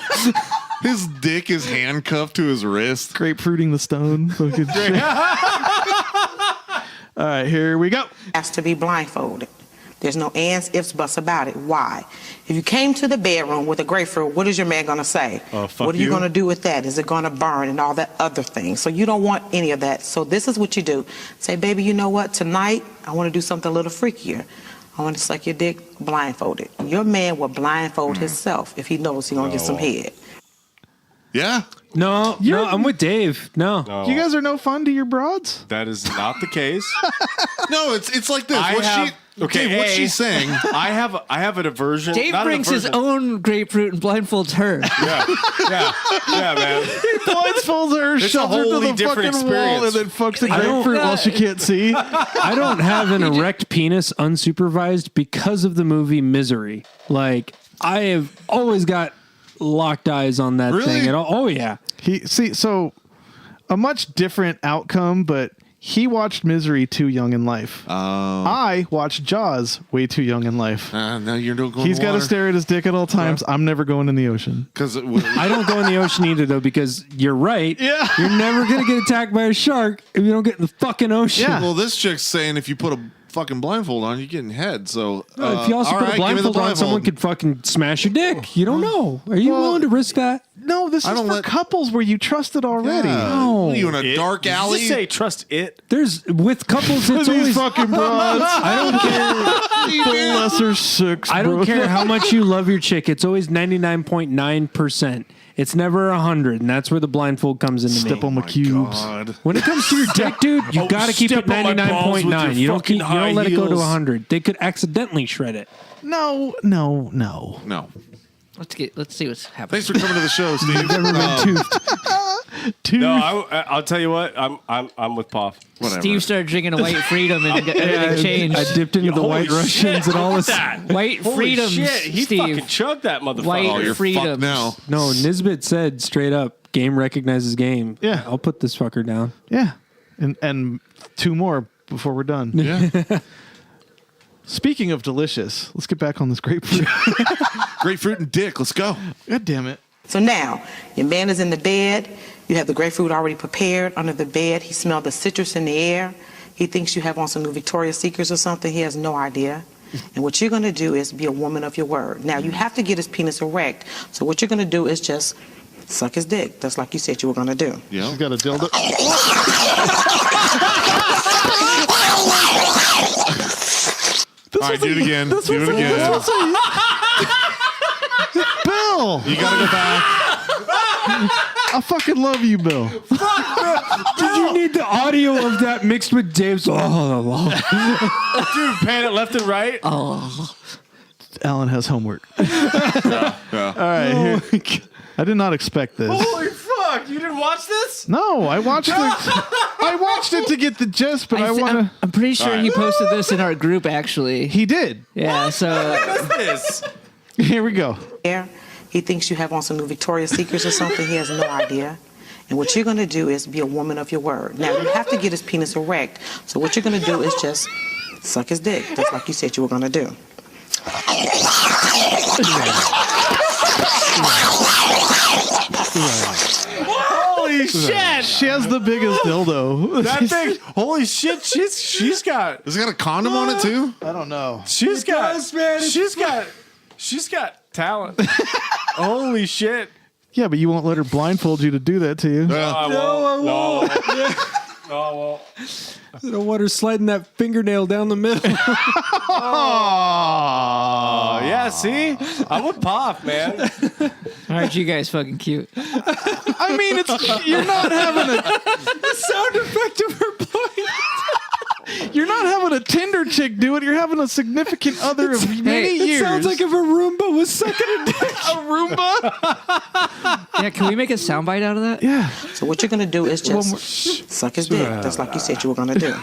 His dick is handcuffed to his wrist. Grapefruiting the stone. Fucking shit. All right, here we go. Has to be blindfolded. There's no ands, ifs, buts about it. Why? If you came to the bedroom with a grapefruit, what is your man going to say? Fuck what are you you. going to do with that? Is it going to burn and all that other thing? So you don't want any of that. So this is what you do. Say, baby, you know what? Tonight, I want to do something a little freakier. I want to suck your dick blindfolded. Your man will blindfold himself if he knows he's going to get some head. Yeah. No, I'm with Dave. No. No, You guys are no fun to your broads? that is not the case. No, it's like this. I What have Okay, Dave, what's she saying? I have an aversion. Dave not an brings his aversion. own grapefruit and blindfolds her. Yeah, man. Blindfolds her, It's a shoves her to wholly the different fucking wall, and experience. then fucks the I don't- grapefruit while she can't see. I don't have an erect penis unsupervised because of the movie Misery. Like, I have always got locked eyes on that Really? thing. Oh, yeah. So a much different outcome, but he watched Misery too young in life. I watched Jaws way too young in life. Now you're going. He's got to stare at his dick at all times. I'm never going in the ocean. because I don't go in the ocean either, though, because you're right. Yeah. You're never going to get attacked by a shark if you don't get in the fucking ocean. Yeah. Well, this chick's saying if you put a fucking blindfold on, you're getting head. So If you also all put right, a give me the blindfold on, someone could fucking smash your dick. You don't know. Are you willing to risk that? No, this I is don't for let- couples where you trusted already. No. What are you in a It- dark Did you alley? just say trust it? There's with couples. It's These always. fucking broads. I don't care. The lesser six. I don't bro. care how much you love your chick. It's always 99.9%. It's never 100, and that's where the blindfold comes into Step me. on my cubes. God. When it comes to your dick, dude, you Oh, gotta keep it step on my balls with 99.9. your You don't fucking keep. You don't let high it go to heels. 100. They could accidentally shred it. No. No. Let's see what's happening. Thanks for coming to the show, Steve. Never been toothed. Two. No, I'll tell you what. I'm with Pop. Whatever. Steve started drinking a White Freedom and everything changed. I dipped into the Holy White shit, Russians and all look this. at that. White Holy Freedoms, shit, he Steve. fucking chugged that motherfucker. White Oh, you're Freedoms. fucked now. No, Nisbet said straight up, game recognizes game. Yeah. I'll put this fucker down. Yeah. And two more before we're done. Yeah. Speaking of delicious, let's get back on this grapefruit. Grapefruit and dick. Let's go. God damn it. So now, your man is in the bed. You have the grapefruit already prepared under the bed. He smelled the citrus in the air. He thinks you have on some new Victoria's Secrets or something. He has no idea. And what you're going to do is be a woman of your word. Now, you have to get his penis erect. So what you're going to do is just suck his dick. That's like you said you were going to do. Yeah. She's got a dildo. All right, do it again. Do it again. Bill! You gotta go back. I fucking love you, Bill. Did you need the audio of that mixed with Dave's? Oh, Dude, pan it left and right. Alan has homework. Yeah. All right. Here. I did not expect this. Holy fuck! You didn't watch this? No, I watched it. I watched it to get the gist, but I want to. I'm pretty sure he posted this in our group, actually. He did. Yeah, so What's this? Here we go. Air. He thinks you have on some new Victoria's Secrets or something. He has no idea. And what you're going to do is be a woman of your word. Now, you have to get his penis erect. So what you're going to do is just suck his dick. That's like you said you were going to do. Holy shit! She has the biggest dildo. That thing. Holy shit! She's got. Has it got a condom on it too? I don't know. She's got talent. Holy shit! Yeah, but you won't let her blindfold you to do that to you. I won't. No, I won't. I don't want her sliding that fingernail down the middle. Oh, yeah. See, I'm with Pop, man. aren't you guys fucking cute? I mean, you're not having a Sound effect of her blowing. you're not having a Tinder chick do it. You're having a significant other of many It years. sounds like if a Roomba was sucking a dick. a Roomba. Yeah, can we make a soundbite out of that? Yeah. So what you're going to do is just suck his dick. That's like you said you were going to do.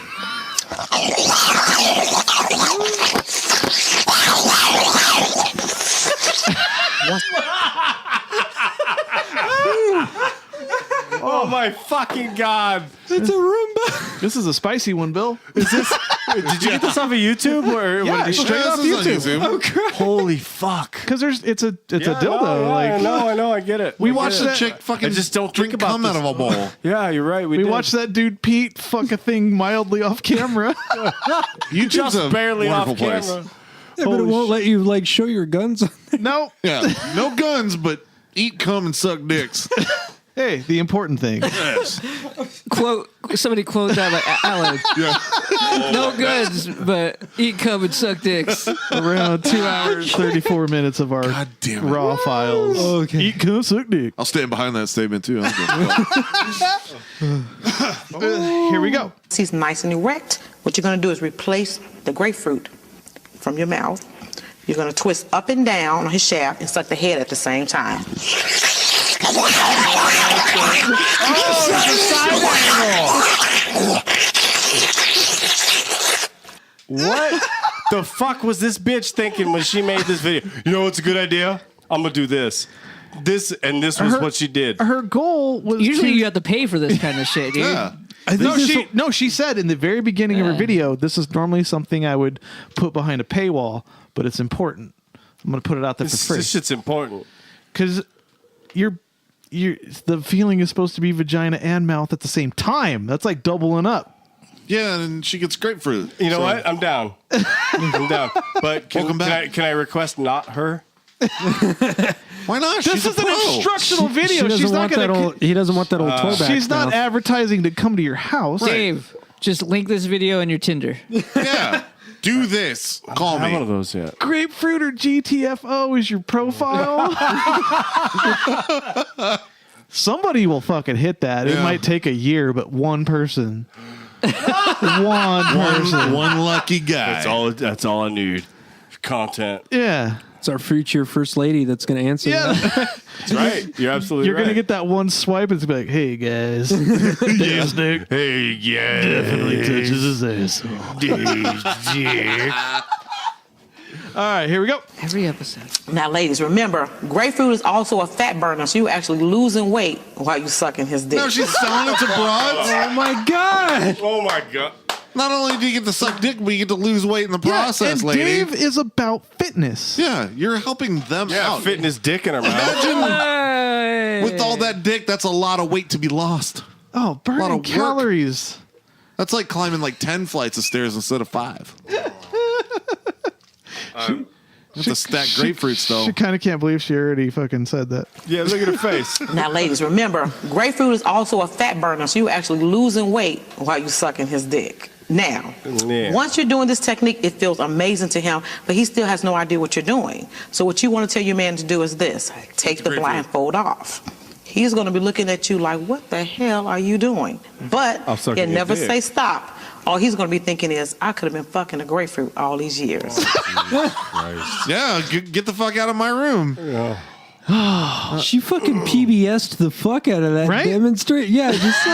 Oh my fucking god! It's a Roomba. This is a spicy one, Bill. Did you get this off of YouTube or Yeah, what did you- straight off this is on YouTube. YouTube. Holy fuck! Because it's a dildo. I like know, I get it. we I get watched it. that Chick fucking I just don't drink think about cum out this. of a bowl. Yeah, you're right. we did. watched that dude Pete fuck a thing mildly off camera. YouTube's just a barely off wonderful place. camera. Yeah, but it won't let you like show your guns. No. Yeah, no guns, but eat cum and suck dicks. Hey, the important thing. Somebody quote that like Alan. No goods, but eat cum and suck dicks. Around 2 hours, 34 minutes of our God damn it. raw files. Okay. Eat cum, suck dick. I'll stand behind that statement too. Here we go. He's nice and erect. What you're going to do is replace the grapefruit from your mouth. You're going to twist up and down on his shaft and suck the head at the same time. What the fuck was this bitch thinking when she made this video? You know what's a good idea? I'm gonna do this. This was what she did. Her goal was Usually you have to pay for this kind of shit, dude. Yeah. She said in the very beginning of her video, this is normally something I would put behind a paywall, but it's important. I'm going to put it out there for free. This shit's important. Because the feeling is supposed to be vagina and mouth at the same time. That's like doubling up. Yeah, and she gets grapefruit. You know what? I'm down. I'm down. But can I request not her? Why not? This She's is a an pro. instructional video. She's not gonna. He doesn't want that old toeback. She's not mouth. advertising to come to your house. Dave, just link this video in your Tinder. Yeah. Do this. Call I have me. one of those yet. Grapefruit or GTFO is your profile. Somebody will fucking hit that. It Yeah. might take a year, but one person. One lucky guy. That's all I need. Content. Yeah. It's our future first lady that's going to answer. Yeah. that. That's right. You're absolutely You're right. gonna get that one swipe. It's like, hey guys, Dave's dick Hey, yeah. definitely touches his asshole. All right, here we go. Every episode. Now, ladies, remember, grapefruit is also a fat burner, so you're actually losing weight while you're sucking his dick. No, she's selling it to broads. Oh my god! Oh my god. Not only do you get to suck dick, but you get to lose weight in the process, and lady. Dave is about fitness. Yeah, you're helping them Yeah, out. fitting his dick in her mouth. Imagine with all that dick, that's a lot of weight to be lost. Oh, Lot of burning work. calories. That's like climbing like 10 flights of stairs instead of 5. You have to stack grapefruits, though. She kind of can't believe she already fucking said that. Yeah, look at her face. Now, ladies, remember, grapefruit is also a fat burner, so you're actually losing weight while you're sucking his dick. Now, Yeah. once you're doing this technique, it feels amazing to him, but he still has no idea what you're doing. So what you want to tell your man to do is this. Take the blindfold off. He's going to be looking at you like, what the hell are you doing? But I'm sucking he'll your never dick. say stop. All he's going to be thinking is, I could have been fucking a grapefruit all these years. Yeah, get the fuck out of my room. She fucking PBS'd the fuck out of that Right? demonstrate. Yeah, just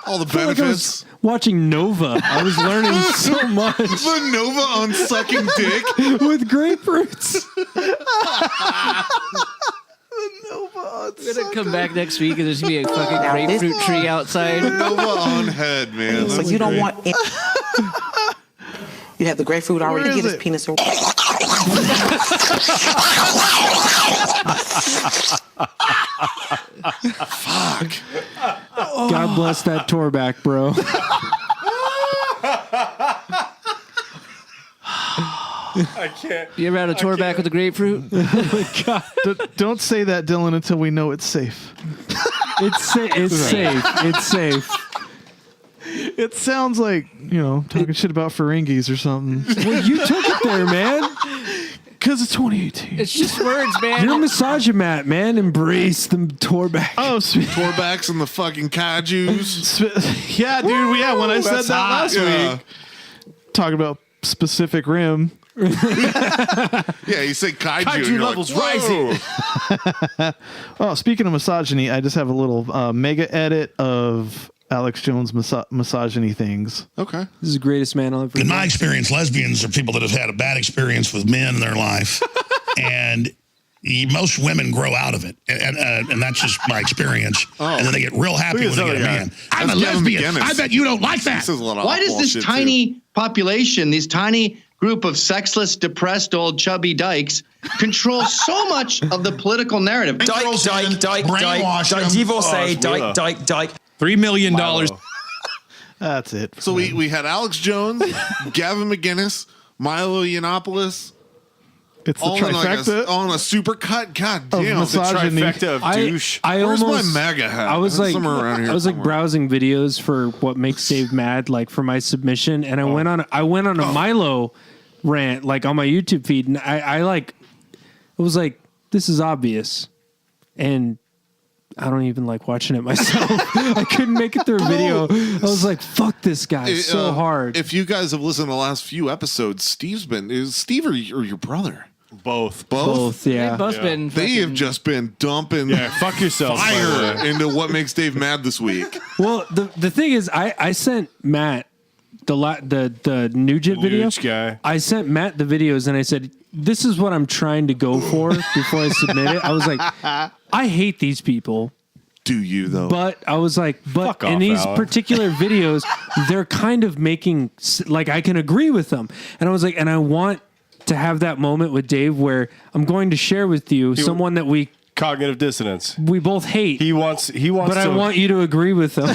All the like I benefits. was watching Nova. I was learning so much The Nova on sucking dick. with grapefruits. We're gonna come back next week and there's gonna be a fucking Now, this- grapefruit tree outside. Nova on head, man. So That's you don't great. want it. You have the grapefruit already. Where Get is his it? penis. God bless that tour back, bro. I can't. You ever had a tour back with a grapefruit? Don't say that, Dylan, until we know it's safe. It's safe. It's safe. It sounds like, talking shit about Ferengis or something. Well, you took it there, man. Because it's 2018. It's just words, man. You're a misogymat, man. Embrace the tour back. Oh, sweet. Torbacks and the fucking kajus. Yeah, dude. When I said that last Yeah. week, talking about specific rim. Yeah, you say kaiju. and you're levels like, rising. "Whoa." Oh, speaking of misogyny, I just have a little mega edit of Alex Jones misogyny things. Okay. This is the greatest man I'll ever In met. my experience, lesbians are people that have had a bad experience with men in their life, and most women grow out of it, and that's just my experience. And then they get real happy Look when at they this get a other man. guy. I'm a That's Kevin lesbian. McGinnis. I bet you don't like that. This is a lot of Why does awful this shit, too. tiny population, these tiny group of sexless, depressed, old, chubby dykes, control so much of the political narrative? Brainwash them. Divorcee, dyke, $3 million. That's it. So we had Alex Jones, Gavin McGinnis, Milo Yiannopoulos, It's the all in like trifecta. on a super cut. God damn. misogyny. Trifecta of douche. I Where's almost, my MAGA hat? I was like, somewhere around here. I was like somewhere. browsing videos for what makes Dave mad, like for my submission, and I went on a Milo rant, like on my YouTube feed, and I was like, this is obvious, and I don't even like watching it myself. I couldn't make it through a video. I was like, fuck this guy so hard. If you guys have listened to the last few episodes, is Steve or your brother? Both. Both, yeah. They've both been. They have just been dumping fuck yourself, fire into what makes Dave mad this week. Well, the thing is, I sent Matt the Nugent video. Guy. I sent Matt the videos and I said, this is what I'm trying to go for before I submit it. I was like, I hate these people. Do you though? But I was like, but in these particular videos, they're kind of making like I can agree with them. And I was like, and I want to have that moment with Dave where I'm going to share with you someone that we cognitive dissonance. We both hate. He wants. But I want you to agree with him.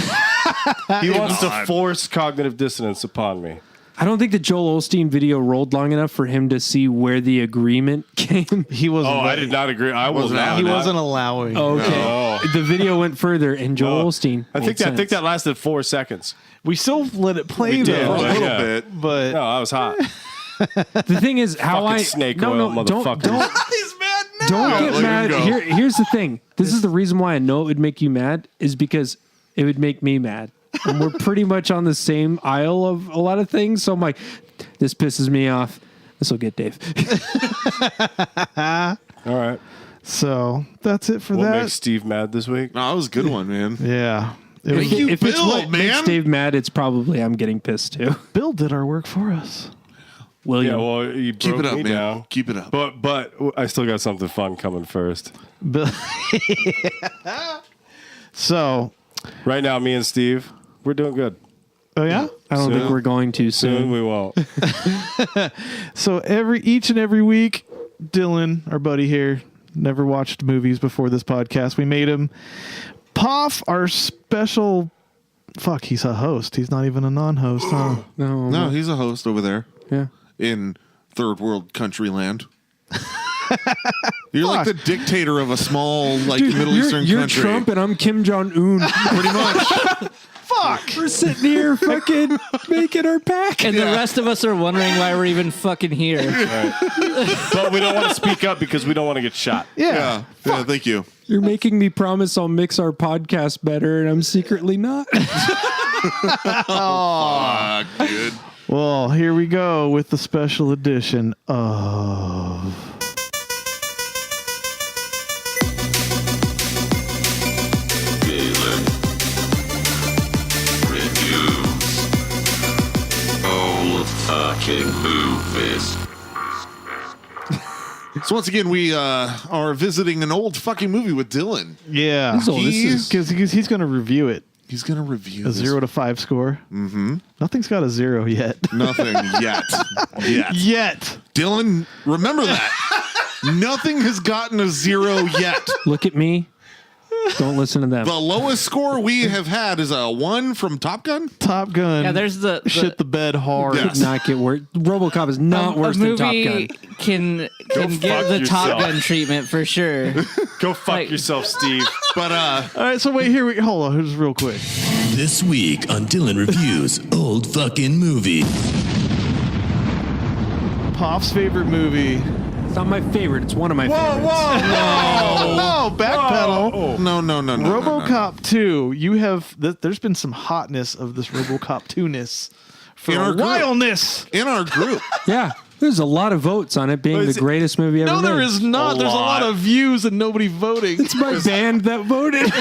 He wants to force cognitive dissonance upon me. I don't think the Joel Osteen video rolled long enough for him to see where the agreement came. He wasn't. I did not agree. I wasn't. He wasn't allowing. Okay. No. The video went further, and Joel Osteen. I think that lasted 4 seconds. We still let it play We did, though, but a little yeah. bit, but No, I was hot. The thing is, how Fucking I snake no, oil, no, don't motherfuckers. he's mad now. don't Yeah, get let mad. him go. Here's the thing. This is the reason why I know it would make you mad is because it would make me mad. And we're pretty much on the same aisle of a lot of things. So I'm like, this pisses me off. This will get Dave. All right. So that's it for What that. makes Steve mad this week? No, that was a good one, man. Yeah. It was- Thank you, If it's Bill, what makes man. Dave mad, it's probably I'm getting pissed too. Bill did our work for us. William. Yeah, well, you Keep broke it up, me man. down. Keep it up. But I still got something fun coming first. Bill. So, Right now, me and Steve, we're doing good. oh yeah. I don't think Soon. we're going to Soon soon. we won't. So each and every week, Dylan, our buddy here, never watched movies before this podcast. We made him Poff, our special. Fuck, he's a host. He's not even a non-host, huh? No, he's a host over there Yeah. in third world country land. You're like the dictator of a small, like Middle Eastern you're country. Trump and I'm Kim Jong Un. Pretty much. Fuck. We're sitting here fucking making our pack. And the rest of us are wondering why we're even fucking here. But we don't want to speak up because we don't want to get shot. Yeah. Yeah, thank you. You're making me promise I'll mix our podcast better, and I'm secretly not. Fuck, dude. Well, here we go with the special edition of. Dylan reviews old fucking movies. So once again, we are visiting an old fucking movie with Dylan. Yeah. This is- Because he's going to review it. He's gonna review A this. 0 to 5 score. Mm-hmm. Nothing's got a 0 yet. Nothing yet. Yet. Dylan, remember that. Nothing has gotten a 0 yet. Look at me. Don't listen to them. The lowest score we have had is a 1 from Top Gun. Top Gun. Yeah, there's the shit the bed hard. Yeah. Could not get worse. RoboCop is not worse a than Top movie Gun. can get fuck the Top yourself. Gun treatment for sure. Go fuck Like- yourself, Steve. But All right, so wait, hold on, just real quick. This week on Dylan Reviews Old Fucking Movie. Poff's favorite movie. It's not my favorite. It's one of my favorites. No, backpedal. no. RoboCop 2. You have there's been some hotness of this RoboCop 2-ness for In our a group. whileness. In our group. Yeah. There's a lot of votes on it being Oh, the is it- greatest movie ever No, there made. is not. There's a lot of views and nobody voting. It's my band that voted.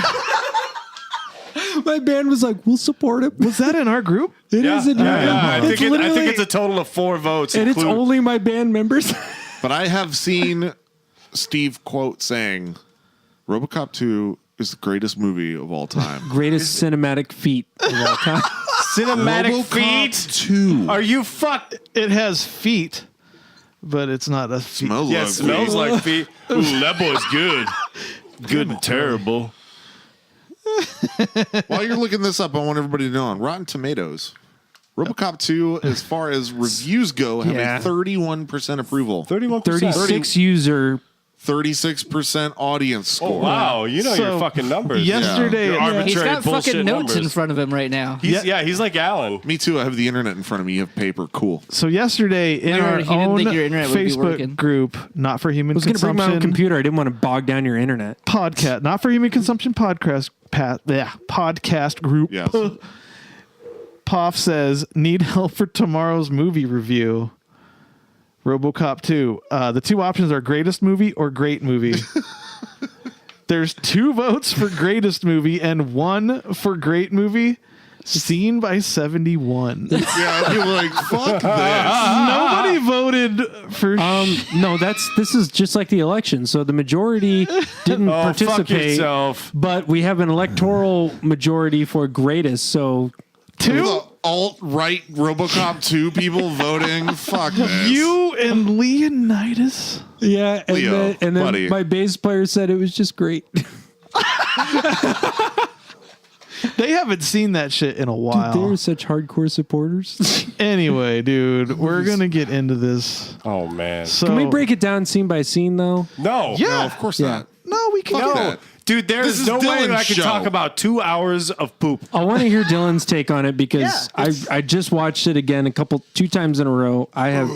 My band was like, we'll support it. Was that in our group? It is in your group. I It's think literally- it's a total of 4 votes. and it's only my band members. But I have seen Steve quote saying, RoboCop 2 is the greatest movie of all time. Greatest cinematic feat of all time. cinematic RoboCop feet. 2. Are you fucked? It has feet, but it's not a feet. Smells Yeah, like it smells feet. like feet. Ooh, that boy's good. Good and terrible. While you're looking this up, I want everybody to know on Rotten Tomatoes, RoboCop 2, as far as reviews go, have Yeah. a 31% approval. 31%. 36 user 36% audience score. Oh, wow. You know your So, fucking numbers. yesterday- Your Yeah. arbitrary He's got bullshit fucking notes numbers. in front of him right now. He's like Alan. Me too. I have the internet in front of me. You have paper. Cool. So yesterday in I our heard he didn't own think your internet would be working. Facebook group, Not for Human I was going to bring my own Consumption computer. I didn't want to bog down your internet. podcast, Not for Human Consumption podcast group. Yes. Poff says, need help for tomorrow's movie review. RoboCop 2. The two options are greatest movie or great movie. There's 2 votes for greatest movie and 1 for great movie. Seen by 71. Yeah, I'd be like, fuck this. Nobody voted for. No, this is just like the election. So the majority didn't Fuck participate, yourself. but we have an electoral majority for greatest. So The alt-right RoboCop 2 people voting. Fuck this. You and Leonidas. yeah, and Leo, then buddy. my bass player said it was just great. They haven't seen that shit in a Dude, while. they're such hardcore supporters. Anyway, dude, we're gonna get into this. Oh, man. So Can we break it down scene by scene, though? No. Yeah. No, of course Yeah. not. No, we can. Fuck No. that. Dude, there This is is no way Dylan's I could show. talk about 2 hours of poop. I want to hear Dylan's take on it because I just watched it again 2 times in a row. I have,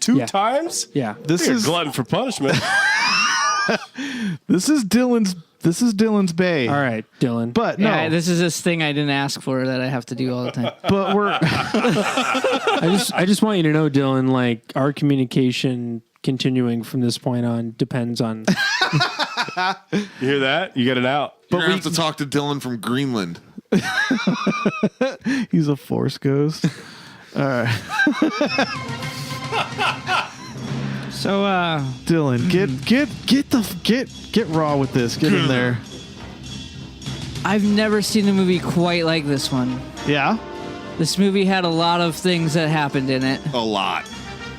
2 Yeah. times? yeah. This You're a is glutton for punishment. this is Dylan's bay. All right, Dylan. But no, Yeah, this is this thing I didn't ask for that I have to do all the time. but we're I just want you to know, Dylan, like our communication continuing from this point on depends on. You hear that? You get it out. You're going to have to talk to Dylan from Greenland. he's a force ghost. All right, So, Dylan, get raw with this. Get in there. I've never seen a movie quite like this one. Yeah. This movie had a lot of things that happened in it. A lot.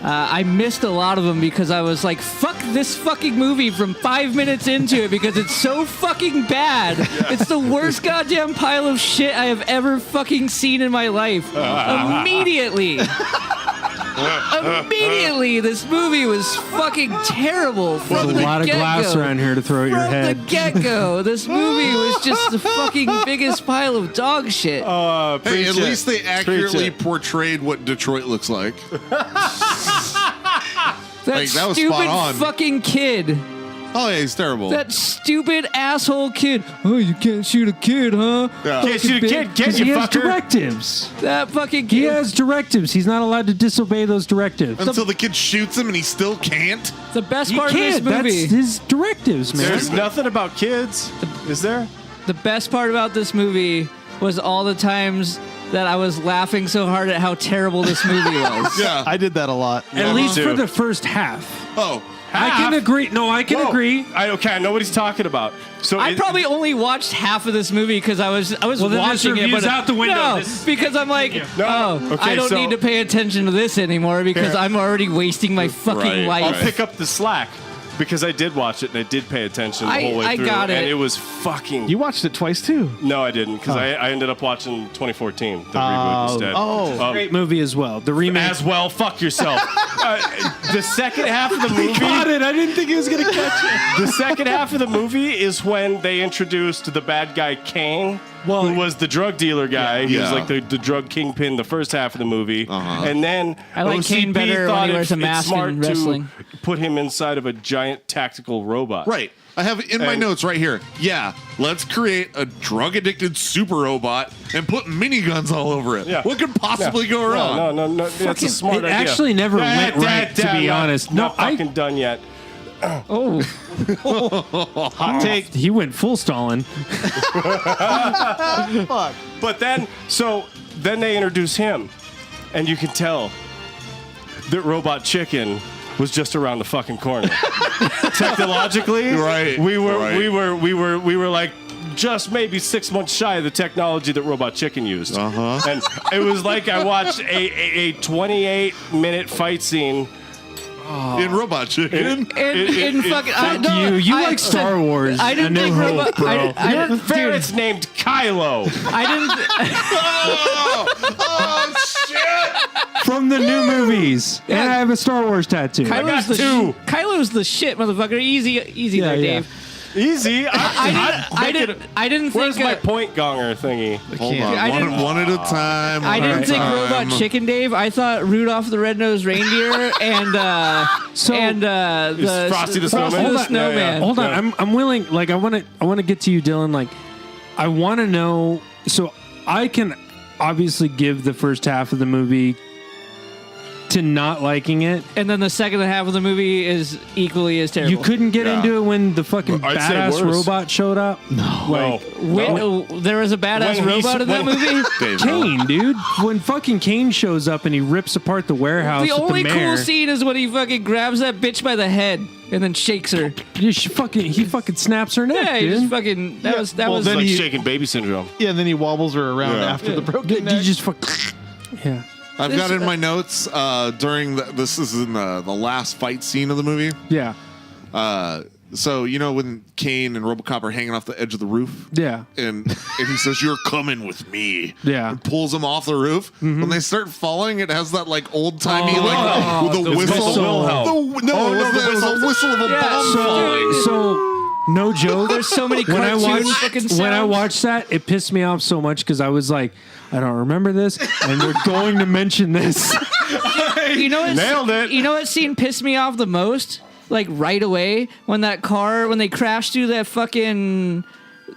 I missed a lot of them because I was like, fuck this fucking movie from 5 minutes into it because it's so fucking bad. It's the worst goddamn pile of shit I have ever fucking seen in my life. Immediately, this movie was fucking terrible. There's a lot of glass around here to throw at your From the head. get-go, this movie was just the fucking biggest pile of dog shit. Hey, Preach at it. least they accurately Preach it. portrayed what Detroit looks like. That like, that was stupid spot on. fucking kid. Oh, yeah, he's terrible. That stupid asshole kid. Oh, you can't shoot a kid, huh? Yeah. Can't shoot a kid, can He you, has fucker? directives. That fucking He kid. has directives. He's not allowed to disobey those directives. Until the kid shoots him and he still can't. The best He part of this can't. movie. That's his directives, man. There's nothing about kids. Is there? The best part about this movie was all the times that I was laughing so hard at how terrible this movie was. Yeah. I did that a lot. At least too. for the first half. Oh. I can agree. No, I can Whoa. agree. Okay, I know what he's talking about. So I probably only watched half of this movie because I was Well, then this watching it, review's but out the window. No, This- because I'm like, No. Okay, I don't so- need to pay attention to this anymore because Here. I'm already wasting my fucking Right. I'll life. pick up the slack because I did watch it and I did pay attention the whole way I through. got And it. it was fucking. You watched it twice too. No, I didn't because Oh. I ended up watching 2014, the reboot instead. Great movie as well. The remake. As well, fuck yourself. The second half of the movie. Got it. I didn't think he was going to catch it. The second half of the movie is when they introduced the bad guy Kane, who was the drug dealer guy. He was Yeah. like the drug kingpin the first half of the movie. And then I like OCP Kane better when thought he wears a it's mask smart in to wrestling. put him inside of a giant tactical robot. Right. I have it in my And- notes right here. Yeah, let's create a drug-addicted super robot and put miniguns all over it. Yeah. What could possibly go wrong? No. That's a smart It idea. actually never went right, to be honest. Not No, fucking done yet. Oh, Hot take. He went full Stalin. But then they introduce him, and you can tell that Robot Chicken was just around the fucking corner. Technologically, Right, We were right. like just maybe 6 months shy of the technology that Robot Chicken used. Uh-huh. And it was like I watched a 28-minute fight scene. In Robot Chicken. in fucking. Fuck you. You like Star Wars. I didn't A New think Hope, Robot. bro. Your ferret's named Kylo. I didn't. Oh shit! from the new movies, and I have a Star Wars tattoo. Kylo's the shit, motherfucker. Easy there, Dave. Easy. I didn't Where's think. my point gonger thingy? Hold on, one at a time. I didn't think Robot Chicken, Dave. I thought Rudolph the Red-Nosed Reindeer and the Frosty the Snowman. Hold on, I'm willing. Like, I want to get to you, Dylan. Like, I want to know. So I can obviously give the first half of the movie to not liking it, and then the second half of the movie is equally as terrible. You couldn't get into it when the fucking badass robot showed up. There was a badass robot in that movie. Kane, dude. When fucking Kane shows up and he rips apart the warehouse. The only with the mayor, cool scene is when he fucking grabs that bitch by the head and then shakes her. He fucking snaps her neck. Yeah, he dude. just fucking. That was like shaking baby syndrome. Yeah, and then he wobbles her around after the broken neck. You just yeah. I've got in my notes during this is in the last fight scene of the movie. Yeah. So you know when Kane and RoboCop are hanging off the edge of the roof. Yeah. And he says, "You're coming with me." Yeah. And pulls him off the roof. Mm-hmm. When they start falling, it has that like old timey with the the whistle. whistle. The whistle of a bomb falling. So no joke. There's so many cartoon fucking sounds. When I watched that, it pissed me off so much because I was like, I don't remember this, and they're going to mention this. You know what? Nailed it. You know what scene pissed me off the most? Like right away when they crashed through that fucking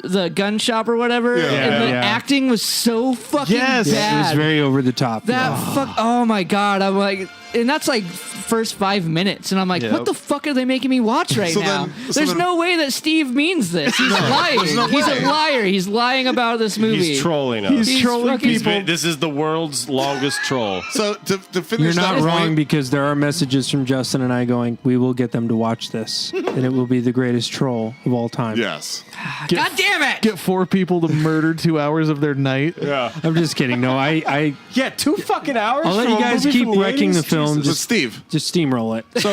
the gun shop or whatever, and the acting was so fucking bad. It was very over the top. Oh my god! I'm like, and that's like first 5 minutes, and I'm like, what the fuck are they making me watch right now? There's no way that Steve means this. He's lying. He's a liar. He's lying about this movie. He's trolling us. He's trolling people. This is the world's longest troll. So to finish, You're not that wrong point, because there are messages from Justin and I going, we will get them to watch this, and it will be the greatest troll of all time. Yes. God damn it! Get 4 people to murder 2 hours of their night. Yeah. I'm just kidding. No, I 2 fucking hours. I'll let you guys keep wrecking the film. But Steve, just steamroll it. so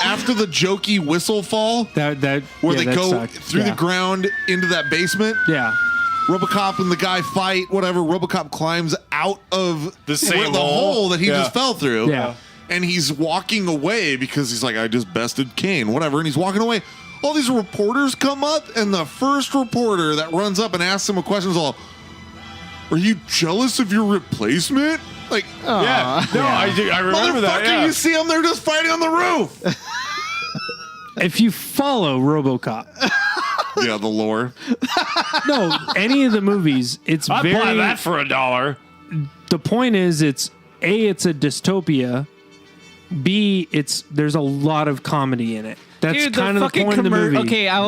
after the jokey whistle fall, Where they go sucked. through the ground into that basement. Yeah. RoboCop and the guy fight. Whatever. RoboCop climbs out of the same hole that he just fell through. Yeah. And he's walking away because he's like, I just bested Kane. Whatever. And he's walking away. All these reporters come up, and the first reporter that runs up and asks him a question is all, "Are you jealous of your replacement?" Like, yeah. No, I remember that. Yeah. You see them, they're just fighting on the roof. If you follow RoboCop, yeah, the lore. no, any of the movies, it's I'd very. buy that for $1. The point is, it's a dystopia. B, there's a lot of comedy in it. That's kind of the point of the movie. Okay, I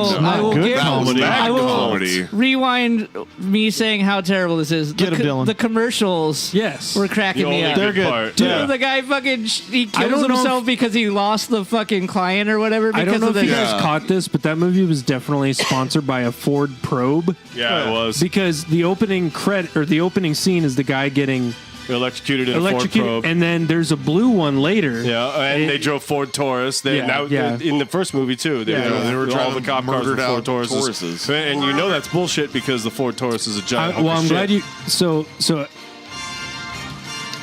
will rewind me saying how terrible this is. Get him, Dylan. The commercials were cracking me up. They're good. Dude, the guy fucking he kills himself because he lost the fucking client or whatever. I don't know if you guys guys caught this, but that movie was definitely sponsored by a Ford Probe. Yeah, it was. Because the opening opening scene is the guy getting electrocuted in a Ford Probe. And then there's a blue one later. Yeah, and they drove Ford Taurus. In the first movie too. They were driving all the cop cars with Ford Tauruses. And you know that's bullshit because the Ford Taurus is a giant. I'm glad you. So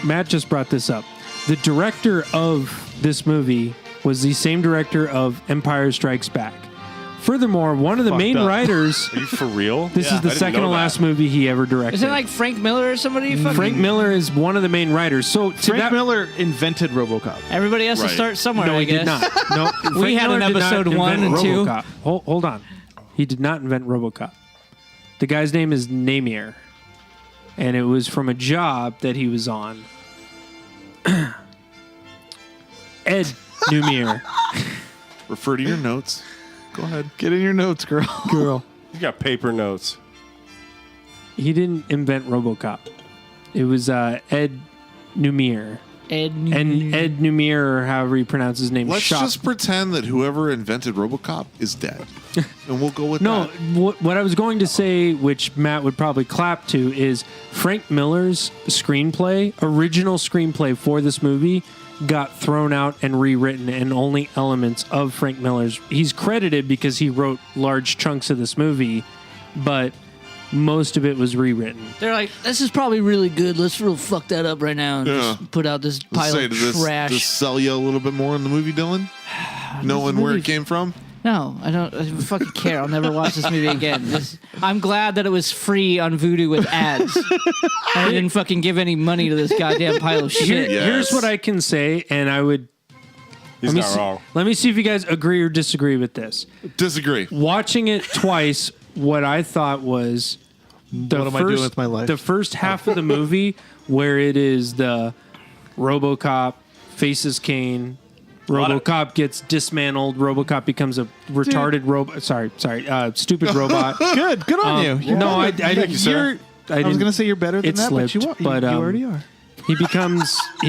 Matt just brought this up. The director of this movie was the same director of Empire Strikes Back. Furthermore, one of the main writers. Are you for real? This is the second to last movie he ever directed. Is it like Frank Miller or somebody? Frank Miller is one of the main writers. So Frank Miller invented RoboCop. Everybody has to start somewhere. No, I he guess. did not. No, We had an episode 1 and 2. Hold on. He did not invent RoboCop. The guy's name is Namir, and it was from a job that he was on. Ed Numir. Refer to your notes. Go ahead. Get in your notes, girl. You got paper notes. He didn't invent RoboCop. It was Ed Numir. And Ed Numir, or however you pronounce his name. Let's just pretend that whoever invented RoboCop is dead, and we'll go with no. that. What I was going to say, which Matt would probably clap to, is Frank Miller's original screenplay for this movie, got thrown out and rewritten, and only elements of Frank Miller's. He's credited because he wrote large chunks of this movie, but most of it was rewritten. They're like, this is probably really good. Let's real fuck that up right now and just put out this pile of trash. Does this sell you a little bit more in the movie, Dylan? Knowing where it came from? No, I don't fucking care. I'll never watch this movie again. I'm glad that it was free on Vudu with ads. I didn't fucking give any money to this goddamn pile of shit. Here's what I can say, and I would... He's not wrong. Let me see if you guys agree or disagree with this. Disagree. Watching it twice, what I thought was... What am I doing with my life? The first half of the movie, where it is the RoboCop faces Kane... RoboCop gets dismantled. RoboCop becomes a retarded robot. Stupid robot. Good on you. You're no, I better. didn't. I was going to say you're better than It that, slipped, but you already are. He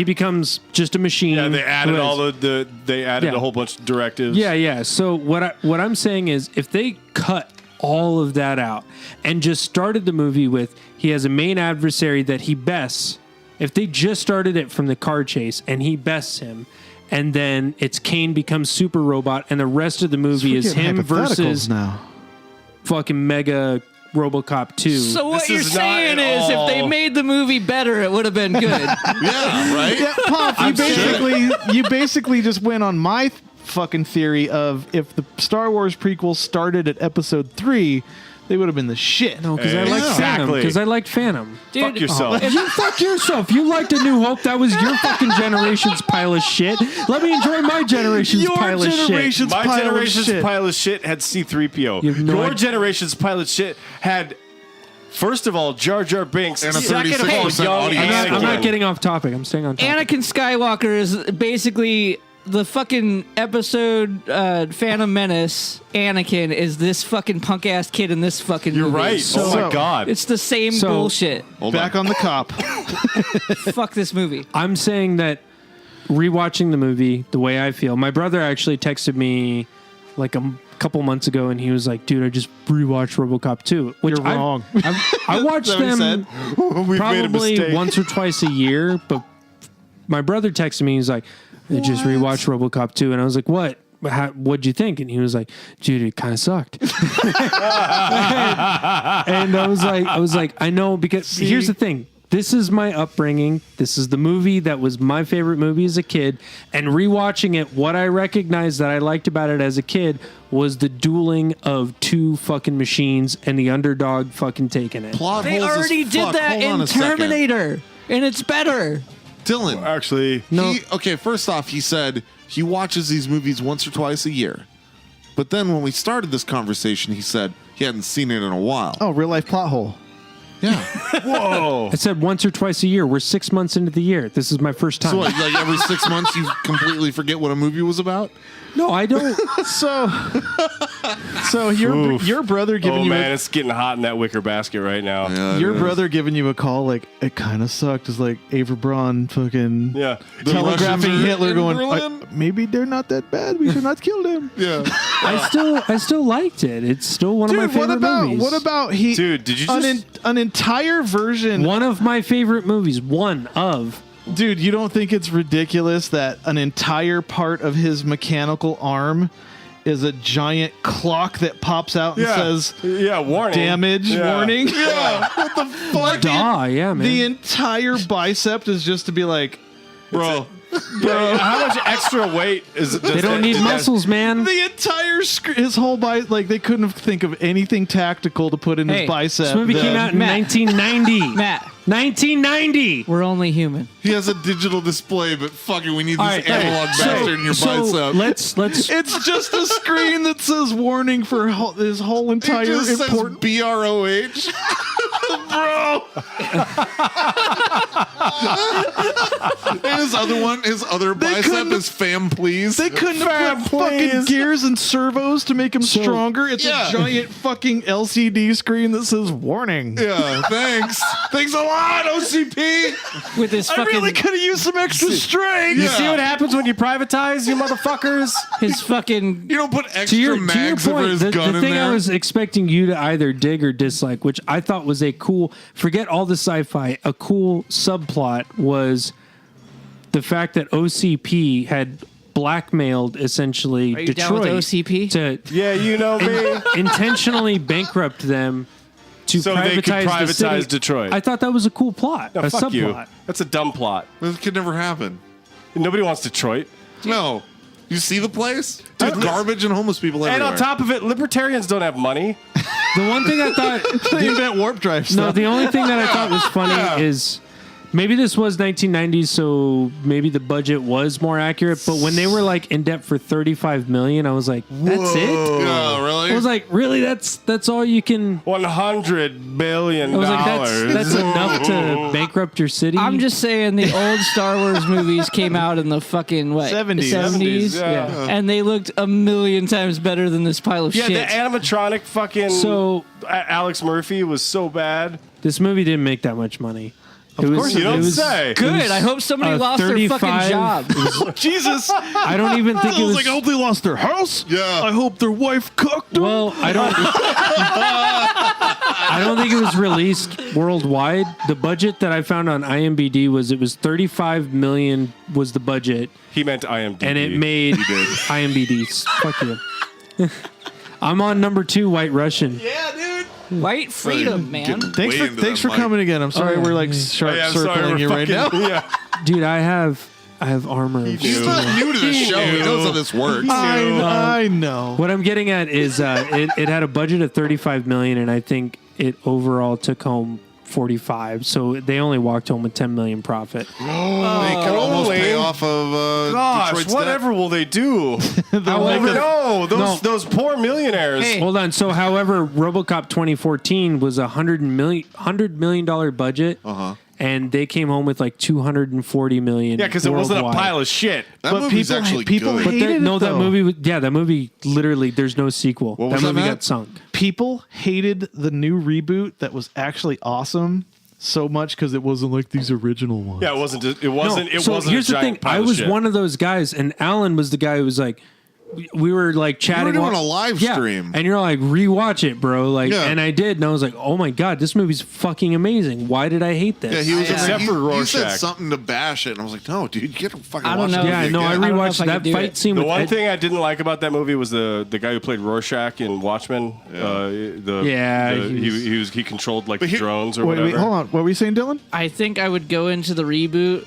becomes just a machine. Yeah, they added who has- they added a whole bunch of directives. Yeah. So what I'm saying is, if they cut all of that out and just started the movie with he has a main adversary that he bests. If they just started it from the car chase and he bests him. And then it's Kane becomes Super Robot, and the rest of the movie is him versus fucking Mega RoboCop 2. So what you're saying is, if they made the movie better, it would have been good. Yeah, right? Yeah, Pop, you basically just went on my fucking theory of if the Star Wars prequel started at episode 3, they would have been the shit. No, because I liked Phantom. Because I liked Phantom. Dude, fuck yourself. You fuck yourself. You liked A New Hope. That was your fucking generation's pile of shit. Let me enjoy my generation's pile of shit. My generation's pile of shit had C-3PO. Your generation's pile of shit had, first of all, Jar Jar Binks. And a second of all, 36% young audience. I'm not Anakin. getting off topic. I'm staying on topic. Anakin Skywalker is basically the fucking episode Phantom Menace. Anakin is this fucking punk ass kid in this fucking movie. You're right. Oh my god. It's the same bullshit. Back on the cop. Fuck this movie. I'm saying that rewatching the movie, the way I feel, my brother actually texted me like a couple months ago, and he was like, "Dude, I just rewatched RoboCop 2." Which You're wrong. I watched them probably once or twice a year, but my brother texted me. He's like, "I just rewatched RoboCop 2," and I was like, "What? What'd you think?" And he was like, "Dude, it kind of sucked." And I was like, I know, because here's the thing. This is my upbringing. This is the movie that was my favorite movie as a kid. And rewatching it, what I recognized that I liked about it as a kid was the dueling of two fucking machines and the underdog fucking taking it. Plot They holes as already did fuck. that Hold on in a second. Terminator, and it's better. Dylan, Actually, okay, first off, he said he watches these movies once or twice a year. But then when we started this conversation, he said he hadn't seen it in a while. Oh, real life plot hole. Yeah. whoa. I said once or twice a year. We're 6 months into the year. This is my first time. So what, like every 6 months you completely forget what a movie was about? No, I don't. So your brother giving Oh you man, it's getting hot in that wicker basket right now. your brother giving you a call like it kind of sucked is like Ava Braun fucking Yeah. The telegraphing Russians are Hitler in going Berlin? maybe they're not that bad, we should not kill them. Yeah. I still liked it. It's still one of my favorite movies. what about he Dude, did you just an entire version? One of my favorite movies. Dude, you don't think it's ridiculous that an entire part of his mechanical arm is a giant clock that pops out and says warning. damage warning? Yeah. What the fuck? Yeah, man. The entire bicep is just to be like, Bro. Bro, how much extra weight is it? They don't need muscles, man. the entire his whole bicep, like they couldn't think of anything tactical to put in Hey, his bicep. This movie came out in Matt. 1990. Matt, 1990. we're only human. He has a digital display, but fucking we need this All right, analog bastard in your bicep. Let's It's just a screen that says warning for his whole It entire just says important. BROH. Bro. And his other bicep couldn't- is fam please. They couldn't have put fucking gears and servos to make him stronger. It's yeah. a giant fucking LCD screen that says warning. Yeah, thanks. Thanks a lot, OCP. With this I fucking really could have used some extra strength. You see what happens when you privatize, you motherfuckers? his fucking You don't put to extra your mags over point. his The gun in thing there. I was expecting you to either dig or dislike, which I thought was a cool. Forget all the sci-fi. A cool subplot was the fact that OCP had blackmailed essentially Are you Detroit down with OCP? to Yeah, you know me. intentionally bankrupt them to So they could privatize the city. privatize Detroit. I thought that was a cool plot, No, a fuck you. subplot. That's a dumb plot. This could never happen. Nobody wants Detroit. No. You see the place? There's garbage and homeless people And everywhere. on top of it, libertarians don't have money. The one thing I thought, They invent warp drive stuff. no, the only thing that I thought was funny is maybe this was 1990s, so maybe the budget was more accurate. But when they were like in debt for $35 million, I was like, that's it. Yeah, really? I was like, really? That's all you can. $100 billion. I was like, that's enough to bankrupt your city. I'm just saying the old Star Wars movies came out in the fucking what 70s. 70s, Yeah. and they looked a million times better than this pile of Yeah, shit. the animatronic fucking So- Alex Murphy was so bad. This movie didn't make that much money. Of course You don't say. Good. I hope somebody lost their fucking job. Jesus. I don't even think it was. I hope they lost their house. Yeah. I hope their wife cooked them. Well, I don't think it was released worldwide. The budget that I found on IMDb was $35 million was the budget, He meant IMDb. and it made IMDb. Fuck you. I'm on number 2, White Russian. Yeah, dude. White freedom, man. Thanks for coming again. I'm sorry we're like sharp Hey, I'm sorry, circling we're you right now. fucking- Yeah. Dude, I have armor. He's not new to the show. He knows how this works. I know. What I'm getting at is it had a budget of $35 million, and I think it overall took home 45. So they only walked home with $10 million profit. They could almost pay off of Gosh, Detroit's whatever will they do? However, No, those poor millionaires. Hey. hold on. So, however, RoboCop 2014 was $100 million budget, and they came home with like $240 million. Yeah, because it wasn't a worldwide. pile of shit. That But movie's people- actually people good. But hated it, that though. movie, that movie literally, there's no sequel. What That was that, movie Matt? got sunk. People hated the new reboot that was actually awesome so much because it wasn't like these original ones. Yeah, it wasn't. It wasn't. It so wasn't. here's a the giant thing. Pile I of was shit. one of those guys, and Alan was the guy who was like, we were like chatting. doing while- a live Yeah, stream. and you're like, rewatch it, bro. Like, Yeah. and I did, and I was like, oh my god, this movie's fucking amazing. Why did I hate this? Yeah, he was Except for he said Rorschach. something to bash it, and I was like, "No, dude, you get to fucking I don't watch know. it." Yeah, no, I again. don't know if rewatched I that could do fight it. scene The with one Ed- thing I didn't like about that movie was the guy who played Rorschach in Watchmen. Yeah, He controlled like here- drones or Wait, whatever. hold on. What were you saying, Dylan? I think I would go into the reboot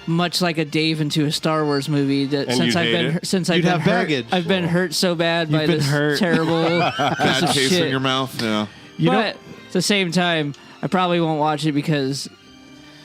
much like a Dave into a Star Wars movie. That And since you'd I've hate been it? hurt, since You'd I've been have hurt, baggage. I've been hurt so bad by been this hurt. terrible piece Bad of taste shit. in your mouth. Yeah. You but at the same time, I probably won't watch it because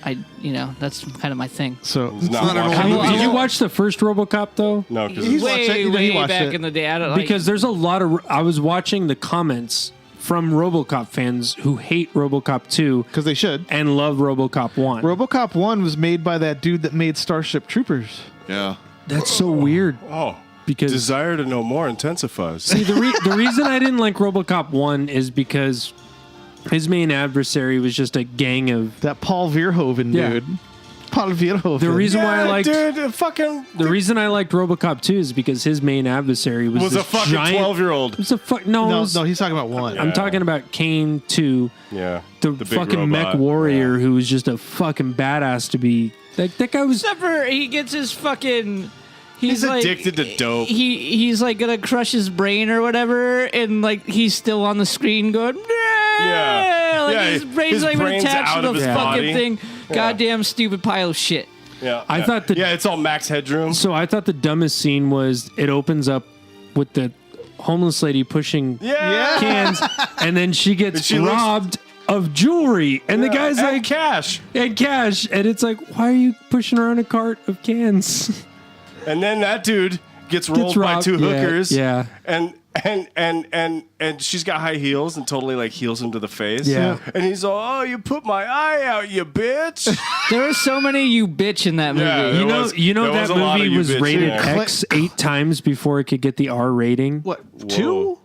that's kind of my thing. So It's not not an watching old movies. Did you watch the first RoboCop though? No, because He's watched it. Way He watched back it. in the day. I don't like Because there's a lot of. I was watching the comments from RoboCop fans who hate RoboCop 2 because they should. and love RoboCop 1. RoboCop 1 was made by that dude that made Starship Troopers. Yeah. That's so weird. oh, Because desire to know more intensifies. see, the reason I didn't like RoboCop 1 is because his main adversary was just a gang of. That Paul Verhoeven Yeah. dude. Paul Verhoeven. The reason why I liked dude, fucking the reason I liked RoboCop 2 is because his main adversary was was this a fucking giant, 12-year-old. It was a fuck. No, it No, was- no, he's talking about one. I'm talking about Kane 2. Yeah, The big fucking mech robot. warrior who was just a fucking badass to be. That guy was. Except for he gets his fucking. He's like, addicted to dope. He's like gonna crush his brain or whatever, and like he's still on the screen going. Yeah. Like Yeah, his brain's his not even brain's attached out to of the his fucking body. thing. Yeah. Goddamn stupid pile of shit. Yeah, I thought that- Yeah, it's all max headroom. So I thought the dumbest scene was it opens up with the homeless lady pushing Yeah. cans, and then she gets And she looks- robbed of jewelry, and the guy's And like cash. and cash, and it's like, why are you pushing around a cart of cans? And then that dude gets rolled by robbed. two Yeah, hookers. yeah. And she's got high heels and totally like heels him to the face. Yeah. And he's all, oh, you put my eye out, you bitch. There are so many you bitch in that movie. Yeah, You know, there that was a lot of movie you was bitch rated in there. X 8 times before it could get the R rating. What, two?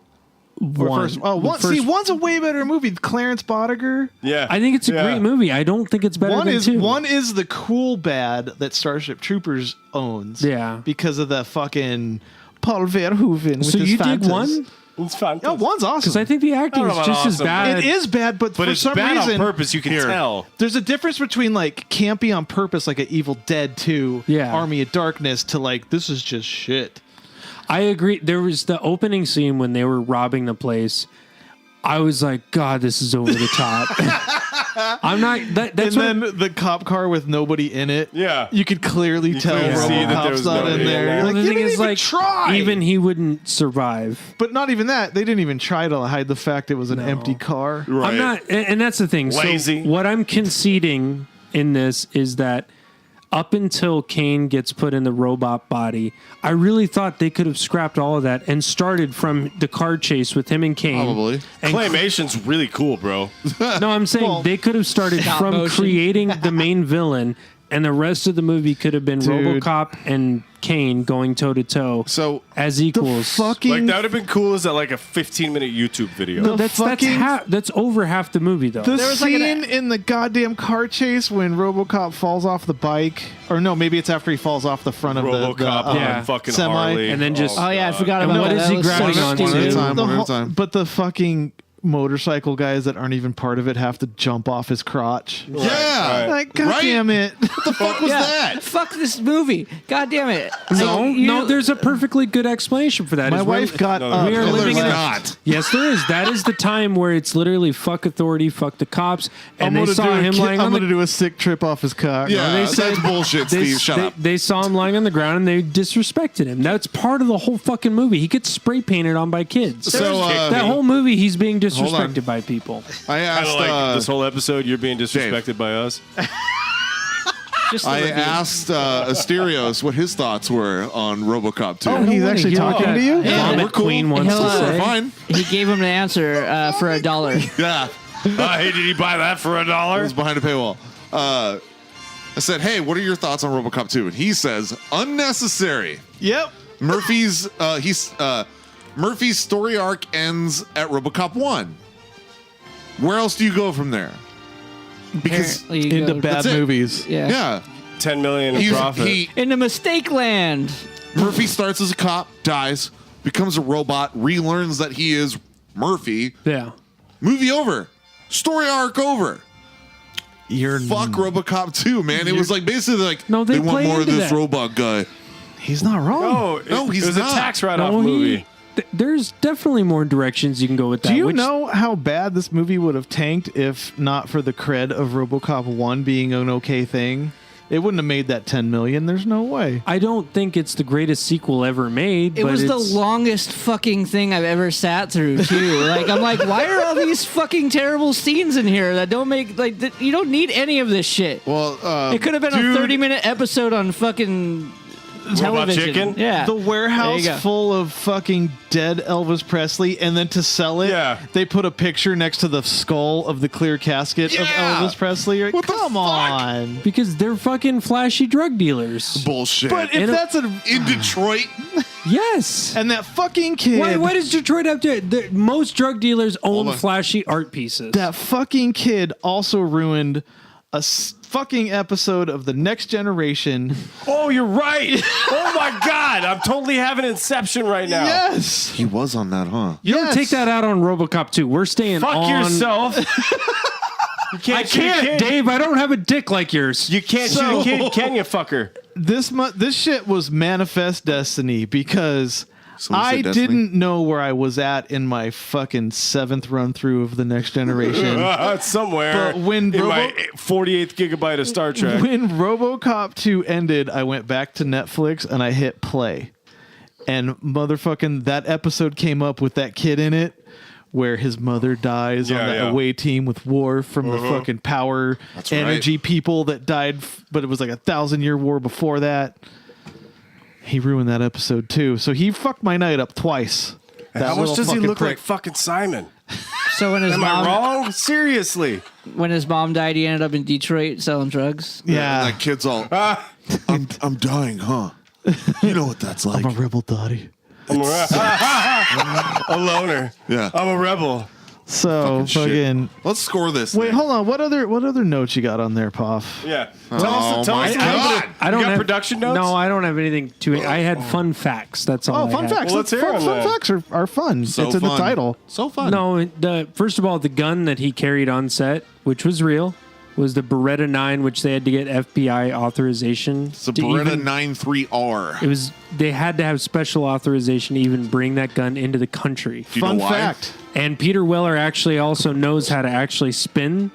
Or One. first? Oh, one. The first- See, one's a way better movie. Clarence Boddiger. Yeah. I think it's a Yeah. great movie. I don't think it's better One than is two. one is the cool bad that Starship Troopers owns. Yeah. because of the fucking Paul Verhoeven. With So his you dig fantas. one? It's fun. Yeah, one's awesome. Because I think the acting I don't is know just about as awesome. bad. It is bad, but But for it's some bad reason, on purpose. You can tell. there's a difference between like campy on purpose, like an Evil Dead 2, Yeah. Army of Darkness, to like this is just shit. I agree. There was the opening scene when they were robbing the place. I was like, God, this is over the top. I'm not. That's and then the cop car with nobody in it. Yeah. You could clearly tell clearly see that there RoboCop's was not nobody in in there. there. You're Well, like, the you thing didn't is, even like, try. even he wouldn't survive. But not even that. They didn't even try to hide the fact it was an empty car. Right. I'm not, and that's the thing. Lazy. So what I'm conceding in this is that up until Kane gets put in the robot body, I really thought they could have scrapped all of that and started from the car chase with him and Kane. Probably. And Claymation's really cool, bro. no, I'm saying Well, they could have started stop from motion. creating the main villain, and the rest of the movie could have been Dude. RoboCop and Kane going toe to toe So as The equals. fucking Like that would have been cool as like a 15-minute YouTube video. The that's fucking- that's over half the movie though. the was like scene in the goddamn car chase when RoboCop falls off the bike, or no, maybe it's after he falls off the front of RoboCop the on yeah. fucking semi, Harley. and then just Oh yeah, I forgot And about what that. is That he was so grabbing on to? One at a stupid. time. the One at a whole- time. But the fucking motorcycle guys that aren't even part of it have to jump off his crotch. yeah, Like, God Right? damn it. what the fuck was Yeah, that? fuck this movie. God damn it. no, Like, you- no. There's a perfectly good explanation for that. My Is we're- wife got No, up. we are No, living there's in not. Yes, there is. That is the time where it's literally fuck authority, fuck the cops, and I'm they saw him lying I'm on gonna the. do a sick trip off his cock. Yeah, they said- that's bullshit, They, Steve. Shut they, up. they saw him lying on the ground and they disrespected him. That's part of the whole fucking movie. He gets spray painted on by kids. So, that whole movie, he's being Hold on. disrespected by people. I Kind asked. of like this whole episode, you're being disrespected by us. just the I review. asked Asterios what his thoughts were on RoboCop 2. Oh, he's actually talking to you? Yeah. Vomit We're cool. Queen wants He'll, to uh, say. Fine. He gave him the answer for $1. Yeah, Hey, did he buy that for it $1? was behind a paywall. I said, "Hey, what are your thoughts on RoboCop 2?" And he says, "Unnecessary." Yep. Murphy's story arc ends at RoboCop 1. Where else do you go from there? Because Apparently you Into go- bad That's it. movies. Yeah. yeah, $10 million in profit. Into Mistake Land. Murphy starts as a cop, dies, becomes a robot, relearns that he is Murphy. Yeah. Movie over. Story arc over. You're Fuck RoboCop 2, man. It was like basically like No, they want play more of into this that. robot guy. He's not wrong. No, he's it was not. a tax write-off No, movie. there's definitely more directions you can go with that. Do you which- know how bad this movie would have tanked if not for the cred of RoboCop 1 being an okay thing? It wouldn't have made that 10 million. There's no way. I don't think it's the greatest sequel ever made. It but was the it's- longest fucking thing I've ever sat through, too. Like, I'm like, why are all these fucking terrible scenes in here that don't make, like, you don't need any of this shit. Well, It could have been dude, a 30-minute episode on fucking television. Chicken? Yeah. The warehouse There you go. full of fucking dead Elvis Presley, and then to sell it, Yeah. they put a picture next to the skull of the clear casket of Yeah. Elvis Preslly. You're like, What the come fuck? on. because they're fucking flashy drug dealers. bullshit. But if In a- that's a... in Detroit, Yes. And that fucking kid... Why does Detroit have to? Most drug dealers Hold own on. flashy art pieces. That fucking kid also ruined a fucking episode of The Next Generation. Oh, you're right. Oh my God, I'm totally having Inception right now. Yes. he was on that, huh? you don't yes. take that out on RoboCop 2. We're staying Fuck on. yourself. You can't. I can't, Dave. I don't have a dick like yours. You can't shoot a kid, can you, fucker? This shit was manifest destiny because Someone I said destiny? didn't know where I was at in my fucking 7th run through of The Next Generation. It's somewhere But when in my 48th gigabyte of Star Trek. When RoboCop 2 ended, I went back to Netflix and I hit play. And motherfucking that episode came up with that kid in it where his mother dies on Yeah, the yeah. away team with Worf from the fucking power That's energy people that died, but it was like 1,000-year war before that. He ruined that episode too. So he fucked my night up twice. That How much little does he fucking look prick. like fucking Simon? So when his Am I mom wrong? Seriously. when his mom died, he ended up in Detroit selling drugs. Yeah. And that kid's all, I'm dying, huh? You know what that's like. I'm a rebel, Dottie. I'm a loner. Yeah. I'm a rebel. So Shit. fucking. Let's score this. Wait, thing. hold on. What other notes you got on there, Poff? Yeah. Oh Tell my us. God. I don't You got have production notes? No, I don't have anything to it. I had fun facts. That's all. Oh, I fun had. facts. Well, let's hear 'em fun then. facts are fun. So it's in the fun. title. So fun. No, first of all, the gun that he carried on set, which was real. was the Beretta 9, which they had to get FBI authorization. It's a to Beretta even- 93R. They had to have special authorization to even bring that gun into the country. Do you know why? fact. And Peter Weller actually also knows how to actually spin.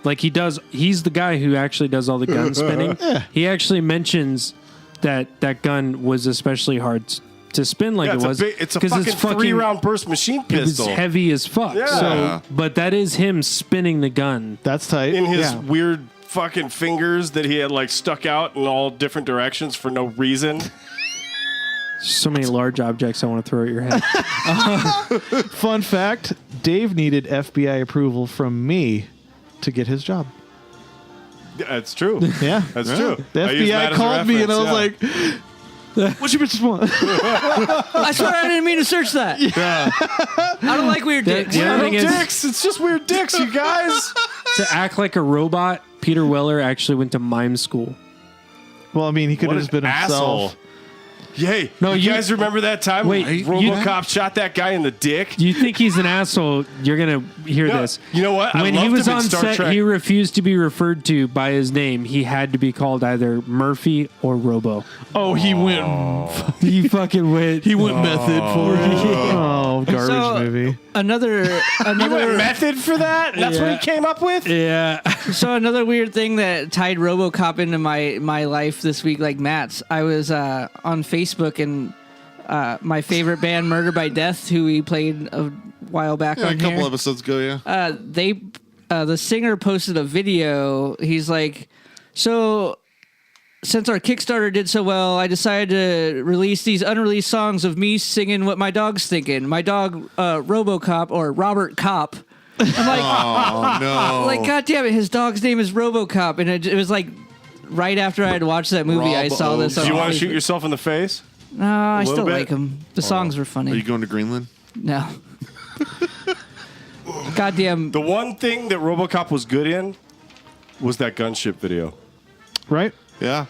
Like he does. He's the guy who actually does all the gun spinning. He actually mentions that gun was especially hard to spin like it was. It's a fucking 3-round burst machine It was pistol. heavy as fuck. Yeah. So, but that is him spinning the gun. That's tight. in his Yeah. weird fucking fingers that he had like stuck out in all different directions for no reason. So many large objects I want to throw at your head. Fun fact, Dave needed FBI approval from me to get his job. That's true. Yeah. That's true. The I used FBI that as a called me and I was reference, like, what you bitches want? I swear I didn't mean to search that. I don't like weird dicks. The other thing is, dicks. It's just weird dicks, you guys. to act like a robot, Peter Weller actually went to mime school. Well, I mean, he could What have just been an himself. asshole. Yay. No, you you- guys remember that time Wait, when you- RoboCop shot that guy in the dick? You think he's an asshole? You're gonna hear No, this. you know what? I When he loved was him in on Star set, Trek. he refused to be referred to by his name. He had to be called either Murphy or Robo. Oh, he went. He fucking went. He went method for it. Oh, garbage So- movie. Another You went method for that? That's what he came up with? Yeah. So another weird thing that tied RoboCop into my life this week, like Matt's, I was on Facebook and my favorite band, Murder by Death, who we played a while back Yeah, a on couple here, episodes ago, yeah. the singer posted a video. He's like, so since our Kickstarter did so well, I decided to release these unreleased songs of me singing what my dog's thinking. My dog, RoboCop, or Robert Cop. I'm like, Oh, no. like, God damn it, his dog's name is RoboCop. And it was like right after I had watched that movie, I saw this. Do you want to Facebook. shoot yourself in the face? No, I little still bit? like him. The songs were funny. Are you going to Greenland? No. Goddamn. The one thing that RoboCop was good in was that gunship video. Right? Yeah.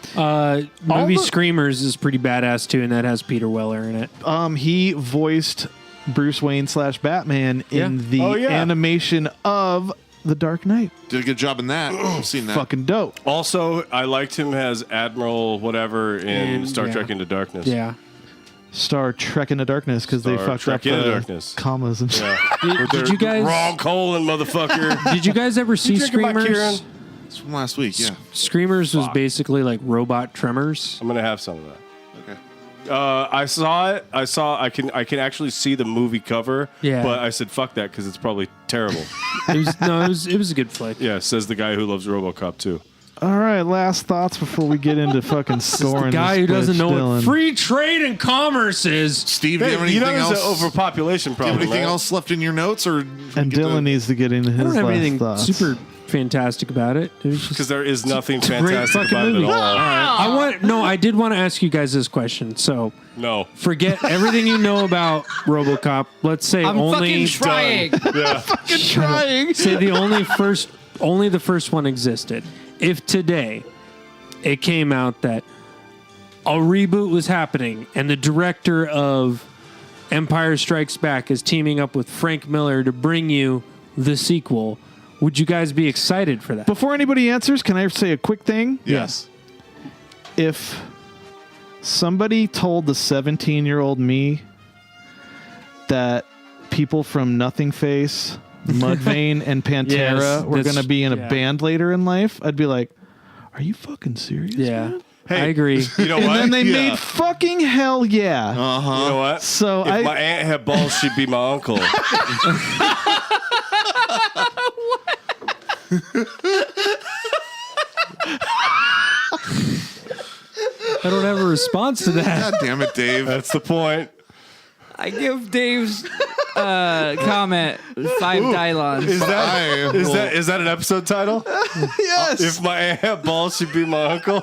Movie Screamers is pretty badass too, and that has Peter Weller in it. He voiced Bruce Wayne / Batman in the animation of The Dark Knight. Did a good job in that. I've seen that. Fucking dope. Also, I liked him as Admiral whatever in Star Trek Into Darkness. Yeah. Star Trek Into Darkness because they Star fucked Trek up Into the Darkness. commas and shit. Did you guys? Wrong colon, motherfucker. Did you guys ever see drinking my Screamers? Kieran? It's from last week, yeah. Screamers was basically like robot Tremors. I'm gonna have some of that. Okay. I saw it. I can actually see the movie cover. Yeah. But I said fuck that because it's probably terrible. It was a good flick. Yeah, says the guy who loves RoboCop too. All right, last thoughts before we get into fucking scoring. The guy who this doesn't bitch, know Dylan. what free trade and commerce is. Steve, do you have Hey, you anything know there's else? an overpopulation Do you have problem. anything right? else left in your notes? Or And Dylan needs to get into I don't his have last anything thoughts. super fantastic about it. It was just Because there is nothing great fantastic fucking about movie. it at all. I did want to ask you guys this question. So No. forget everything you know about RoboCop. Let's say I'm only fucking trying. Yeah. Trying. say the only the first one existed. If today it came out that a reboot was happening and the director of Empire Strikes Back is teaming up with Frank Miller to bring you the sequel, would you guys be excited for that? Before anybody answers, can I say a quick thing? Yes. If somebody told the 17-year-old me that people from Nothing Face, Mudvayne, and Pantera Yes, were that's- going to be in a yeah. band later in life, I'd be like, are you fucking serious? Yeah. man? Hey, I agree. You know And what? then they Yeah. made fucking hell yeah. You know what? So if my aunt had balls, she'd be my uncle. I don't have a response to that. God damn it, Dave. That's the point. I give Dave's comment 5 Dylons. Is that an episode title? Yes. If my aunt had balls, she'd be my uncle.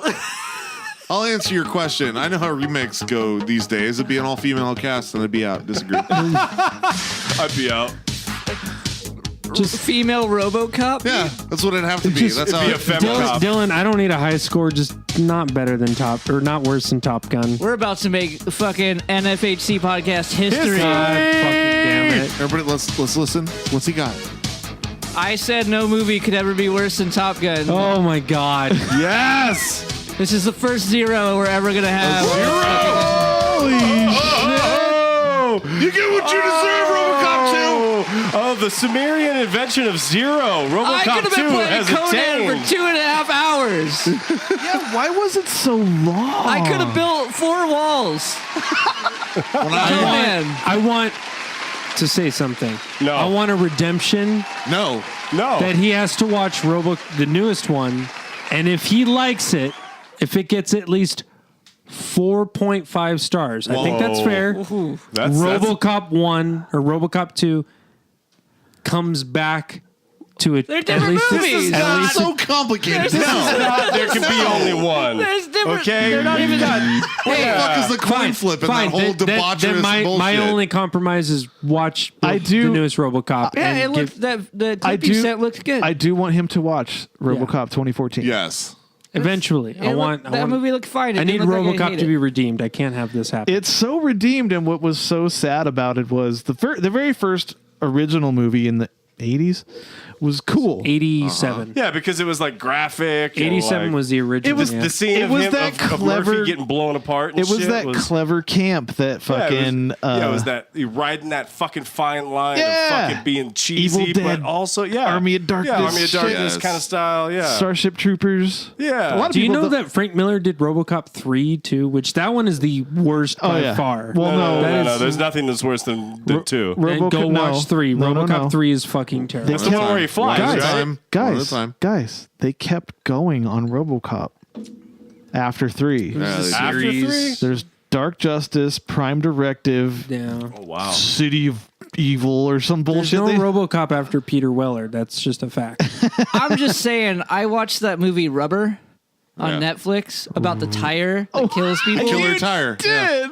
I'll answer your question. I know how remakes go these days. It'd be an all-female cast, and it'd be out. Disagree. I'd be out. Just female RoboCop? Yeah, that's what it'd have to be. That's how It'd be a femicop. Dylan, I don't need a high score, just not better than not worse than Top Gun. We're about to make fucking NFHC podcast history. God fucking damn it. Everybody, let's listen. What's he got? I said no movie could ever be worse than Top Gun. Oh my God. Yes. This is the first zero we're ever gonna have. Holy Oh, you get what you deserve, RoboCop 2. Oh, the Sumerian invention of zero. I RoboCop could have 2 been playing has Conan attained. for 2.5 hours. Yeah, why was it so long? I could have built 4 walls. Conan. I want to say something. No. I want a redemption No. that he has to watch the newest one, and if he likes it, if it gets at least 4.5 stars, I think that's fair. That's RoboCop 1 or RoboCop 2 comes back to it. They're different movies. It's so complicated. there can be only one. There's different. Okay, They're not even. What the fuck is the coin flip and that whole debaucherous bullshit? My only compromise is watch the newest RoboCop. Yeah, and it looked the clip you sent looked good. I do want him to watch RoboCop 2014. Yes. Eventually, that movie looked fine. I need RoboCop to be redeemed. I can't have this happen. It's so redeemed, and what was so sad about it was the very first original movie in the 80s was cool. 87. Yeah, because it was like graphic. 87 was the original. It was the scene of him of Murphy getting blown apart. And it was shit that clever camp that fucking. It was that you riding that fucking fine line of fucking being cheesy, Evil Dead, but also Army of Darkness, Army of Darkness kind of style. Yeah, Starship Troopers. Yeah. A lot of Do you people know that Frank Miller did RoboCop 3 too? Which that one is the worst by far. Well, no. There's nothing that's worse than 2. And go watch 3. RoboCop 3 is fucking terrible. That's the one where he flies, right? Guys, they kept going on RoboCop after 3. After 3? There's Dark Justice, Prime Directive, Oh wow, City of Evil, or some There's bullshit. no RoboCop after Peter Weller. That's just a fact. I'm just saying. I watched that movie Rubber on Netflix about the tire that kills people. Killer Tire. Did.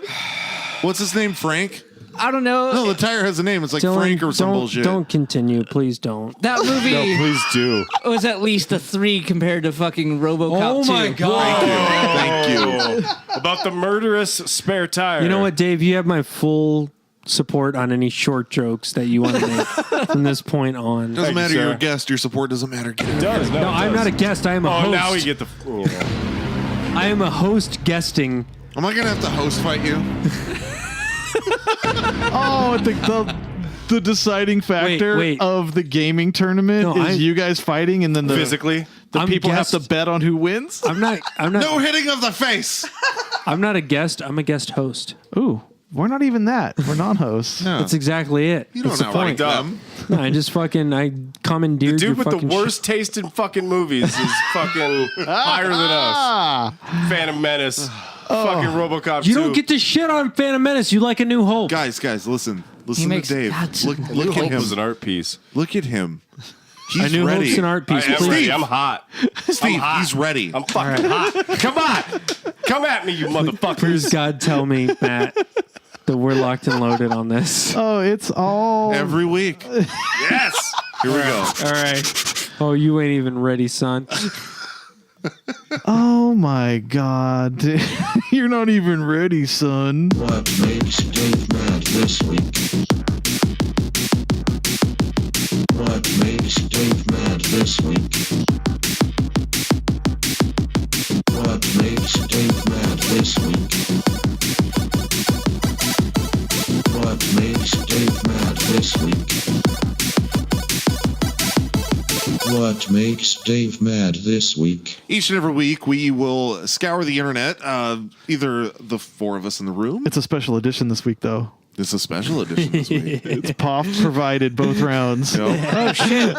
What's his name? Frank? I don't know. No, the tire has a name. It's like Dylan, Frank or some bullshit. Don't continue. Please don't. That movie please do. was at least a 3 compared to fucking RoboCop 2. Oh my God. Thank you. About the murderous spare tire. You know what, Dave? You have my full support on any short jokes that you want to make from this point on. Doesn't matter. you, You're sir. a guest. Your support doesn't matter. Get it. It does. No, I'm not a guest. I am a host. Oh, now we get the. I am a host guesting. Am I gonna have to host fight you? Oh, the deciding factor Wait. of the gaming tournament is you guys fighting, and then Physically, the people have to bet on who wins. I'm not. No hitting of the face. I'm not a guest. I'm a guest host. Ooh, we're not even that. We're non-hosts. No. That's exactly it. You don't That's the outright point. them. No, I commandeered the dude your with the fucking worst taste in fucking movies is fucking higher than us. Phantom Menace, fucking RoboCop 2. You don't get to shit on Phantom Menace. You like A New Hope. Guys, listen to makes Dave. gods. Look New at Hope him. was an art piece. Look at him. A He's New ready. Hope's an art I piece. am Please. ready. I'm hot. Steve, hot. he's ready. I'm fucking hot. Come on. Come at me, you Please, motherfuckers. God, tell me, Matt, that we're locked and loaded on this. Oh, it's all Every week. Yes. Here we go. All right. Oh, you ain't even ready, son. Oh my God, you're not even ready, son. What makes Dave mad this week? What makes Dave mad this week? What makes Dave mad this week? What makes Dave mad this week? What makes Dave mad this week? Each and every week, we will scour the internet. Either the 4 of us in the room. It's a special edition this week, though. It's a special edition this week. It's POF provided both rounds. Oh shit!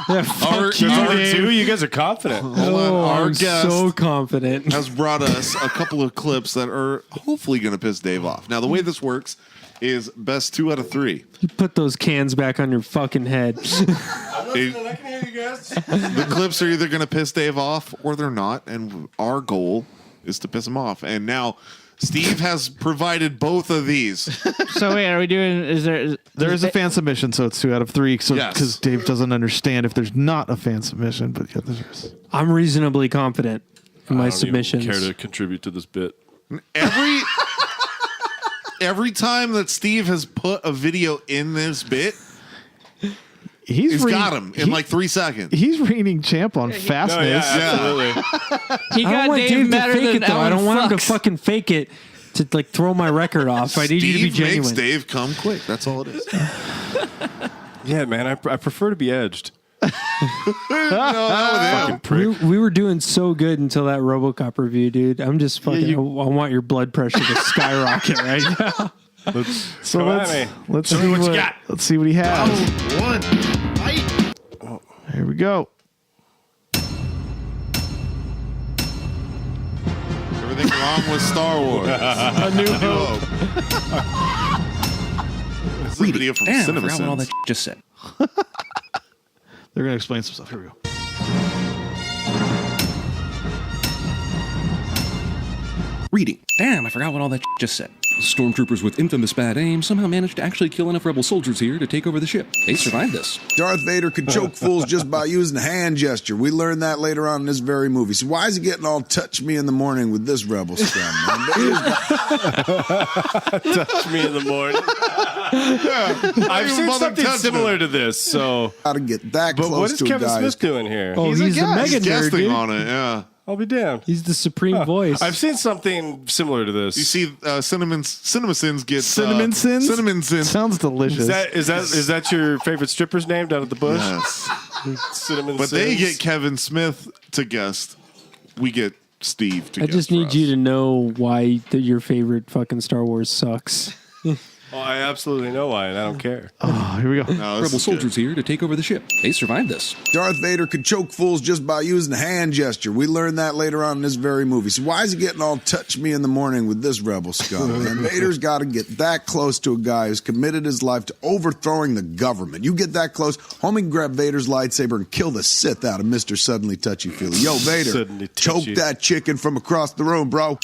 There's only 2. You guys are confident. Hold on. Our I'm guest so confident. has brought us a couple of clips that are hopefully going to piss Dave off. Now, the way this works is best 2 out of 3. You put those cans back on your fucking head. I can hear you guys. The clips are either going to piss Dave off or they're not, and our goal is to piss him off. And now Steve has provided both of these. So wait, are we doing? There is a fan submission, so it's 2 out of 3. So Yes. because Dave doesn't understand if there's not a fan submission, but yeah, there's. I'm reasonably confident in my I don't even submissions. care to contribute to this bit. Every time that Steve has put a video in this bit, He's got him in like 3 seconds. He's reigning champ on fastness. Absolutely. He I got don't want Dave Dave to better fake than it though. I Alan don't want him to Fucks. fucking fake it to like throw my record off. I need you to be Steve genuine. makes Dave come quick. That's all it is. Yeah, man, I prefer to be edged. No, We were doing so good until that RoboCop review, dude. I'm just fucking. I want your blood pressure to skyrocket right now. Let's Come at me. let's Show see me what you got. Let's see what he has. One. Fight. Here we go. Everything wrong with Star Wars. A New Hope. This is a video from Cinema forgot what all that just said. They're gonna explain some stuff. Here we go. Reading. Damn, I forgot what all that just said. Stormtroopers with infamous bad aim somehow managed to actually kill enough rebel soldiers here to take over the ship. They survived this. Darth Vader could choke fools just by using a hand gesture. We learned that later on in this very movie. So why is he getting all touch me in the morning with this rebel scum, man? Touch me in the morning. I've seen something similar to this, so. Gotta get that But close what is to a Kevin guy's... Smith doing here? Oh, he's the mega He's nerd, guesting dude. on it, yeah. I'll be damned. He's the supreme voice. I've seen something similar to this. You see, CinemaSins gets Cinnamon Sins? Cinnamon Sins. Sounds delicious. Is that your favorite stripper's name down at the bush? Yes. Cinnamon But they Sins? get Kevin Smith to guest. We get Steve to I guest. just need you to know why your favorite fucking Star Wars sucks. Oh, I absolutely know why, and I don't care. Oh, here we go. No, Rebel soldiers here to take over the ship. They survived this. Darth Vader could choke fools just by using a hand gesture. We learned that later on in this very movie. So why is he getting all touch me in the morning with this rebel scum, man? Vader's got to get that close to a guy who's committed his life to overthrowing the government. You get that close, homie can grab Vader's lightsaber and kill the Sith out of Mr. Suddenly Touchy-Feely. Yo, Vader, Suddenly choke touchy. that chicken from across the room, bro.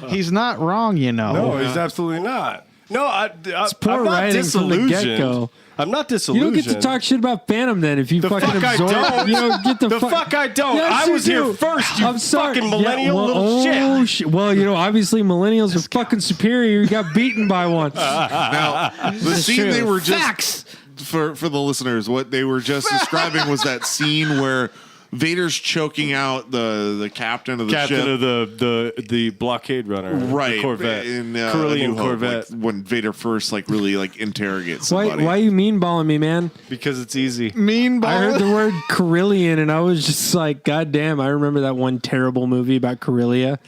He's not wrong, you know. No, he's absolutely not. No, It's poor I'm not writing from the disillusioned. get-go. I'm not You disillusioned. don't get to talk shit about Phantom then if you The fucking fuck I absorb. don't. You know, get the fuck I don't. Yes, I you was here do. first, you I'm sorry. fucking millennial well, little oh, shit. Well, you know, obviously millennials are fucking superior. You got beaten by one. Now, the scene they were just Facts. for the listeners, what they were just describing was that scene where Vader's choking out the captain of the Captain ship. of the blockade runner, Right, the Corvette, in Carillion New Hope, Corvette, like, when Vader first really interrogates Why somebody. you mean-balling me, man? because it's easy. Mean ball. I heard the word Carillion and I was just like, God damn, I remember that one terrible movie about Corellia.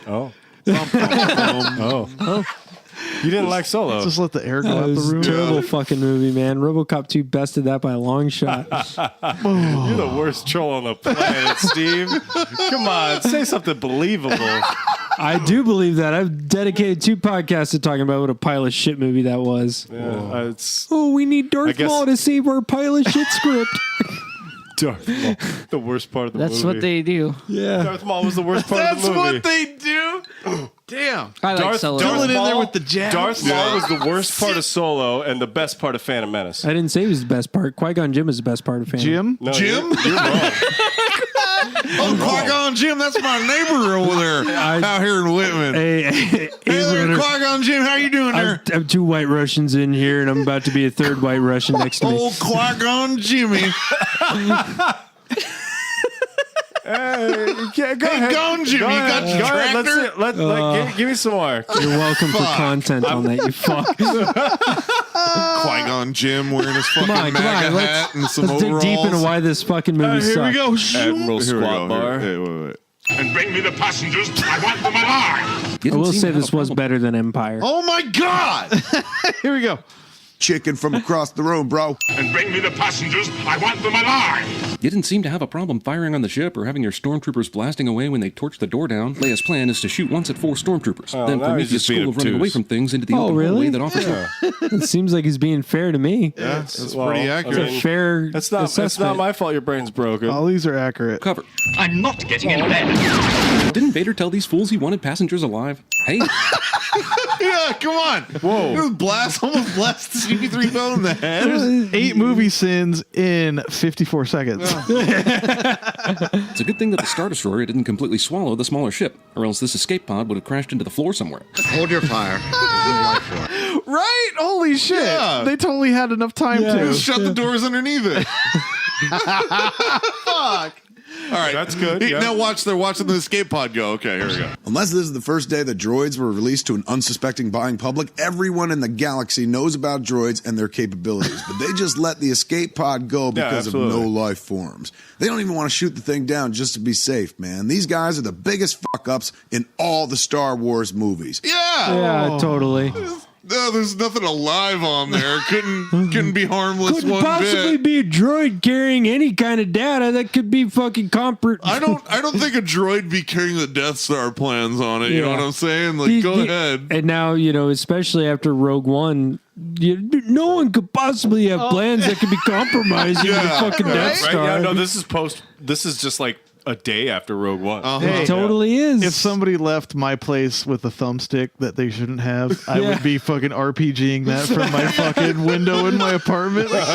Oh, oh, you didn't like Solo. Just let the air go That out the was a room. terrible fucking movie, man. RoboCop 2 bested that by a long shot. You're the worst troll on the planet, Steve. Come on, say something believable. I do believe that. I've dedicated 2 podcasts to talking about what a pile of shit movie that was. Yeah, it's Oh, we need Darth guess- Maul to save our pile of shit script. Darth Maul, the worst part of the movie. That's what they do. Yeah. Darth Maul was the worst part of the movie. what they do. Damn. I like Solo. Fill it in there with the jab. Darth Maul was the worst part of Solo and the best part of Phantom Menace. I didn't say he was the best part. Qui-Gon Jinn was the best part of Phantom. Jim? No, Jim? You're wrong. Oh, Qui-Gon Jim, that's my neighbor over there out here in Whitman. Hey there, Qui-Gon Jim, how you doing there? I'm 2 white Russians in here, and I'm about to be a 3rd white Russian next to me. Old Qui-Gon Jimmy. Go ahead. Gon Jimmy, Go you ahead. got your Go ahead. tractor? Let's see it. Give me some more. You're welcome for content on that, you fuck. Qui-Gon Jim wearing his fucking Come on, MAGA hat and some let's dig overalls. deep into why this fucking movie Here we sucks. go. Admiral Here we Squat go. Bar. Hey, wait. And bring me the passengers. I want them alive. I will say this was better than Empire. Oh my God! Here we go. Chicken from across the room, bro. And bring me the passengers. I want them alive. You didn't seem to have a problem firing on the ship or having your stormtroopers blasting away when they torched the door down. Leia's plan is to shoot once at 4 stormtroopers. Oh, then now he's Prometheus' just being school of running obtuse. away from things into the Oh, open really? hallway that offers It seems like he's being fair to me. Yeah, that's Well, pretty I accurate. mean, It's a fair That's not assessment. my fault. Your brain's broken. All these are accurate. cover. I'm not getting in bed. Didn't Vader tell these fools he wanted passengers alive? Hey, Yeah, come on. Whoa. It was almost blast CP3PO in the head. 8 movie sins in 54 seconds. It's a good thing that the Star Destroyer didn't completely swallow the smaller ship, or else this escape pod would have crashed into the floor somewhere. Hold your fire. Right? Holy shit. Yeah. They totally had enough time to. Just shut the doors underneath it. Fuck. All right, that's good. Hey, Yeah. Now they're watching the escape pod go. Okay, here we go. Unless this is the first day that droids were released to an unsuspecting buying public, everyone in the galaxy knows about droids and their capabilities. But they just let the escape pod go because of absolutely. no life forms. They don't even want to shoot the thing down just to be safe, man. These guys are the biggest fuck-ups in all the Star Wars movies. Yeah. Yeah, totally. No, there's nothing alive on there. Couldn't be harmless Couldn't one possibly bit. be a droid carrying any kind of data that could be fucking I don't think a droid be carrying the Death Star plans on it. You know what I'm saying? Like, go ahead. And now, especially after Rogue One, no one could possibly have plans that could be compromising the fucking Death Star. Right? Yeah, no, this is just like a day after Rogue One. It totally is. If somebody left my place with a thumbstick that they shouldn't have, I would be fucking RPGing that from my fucking window in my apartment. Like,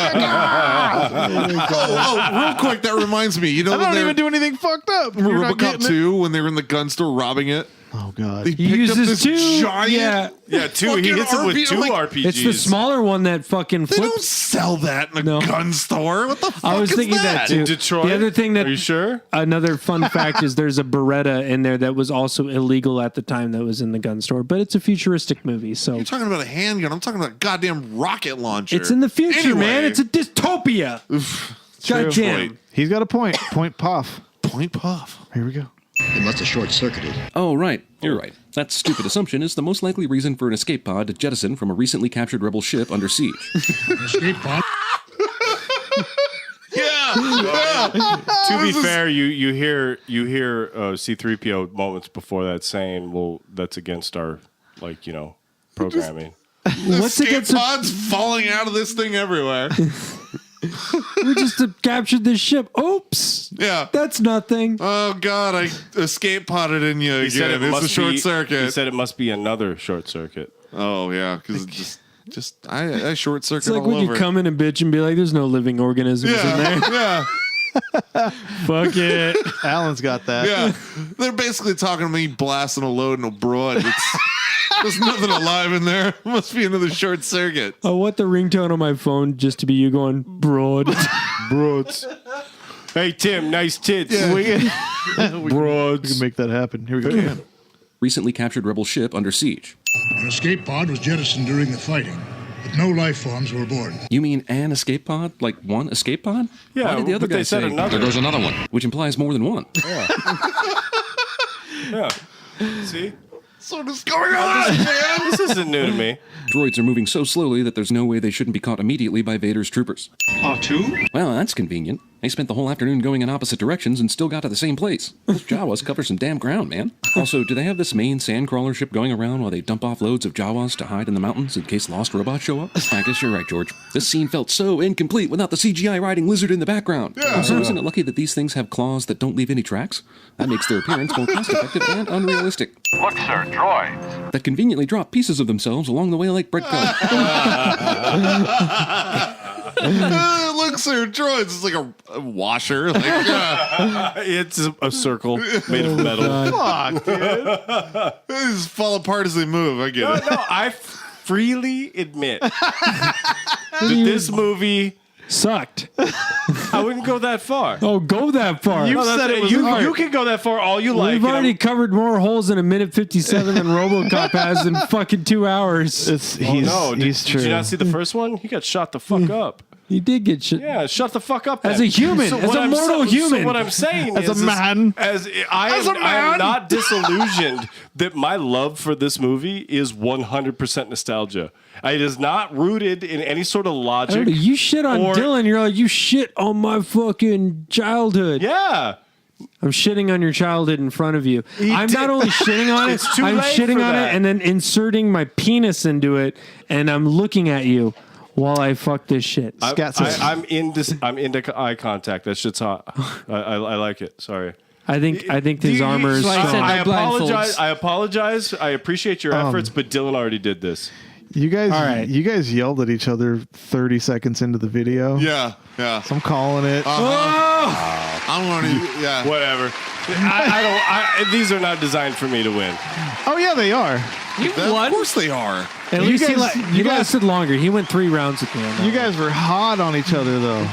Real quick, that reminds me. You know, I don't even do anything fucked up. You're not RoboCop getting it. 2 when they were in the gun store robbing it. Oh god. They He picked up uses this two. giant. Yeah, two. He hits it with two RPGs. It's the smaller one that fucking They don't flips. sell that in a gun store. What the fuck I was is thinking that too. In Detroit? The other thing that Are you sure? Another fun fact is there's a Beretta in there that was also illegal at the time that was in the gun store, but it's a futuristic movie, so You're talking about a handgun. I'm talking about a goddamn rocket launcher. it's in the future, Anyway. man. It's a dystopia. Goddamn. He's got a point. Point puff. Point puff. Here we go. It must have short-circuited. Oh, right. You're right. That stupid assumption is the most likely reason for an escape pod to jettison from a recently captured rebel ship under siege. Escape pod. To be fair, you hear C-3PO moments before that saying, "Well, that's against our programming." What's Escape against the- pods falling out of this thing everywhere. We just captured this ship. Oops. Yeah. That's nothing. Oh God, I escape podded in you He said again. it It's a must short be- circuit. He said it must be another short circuit. Oh yeah, because I short circuit It's like all when over. you come in and bitch and be like, there's no living organisms in there. Yeah, Fuck it. Alan's got that. yeah. They're basically talking to me blasting a load in a broad. There's nothing alive in there. Must be another short circuit. I want the ringtone on my phone just to be you going, broad. Broads. Hey Tim, nice tits. We can make that happen. Here we go. Recently captured rebel ship under siege. An escape pod was jettisoned during the fighting, but no life forms were aboard. You mean an escape pod? Like one escape pod? Yeah, Why did the other but they guy said say another. there goes another one? Which implies more than one. Yeah. See, So what's going on, man? this isn't new to me. Droids are moving so slowly that there's no way they shouldn't be caught immediately by Vader's troopers. R2? Well, that's convenient. They spent the whole afternoon going in opposite directions and still got to the same place. Those Jawas cover some damn ground, man. Also, do they have this main sandcrawler ship going around while they dump off loads of Jawas to hide in the mountains in case lost robots show up? I guess you're right, George. This scene felt so incomplete without the CGI riding lizard in the background. Also, isn't it lucky that these things have claws that don't leave any tracks? That makes their appearance more cost-effective and unrealistic. Look, sir, droids. That conveniently drop pieces of themselves along the way like breadcrumbs. Look, sir, droids. It's like a washer. Like, It's a circle made of metal. fuck, dude. They just fall apart as they move. I get it. No, I freely admit that this movie Sucked. I wouldn't go that far. Oh, go that far. You said it was you can go that far all you like. We've already covered more holes in a minute 57 than RoboCop has in fucking 2 hours. He's Did true. you not see the first one? He got shot the fuck up. He did get shit. Yeah, shut the fuck up. As then. a human, as what a I'm mortal so human. what I'm saying As is, a man. I am not disillusioned that my love for this movie is 100% nostalgia. It is not rooted in any sort of I logic. don't know, you shit on Dylan. You're like, you shit on my fucking childhood. Yeah. I'm shitting on your childhood in front of you. I'm not only shitting on it, It's too I'm late shitting for on that. it and then inserting my penis into it, and I'm looking at you. while I fuck this shit. I'm into eye contact. That shit's hot. I like it. Sorry. I think his armor is strong. I apologize. I appreciate your efforts, but Dylan already did this. You guys yelled at each other 30 seconds into the video. Yeah. So I'm calling it. I'm already, yeah. Whatever. These are not designed for me to win. Oh yeah, they are. Of course they are. At least he lasted longer. He went 3 rounds with me on that. You guys were hot on each other though.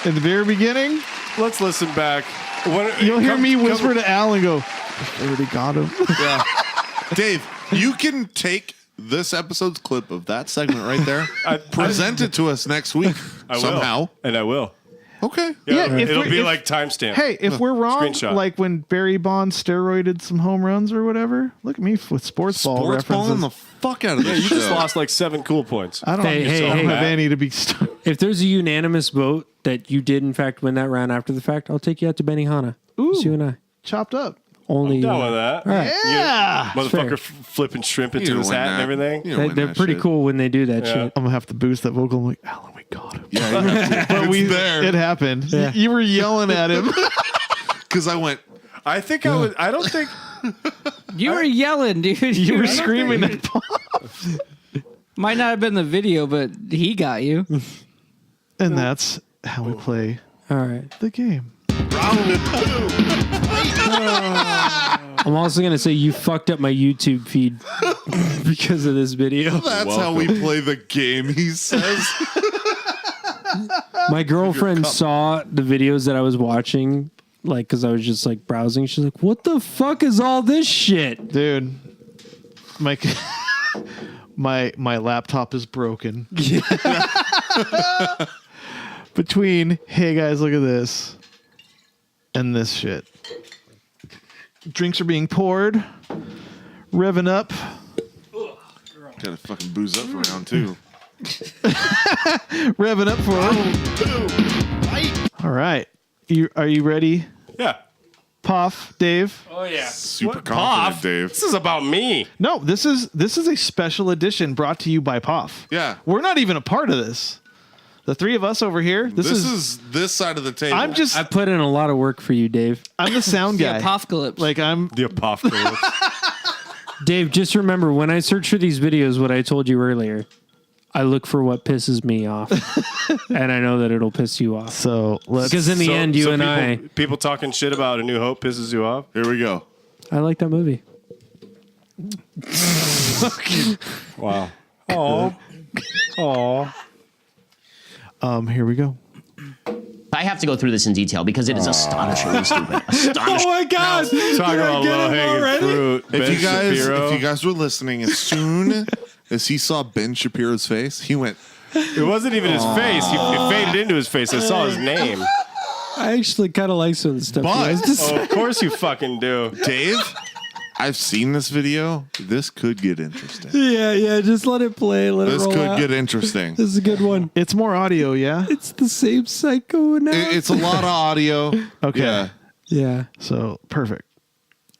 In the very beginning, let's listen back. You'll hear me whisper to Al and go, "I already got him." Yeah. Dave, you can take this episode's clip of that segment right there. Present it to us next week somehow. I will. Okay. Yeah, it'll be like timestamp. Hey, if we're wrong, Screenshot. like when Barry Bonds steroided some home runs or whatever, look at me with sports ball references. Balling the fuck out of this you just lost like 7 cool points. I don't have any to be. If there's a unanimous vote that you did in fact win that round after the fact, I'll take you out to Benihana. Ooh, just you and I. Chopped up. Only I'm down with that. All right. Yeah, motherfucker flipping shrimp into his hat and everything. They're pretty cool when they do that shit. I'm gonna have to boost that vocal. I'm like, Alan, we got him. Yeah, but there. It happened. Yeah. You were yelling at him because I went. I think I would. I don't think you were yelling, dude. You were screaming at Pop. Might not have been the video, but he got you. And that's how we play. All right, the game. I'm also gonna say you fucked up my YouTube feed because of this video. That's how we play the game, he says. My girlfriend saw the videos that I was watching, like, because I was just like browsing. She's like, "What the fuck is all this shit, dude?" My laptop is broken. Between hey guys, look at this, and this shit. Drinks are being poured, revving up. Gotta fucking booze up for round 2. Revving up for. All right, are you ready? Yeah. Puff, Dave. Oh yeah. Super confident, Dave. This is about me. No, this is a special edition brought to you by Puff. Yeah. We're not even a part of this. The 3 of us over here. This is this side of the table. I put in a lot of work for you, Dave. I'm the sound guy. The apocalypse. Like I'm the apocalypse. Dave, just remember when I search for these videos, what I told you earlier. I look for what pisses me off, and I know that it'll piss you off. So let's. Because in the end, you and people talking shit about A New Hope pisses you off. Here we go. I like that movie. Wow. Oh. Here we go. I have to go through this in detail because it is astonishingly stupid. Oh my God! Talk about low-hanging fruit. If you guys were listening, as soon as he saw Ben Shapiro's face, he went. It wasn't even his face. It faded into his face. I saw his name. I actually kind of like some of the stuff. But of course you fucking do, Dave. I've seen this video. This could get interesting. Yeah. Just let it play. This roll could out. get interesting. This is a good one. It's more audio, yeah. It's the same psycho now. It's a lot of audio. Okay. Yeah. So perfect.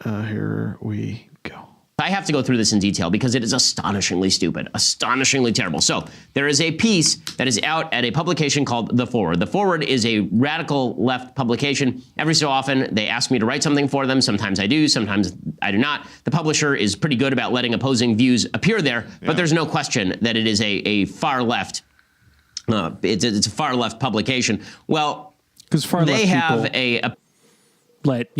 Here we go. I have to go through this in detail because it is astonishingly stupid, astonishingly terrible. So there is a piece that is out at a publication called The Forward. The Forward is a radical left publication. Every so often, they ask me to write something for them. Sometimes I do, sometimes I do not. The publisher is pretty good about letting opposing views appear there, but there's no question that it is a far left. It's a far left publication. Well, because far left they have let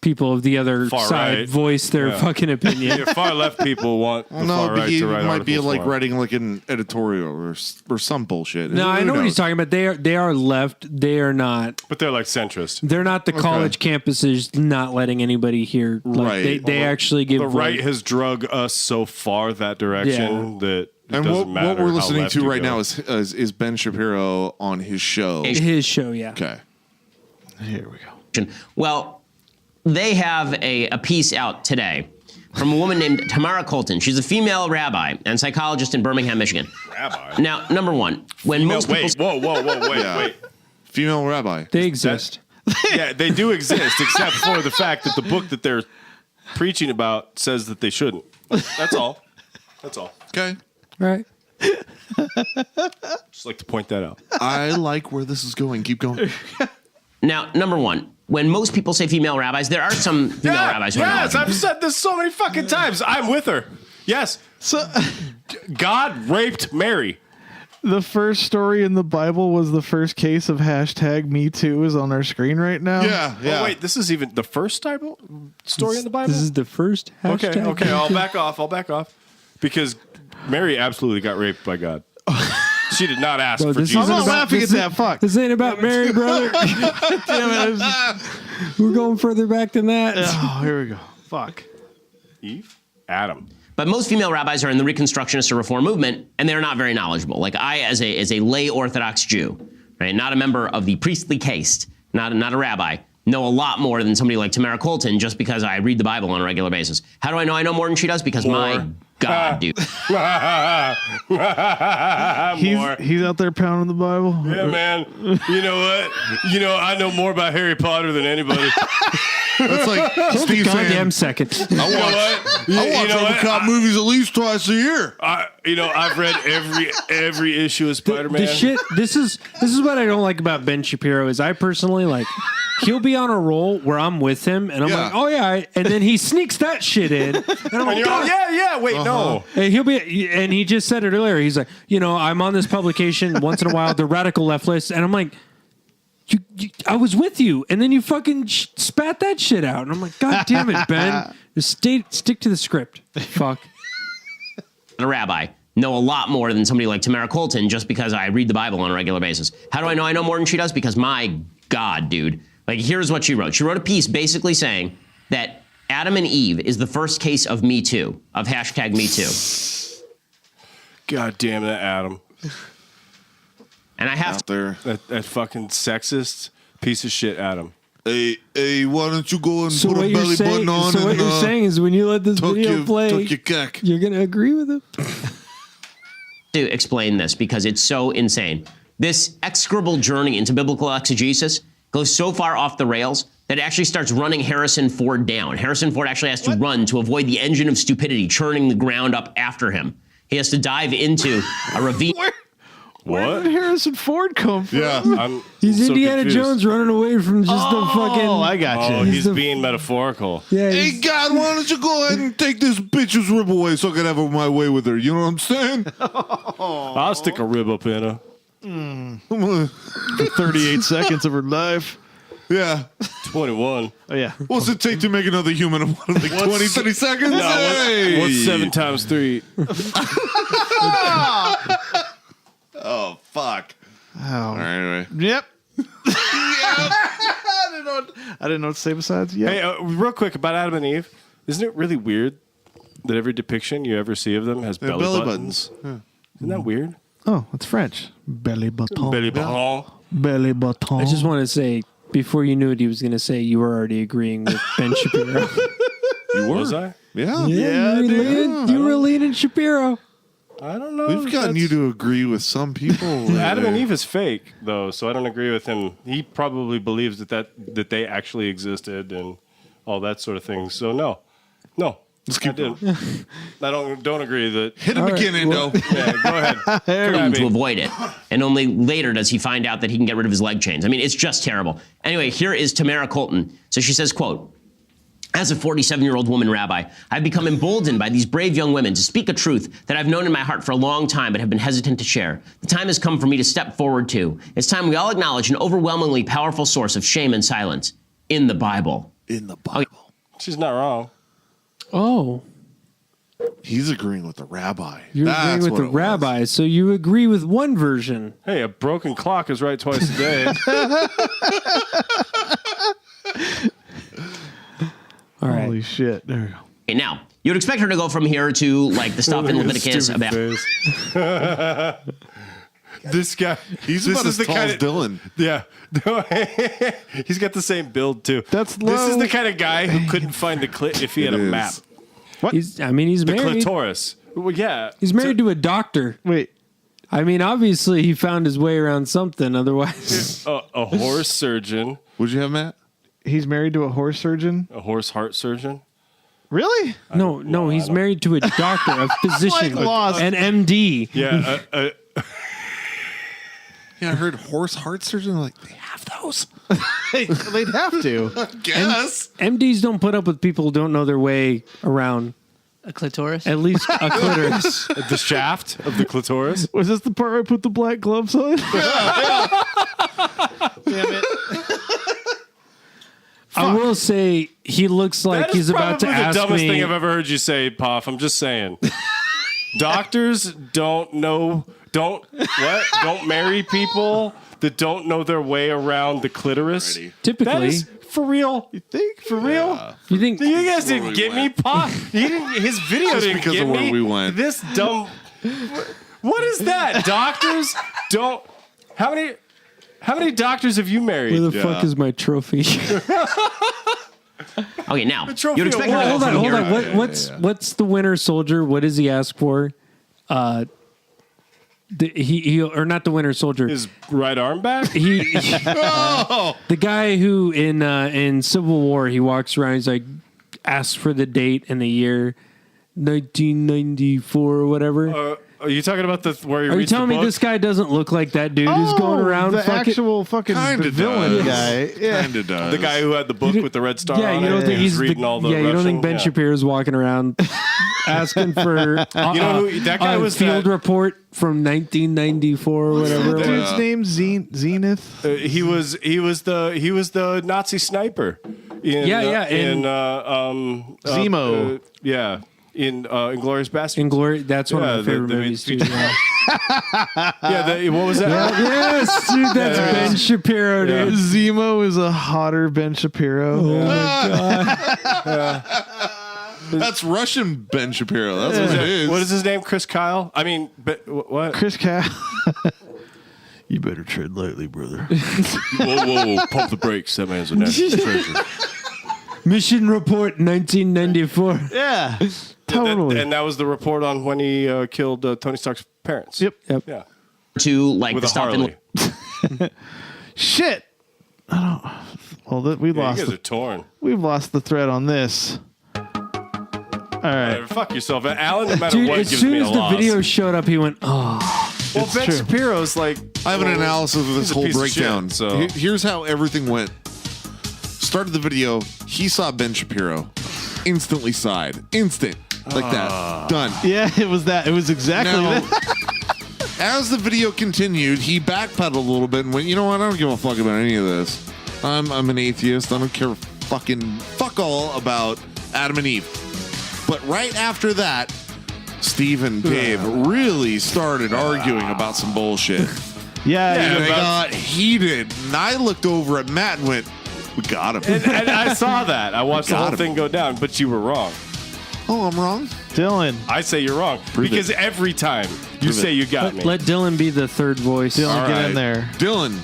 people of the other far side right. voice their fucking opinion. Yeah, far left people want the far right to write might be articles like for. writing like an editorial or some bullshit. No, I know what he's talking about. They are left. They are not. But they're like centrist. They're not the college campuses not letting anybody hear. Like, Right. They actually give. The right has drug us so far that direction that it And doesn't matter what we're how listening left to you right go. now is Ben Shapiro on his show. His show, yeah. Okay. Here we go. Well, they have a piece out today from a woman named Tamara Colton. She's a female rabbi and psychologist in Birmingham, Michigan. Rabbi? Now, number one, when most people... Wait. Female rabbi. They exist. Yeah, they do exist, except for the fact that the book that they're preaching about says that they shouldn't. That's all. That's all. Okay. Right. Just like to point that out. I like where this is going. Keep going. Now, number one, when most people say female rabbis, there are some female rabbis who are Yes, knowledgeable. I've said this so many fucking times. I'm with her. Yes. So God raped Mary. the first story in the Bible was the first case of hashtag Me Too is on our screen right now. Yeah, yeah. Oh, wait, this is even the first story in the Bible? This is the first hashtag. Okay, I'll back off. Because Mary absolutely got raped by God. She did not ask for Jesus. I'm not laughing at that. Fuck. This ain't about Mary, brother. Damn it. We're going further back than that. Oh, here we go. Fuck. Eve? Adam. But most female rabbis are in the Reconstructionist or Reform movement, and they're not very knowledgeable. Like I, as a lay Orthodox Jew, right, not a member of the priestly caste, not a rabbi, know a lot more than somebody like Tamara Colton just because I read the Bible on a regular basis. How do I know more than she does? Because my God, dude. He's out there pounding the Bible. Yeah, man. You know what? I know more about Harry Potter than anybody. That's like Steve Goddamn saying, second. I watch RoboCop movies at least twice a year. I've read every issue of Spider-Man. The shit. This is what I don't like about Ben Shapiro is I personally like. He'll be on a roll where I'm with him, and I'm like, oh yeah, and then he sneaks that shit in, and I'm like, yeah. Wait, no. And he just said it earlier. He's like, I'm on this publication once in a while, the radical left list, and I'm like, I was with you, and then you fucking spat that shit out, and I'm like, God damn it, Ben, just stick to the script. Fuck. A rabbi know a lot more than somebody like Tamara Colton just because I read the Bible on a regular basis. How do I know more than she does? Because my God, dude. Like, here's what she wrote. She wrote a piece basically saying that Adam and Eve is the first case of Me Too, of hashtag Me Too. God damn that Adam. And I have there that fucking sexist piece of shit Adam. Hey, why don't you go and put what a belly button on? So what you're saying is when you let this video play, you're going to agree with him? to explain this because it's so insane. This execrable journey into biblical exegesis goes so far off the rails that it actually starts running Harrison Ford down. Harrison Ford actually has to run to avoid the engine of stupidity churning the ground up after him. He has to dive into a ravine. Where did Harrison Ford come from? Yeah, he's Indiana Jones running away from just the fucking. Oh, I got you. Oh, he's being metaphorical. Yeah. Hey, God, why don't you go ahead and take this bitch's rib away so I can have my way with her? You know what I'm saying? I'll stick a rib up in her. For 38 seconds of her life. Yeah. 21. Oh, yeah. What's it take to make another human in like 20, 30 seconds? No, Hey! what's 7 times 3? Oh, fuck. Oh. All right, anyway. Yep. I didn't know what to say besides yeah. Hey, real quick about Adam and Eve. Isn't it really weird that every depiction you ever see of them has belly buttons? Yeah. Isn't that weird? Oh, it's French. Belly button. Belly button. Belly button. I just want to say, before you knew what he was going to say, you were already agreeing with Ben Shapiro. You were? Was I? Yeah. You were leaning Shapiro. I don't know. We've gotten you to agree with some people. Adam and Eve is fake, though, so I don't agree with him. He probably believes that they actually existed and all that sort of thing. So no. Let's keep going. I don't agree that. Hit him again, Indo. Yeah, go ahead. Come at To me. avoid it. And only later does he find out that he can get rid of his leg chains. I mean, it's just terrible. Anyway, here is Tamara Colton. So she says, quote, as a 47-year-old woman rabbi, I've become emboldened by these brave young women to speak a truth that I've known in my heart for a long time but have been hesitant to share. The time has come for me to step forward too. It's time we all acknowledge an overwhelmingly powerful source of shame and silence in the Bible. In the Bible. She's not wrong. Oh. He's agreeing with the rabbi. You're That's agreeing with what the it was. rabbi, so you agree with one version. Hey, a broken clock is right twice a day. All right. Holy shit. There we go. Okay, now, you would expect her to go from here to like the stuff in Leviticus Stupid about... face. This guy, He's this about is as the tall kind as of Dylan. Yeah, he's got the same build too. That's This is low. the kind of guy who couldn't find the clit if he had a It is. map. He's The married. clitoris. Well, yeah, He's married to a doctor. Wait. I mean, obviously he found his way around something. Otherwise, a horse surgeon, Would you have, Matt? He's married to a horse surgeon. a horse heart surgeon. Really? No, he's married to a doctor, a physician, lost. an MD. Yeah. Yeah, I heard horse heart surgeon. Like, they have those. They'd have to. Guess. MDs don't put up with people who don't know their way around. A clitoris? At least a clitoris. The shaft of the clitoris. Was this the part where I put the black gloves on? Damn it. I will say he looks like he's about to ask the dumbest me. thing I've ever heard you say, Puff. I'm just saying. Doctors don't marry people that don't know their way around the clitoris. Typically. That is for real. You think? For real? You think? You guys didn't get me, Puff. His video Just didn't because get of where me. we went. This dumb. What is that? Doctors don't. How many doctors have you married? Where the fuck is my trophy? Okay, now trophy you'd expect her to award. go Hold from on. here. What's the Winter Soldier? What does he ask for? He or not the Winter Soldier? His right arm back. The guy who in Civil War he walks around. He's like asks for the date and the year, 1994 or whatever. Are you talking about where he Are you reads the telling me book? this guy doesn't look like that dude who's going around? The actual fucking Kinda villain does. guy. Yeah. Kinda does. The guy who had the book with the red star Yeah, on you don't it. think he's reading all the you don't think Russian? Ben Yeah. Shapiro's walking around asking for that guy a was field that- report from 1994 or whatever. What's the dude's name? Zenith. He was the Nazi sniper. In, Zemo. In Inglourious Basterds. That's one of my favorite movies too. What was that? Yes, dude, that's Ben Shapiro, dude. Zemo is a hotter Ben Shapiro. Oh my god. That's Russian Ben Shapiro. That's what it is. What is his name? Chris Kyle? I mean, what? Chris Kyle. You better tread lightly, brother. Whoa. Pump the brakes. That man's a national treasure. Mission report 1994. Yeah. Totally. And that was the report on when he killed Tony Stark's parents. Yep. Yeah. To like With the a stuff Harley. Shit. We You lost. guys are torn. We've lost the thread on this. All right. Fuck yourself. Alan, no matter Dude, what, as gives soon me a as the loss. video showed up, he went, "Oh." Well, Ben true. Shapiro's like... I have an analysis of this he's a whole piece of breakdown. shit, so- Here's how everything went. Started the video. He saw Ben Shapiro. Instantly sighed. Instant. Like that. Done. Yeah, it was that. It was exactly Now, that. as the video continued, he backpedaled a little bit and went, you know what? I don't give a fuck about any of this. I'm an atheist. I don't care fuck all about Adam and Eve. But right after that, Steve and Dave really started arguing about some bullshit. Yeah. And they got heated. And I looked over at Matt and went, we got him. And I saw that. I watched the Got whole him. thing go down, but you were wrong. Oh, I'm wrong? Dylan. I say you're wrong. Prove because it. every time you Prove say it. you got me. Let Dylan be the third voice. Dylan, All get right. in there. Dylan.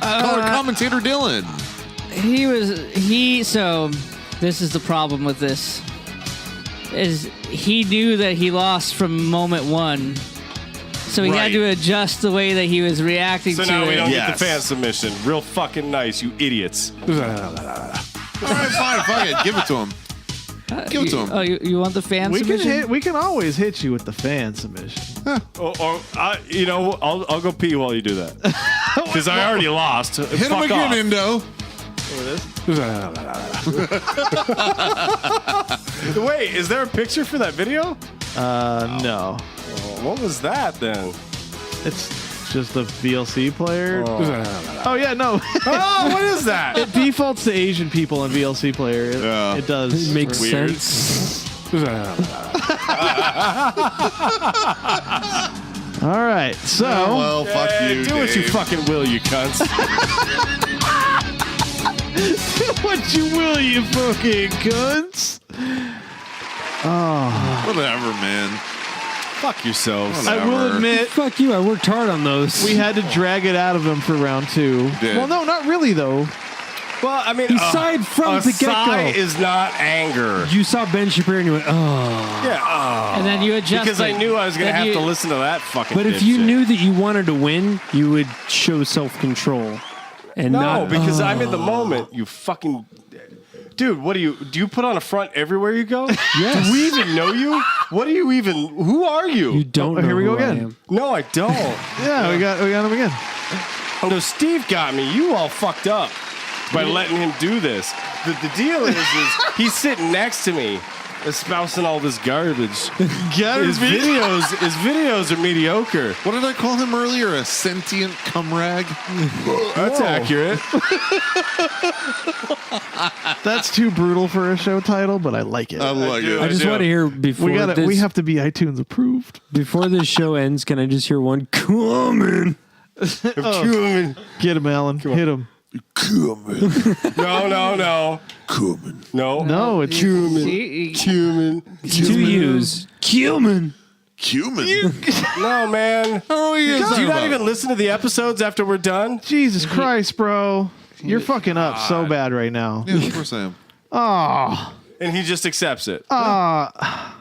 Color commentator Dylan. So this is the problem with this. Is he knew that he lost from moment one. So he had Right. to adjust the way that he was reacting So to now it. we don't Yes. get the fan submission. Real fucking nice, you idiots. All right, fine. Fuck it. Give it to him. Give it to him. Oh, you want the fan submission? We can always hit you with the fan submission. I'll go pee while you do that. Because I already lost. Hit him again, Indo. Wait, is there a picture for that video? No. What was that then? It's just a VLC player. Oh yeah, no. Oh, what is that? It defaults to Asian people in VLC player. It does. It makes Weird. sense. All right. So Well, fuck you, Do what you Dave. fucking will, you cunts. what you will, you fucking cunts. Whatever, man. Fuck yourselves. I will admit, Fuck you. I worked hard on those. we had to drag it out of him for round two. did. Well, no, not really though. Well, I mean, He sighed from the sigh get-go. is not anger. You saw Ben Shapiro and you went, "Oh." Yeah. And then you adjusted. Because I knew I was going to Then have you- to listen to that fucking But if you dipshit. knew that you wanted to win, you would show self-control and No, not because I'm in the moment, you fucking... Dude, what do you put on a front everywhere you go? Yes. Do we even know you? Who are you? You don't know here we go who I again. am. No, I don't. Yeah, we got him again. No, Steve got me. You all fucked up by letting him do this. The deal is he's sitting next to me, espousing all this garbage. His videos are mediocre. What did I call him earlier? A sentient cum rag? That's accurate. That's too brutal for a show title, but I like it. I like it. I just want to hear before We have to be iTunes approved. before this show ends. Can I just hear one coming? Get him, Alan. Hit him. No. Cumin. No, it's Cumin. Two U's. Cumin. Cumin? No, man. Oh, yeah. Do you not even listen to the episodes after we're done? Jesus Christ, bro. You're fucking up so bad right now. Yeah, of course I am. Oh. And he just accepts it. I'm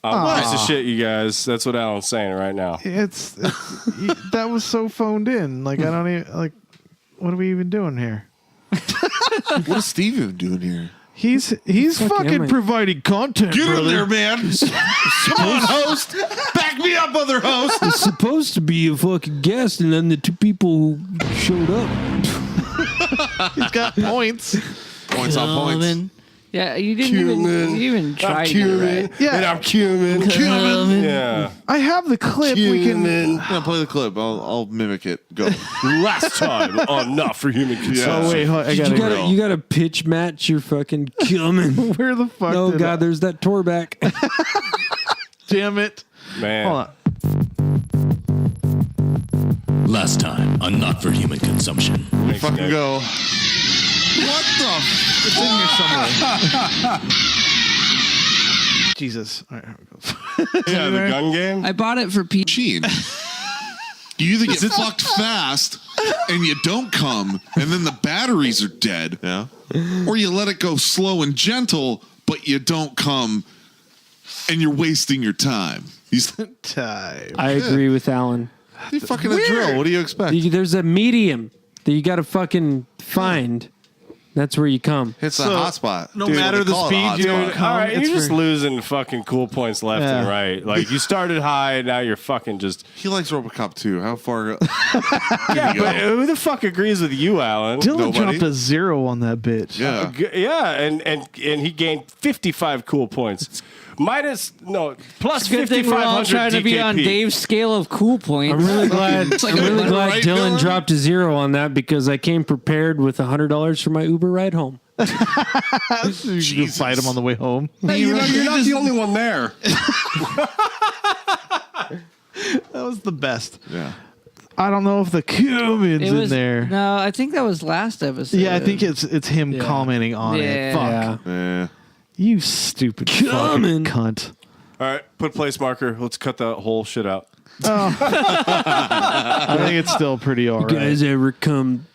a piece of shit, you guys. That's what Alan's saying right now. It's that was so phoned in. Like, I don't even, like, what are we even doing here? What is Steve even doing here? He's fucking providing content, Get brother. in there, man. Come on, host. Back me up, other host. It's supposed to be a fucking guest, and then the two people who showed up. He's got points. Points on points. Yeah, you didn't even try to get it right. Yeah. And I'm cumin. Yeah. I have the clip. We can. Yeah, play the clip. I'll mimic it. Go. Last time on Not for Human Consumption. Oh wait, I got You gotta pitch match your fucking coming. Where the fuck? Oh god, there's that tour back. Damn it, man. Hold on. Last time on Not for Human Consumption. Fucking go. What the? It's in here somewhere. Jesus. All right, here we go. Yeah, the gun game. I bought it for Pete. Gene. You either get fucked fast and you don't come, and then the batteries are dead. Yeah. Or you let it go slow and gentle, but you don't come, and you're wasting your time. I agree with Alan. You fucking a drill. What do you expect? There's a medium that you gotta fucking find. That's where you come. It's a hot spot. No matter the speed Dude, you come, all right, you're it's just for- losing fucking cool points left and right. Like, you started high, now you're fucking just... He likes RoboCop 2. How far... Yeah, but who the fuck agrees with you, Alan? Dylan dropped a 0 on that bitch. Yeah. Yeah, and he gained 55 cool points. Plus It's a good thing we're all 5,500 trying to be on DKP. Dave's scale of cool points. I'm really glad. Right, Dylan Dylan? dropped a 0 on that because I came prepared with $100 for my Uber ride home. You can fight him on the way home. You're not the only one there. That was the best. Yeah. I don't know if the cumin's It was in there. No, I think that was last episode. Yeah, I think it's him commenting on it. Fuck. Yeah. You stupid fucking cunt. All right, put place marker. Let's cut that whole shit out. I think it's still pretty alright. You guys ever come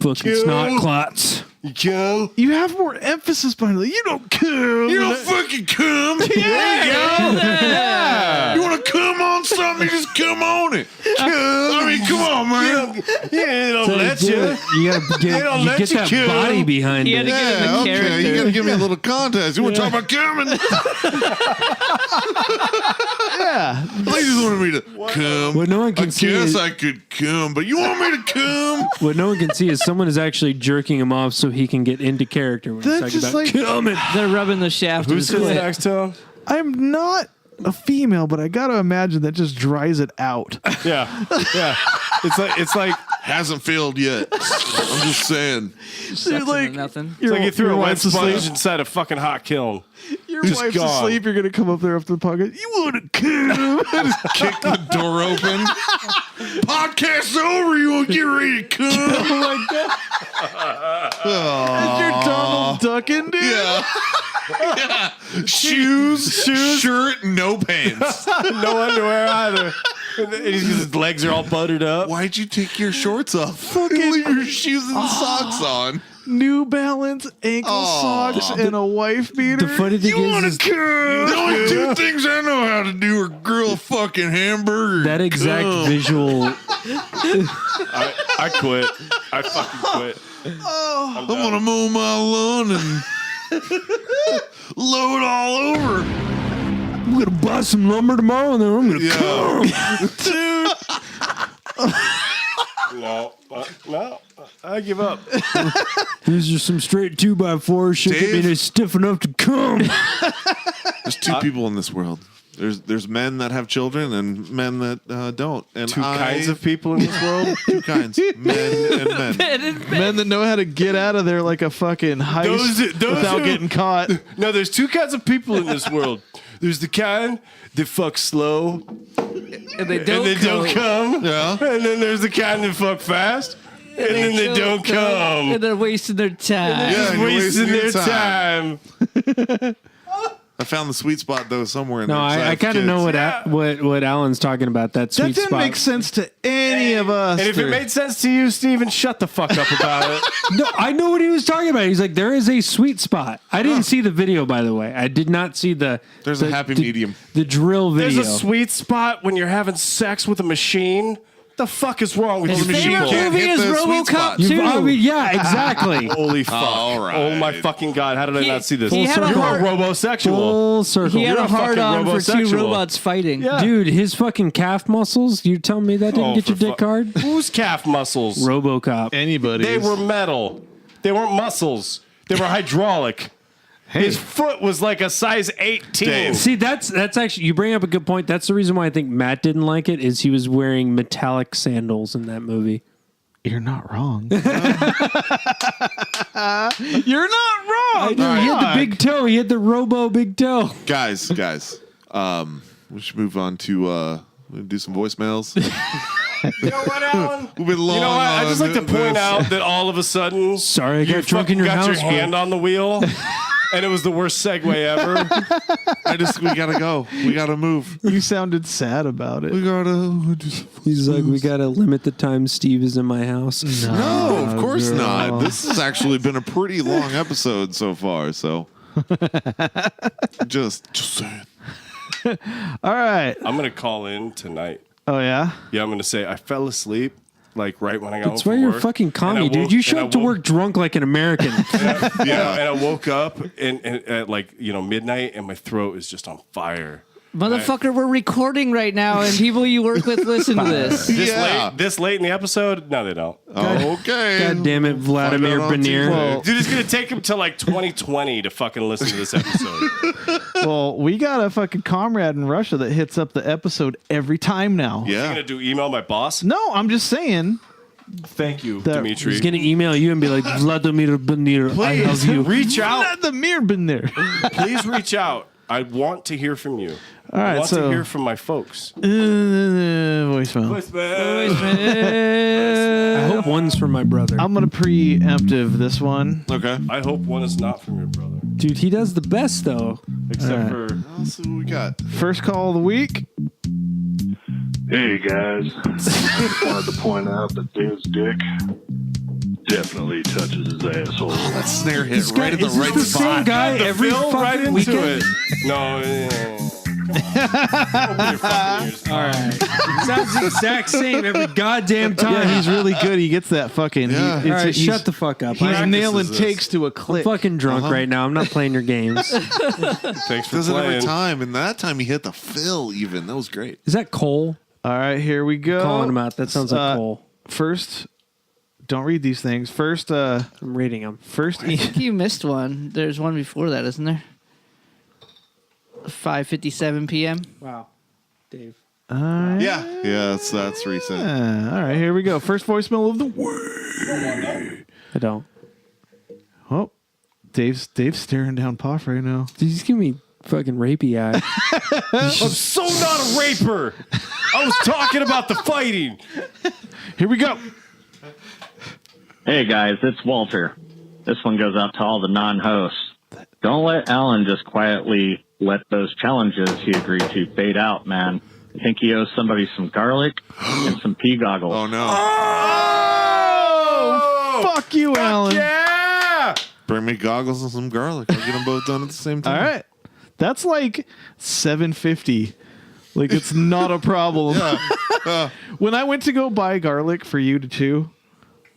fucking Cum. snot clots? You cum? You have more emphasis behind it. You don't cum. You don't fucking cum. There you go. Yeah. You want to cum on something? You just cum on it. I mean, come on, man. They don't let you. You gotta They don't let get you that cum. body behind You it. gotta get in the Okay. character. You got to give me a little context. You want to talk about cumming? Yeah. Ladies wanted me to cum. What no one can I see guess is- I could cum, but you want me to cum? What no one can see is someone is actually jerking him off so he can get into character when That's he's just talking about like- coming. They're rubbing the shaft. Who's of his sitting foot. next to him? I'm not a female, but I gotta imagine that just dries it out. Yeah. It's like Hasn't failed yet. I'm just saying. You're like, nothing. it's like you threw your a wet wife's sponge asleep. inside a fucking hot kiln. Your Just wife's gone. asleep. You're gonna come up there after the podcast. You want to cum? Kick the door open. Podcast's over. You want to get ready to cum? Oh my god! Is your Donald Ducking, dude? Yeah. Yeah. Shoes, shirt, no pants. No underwear either. And his legs are all buttered up. Why'd you take your shorts off? Leave your shoes and socks on. New Balance ankle socks and a wife beater. The funny thing is The only two things I know how to do are grill a fucking hamburger. that and exact cum. visual. I quit. I fucking quit. I'm gonna mow my lawn and Load all over. I'm gonna buy some lumber tomorrow, and then I'm gonna come. Dude. No, I give up. These are some straight 2x4s. Should get me stiff enough to come. There's two people in this world. There's men that have children and men that don't. And Two kinds of people in this world? Two kinds. Men and men. Men that know how to get out of there like a fucking heist without getting caught. No, there's two kinds of people in this world. There's the kind that fuck slow And they don't come. Yeah. And then there's the kind that fuck fast. And then they don't come. And they're wasting their time. Just you're wasting your their time. I found the sweet spot though somewhere in No, there. I kind of know Yeah. what Alan's talking about. That That sweet didn't spot. make sense to any of us. And if it made sense to you, Steven, shut the fuck up about it. No, I know what he was talking about. He's like, there is a sweet spot. I didn't see the video, by the way. I did not see the. There's a happy medium. The drill video. There's a sweet spot when you're having sex with a machine. The fuck is wrong with His you favorite people? movie is RoboCop 2. I mean, yeah, exactly. Holy fuck. All right. Oh my fucking god, how did I not see this? he had a You're hard- a robosexual. Full circle. He had You're a a fucking hard-on for two robosexual. robots fighting. Yeah. Dude, his fucking calf muscles. You telling me that didn't Oh, get your for dick hard? Whose calf muscles? RoboCop. Anybody. They were metal. They weren't muscles. They were hydraulic. His foot was like a size 18. See, that's actually, you bring up a good point. That's the reason why I think Matt didn't like it, is he was wearing metallic sandals in that movie. You're not wrong. You're not wrong. He had the big toe. He had the robo big toe. Guys, we should move on to do some voicemails. You know what, Alan? We've been long. You know what? I just like to on point this. out that all of a sudden, Sorry, I you got drunk in fucking your got house. your hand on the wheel, and it was the worst segue ever. We gotta go. We gotta move. You sounded sad about it. We gotta. He's like, we got to limit the time Steve is in my house. No, of course girl. not. This has actually been a pretty long episode so far. So, just saying. All right. I'm gonna call in tonight. Oh, yeah? Yeah, I'm gonna say I fell asleep like right when I got That's home why from you're work. fucking commie, And I dude. woke- You and show I up to woke- work drunk like an American. Yeah, and I woke up and at like midnight, and my throat is just on fire. Motherfucker, we're recording right now, and people you work with listen to this. This late in the episode? No, they don't. Okay. God damn it, Vladimir Find out on Benier. Dude, it's gonna take them till like 2020 to fucking listen to this episode. Well, we got a fucking comrade in Russia that hits up the episode every time now. You gonna do email my boss? No, I'm just saying. Thank you, That- Dimitri. He's going to email you and be like, Vladimir Benier, I love you. Reach out. Vladimir been there. Please reach out. I want to hear from you. All right, I want so- to hear from my folks. Voicemail. I hope one's for my brother. I'm going to preemptive this one. Okay. I hope one is not from your brother. Dude, he does the best, though. Except for Let's see what we got. First call of the week. Hey guys, just wanted to point out that Dave's dick definitely touches his asshole. That snare hit This guy- right at the is this right the spot. same guy the every Phil fucking right into weekend? it. No. All right. Sounds the exact same every goddamn time. Yeah, he's really good. He gets that fucking. Yeah. He, All right, he's- shut the fuck up. He's I'm nailing this. takes to a click. fucking drunk right now. I'm not playing your games. Thanks for Does it every playing. time, and that time he hit the fill. Even that was great. Is that Cole? All right, here we go. Calling him out. That sounds like Cole. First, don't read these things. First, I'm reading him. first. I think you missed one. There's one before that, isn't there? 5:57 p.m. Wow. Dave. Yeah, that's recent. All right, here we go. First voicemail of the week. I don't. Oh, Dave's staring down Poff right now. Did you just give me fucking rapey eye? I'm so not a raper. I was talking about the fighting. Here we go. Hey guys, it's Walter. This one goes out to all the non-hosts. Don't let Alan just quietly let those challenges he agreed to fade out, man. I think he owes somebody some garlic and some pea goggles. Oh no! Oh, fuck you, Alan. Yeah. Bring me goggles and some garlic. I'll get them both done at the same time. All right, that's like $7.50. Like it's not a problem. When I went to go buy garlic for you to chew,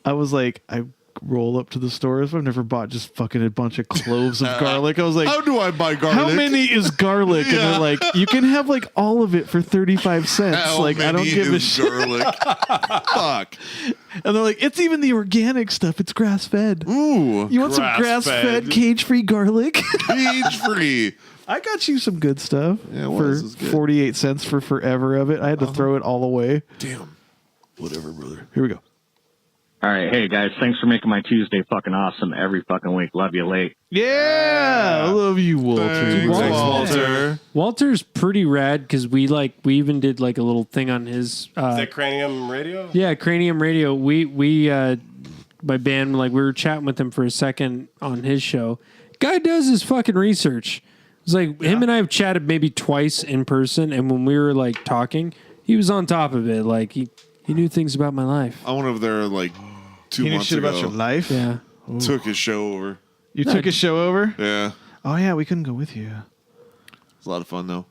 I was like, I roll up to the stores. I've never bought just fucking a bunch of cloves of garlic. I was like, how do I buy garlic? How many is garlic? And they're like, you can have like all of it for 35 cents. How like, I don't many give a is shit. garlic? Fuck. And they're like, it's even the organic stuff. It's grass fed. Ooh. You want some grass fed, cage free garlic? Cage free. I got you some good stuff Yeah, for this is good. 48 cents for forever of it. I had to throw it all away. Damn. Whatever, brother. Here we go. All right, hey guys, thanks for making my Tuesday fucking awesome every fucking week. Love you late. Yeah, I love you, Walter. Thanks, Walter. Walter's pretty rad because we even did like a little thing on his. Is that Cranium Radio? Yeah, Cranium Radio. We my band, like, we were chatting with him for a second on his show. Guy does his fucking research. It's like him and I have chatted maybe twice in person, and when we were like talking, he was on top of it. Like he knew things about my life. I went over there like 2 You knew months shit ago. about your life? Yeah. Took his show over. You took his show over? Yeah. Oh, yeah, we couldn't go with you. It was a lot of fun though.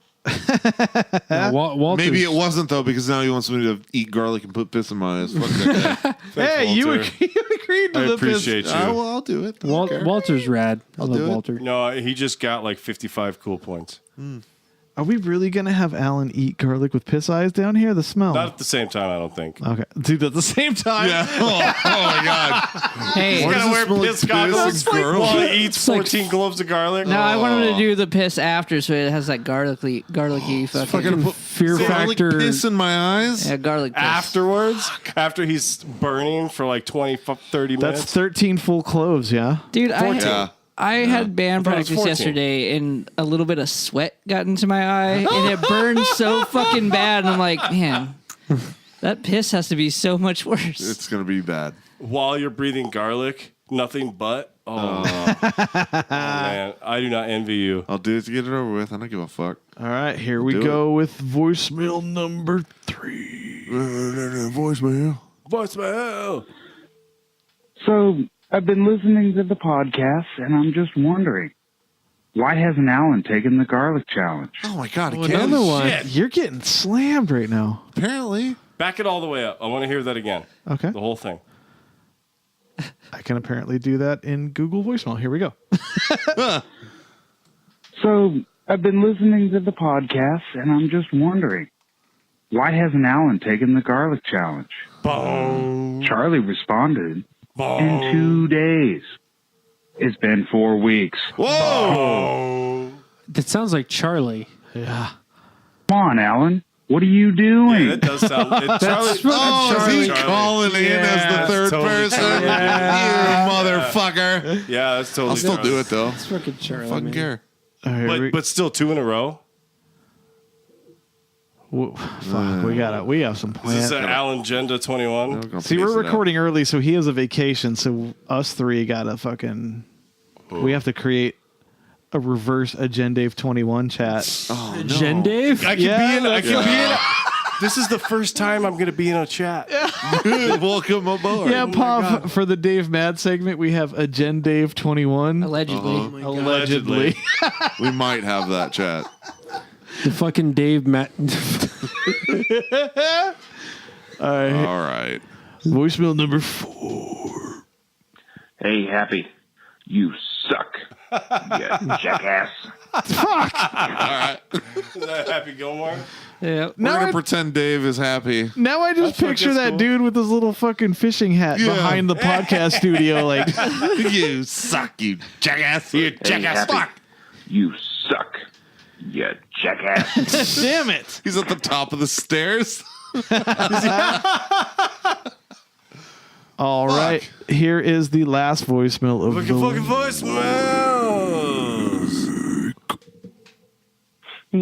Walter's- Maybe it wasn't though, because now he wants me to eat garlic and put piss in my eyes. Fuck that guy. Thanks, You Walter. agreed to I the appreciate piss. you. Well, I'll do it. I don't care. Walter's rad. I love do it. Walter. No, he just got like 55 cool points. Are we really going to have Alan eat garlic with piss eyes down here? The smell. Not at the same time, I don't think. Okay. Dude, at the same time. Yeah. Oh my god. Hey, He's Why does gotta it wear smell like piss goggles piss and garlic? while he eats It's like 14 cloves of garlic. no, I want him to do the piss after, so it has that garlicky fucking. Fucking put Fear garlic factor. piss in my eyes. Yeah, garlic piss. Afterwards, after he's burning for like 20, 30 minutes. That's 13 full cloves, yeah? Dude, Yeah. I had band I thought it was practice 14. yesterday, and a little bit of sweat got into my eye, and it burned so fucking bad. And I'm like, man, that piss has to be so much worse. It's gonna be bad. While you're breathing garlic, nothing but. Oh, man. I do not envy you. I'll do it to get it over with. I don't give a fuck. All right, here we do go with voicemail number 3. Voicemail. Voicemail. So, I've been listening to the podcast, and I'm just wondering, why hasn't Alan taken the garlic challenge? Oh my god, Oh, again? another one. Shit. You're getting slammed right now. Apparently. Back it all the way up. I want to hear that again. Okay. The whole thing. I can apparently do that in Google voicemail. Here we go. So, I've been listening to the podcast, and I'm just wondering, why hasn't Alan taken the garlic challenge? Charlie responded, in 2 days. It's been 4 weeks. Whoa! That sounds like Charlie. Yeah. Come on, Alan. What are you doing? Yeah, that does sound. Charlie, Oh, is he Charlie. calling in Yeah, as the that's third totally person? Charlie. You motherfucker. Yeah, that's totally. I'll still Charlie. do it though. It's fucking Charlie. Fucking man. care. All right, But still 2 in a row. fuck, we have some Is plans. this Alan Genda 21? See, we're recording early, so he has a vacation. So us three gotta fucking. We have to create a reverse Agendave 21 chat. Oh, no. Jen Dave? I can be in. This is the first time I'm going to be in a chat. Welcome aboard. Yeah, Pav, for the Dave Mad segment, we have Agendave 21. Allegedly. Allegedly. We might have that chat. The fucking Dave Matt. All right. All right. Voicemail number 4. Hey, Happy. You suck. You jackass. Fuck. All right. Is that Happy Gilmore? Yeah. We're Now gonna I, pretend Dave is happy. now I just picture that dude with his little fucking fishing hat Yeah. behind the podcast studio. Like, You suck, you jackass. You jackass. Happy. Fuck. You suck. You jackass. damn it. He's at the top of the stairs. All right. Here is the last voicemail of the Fucking voicemails.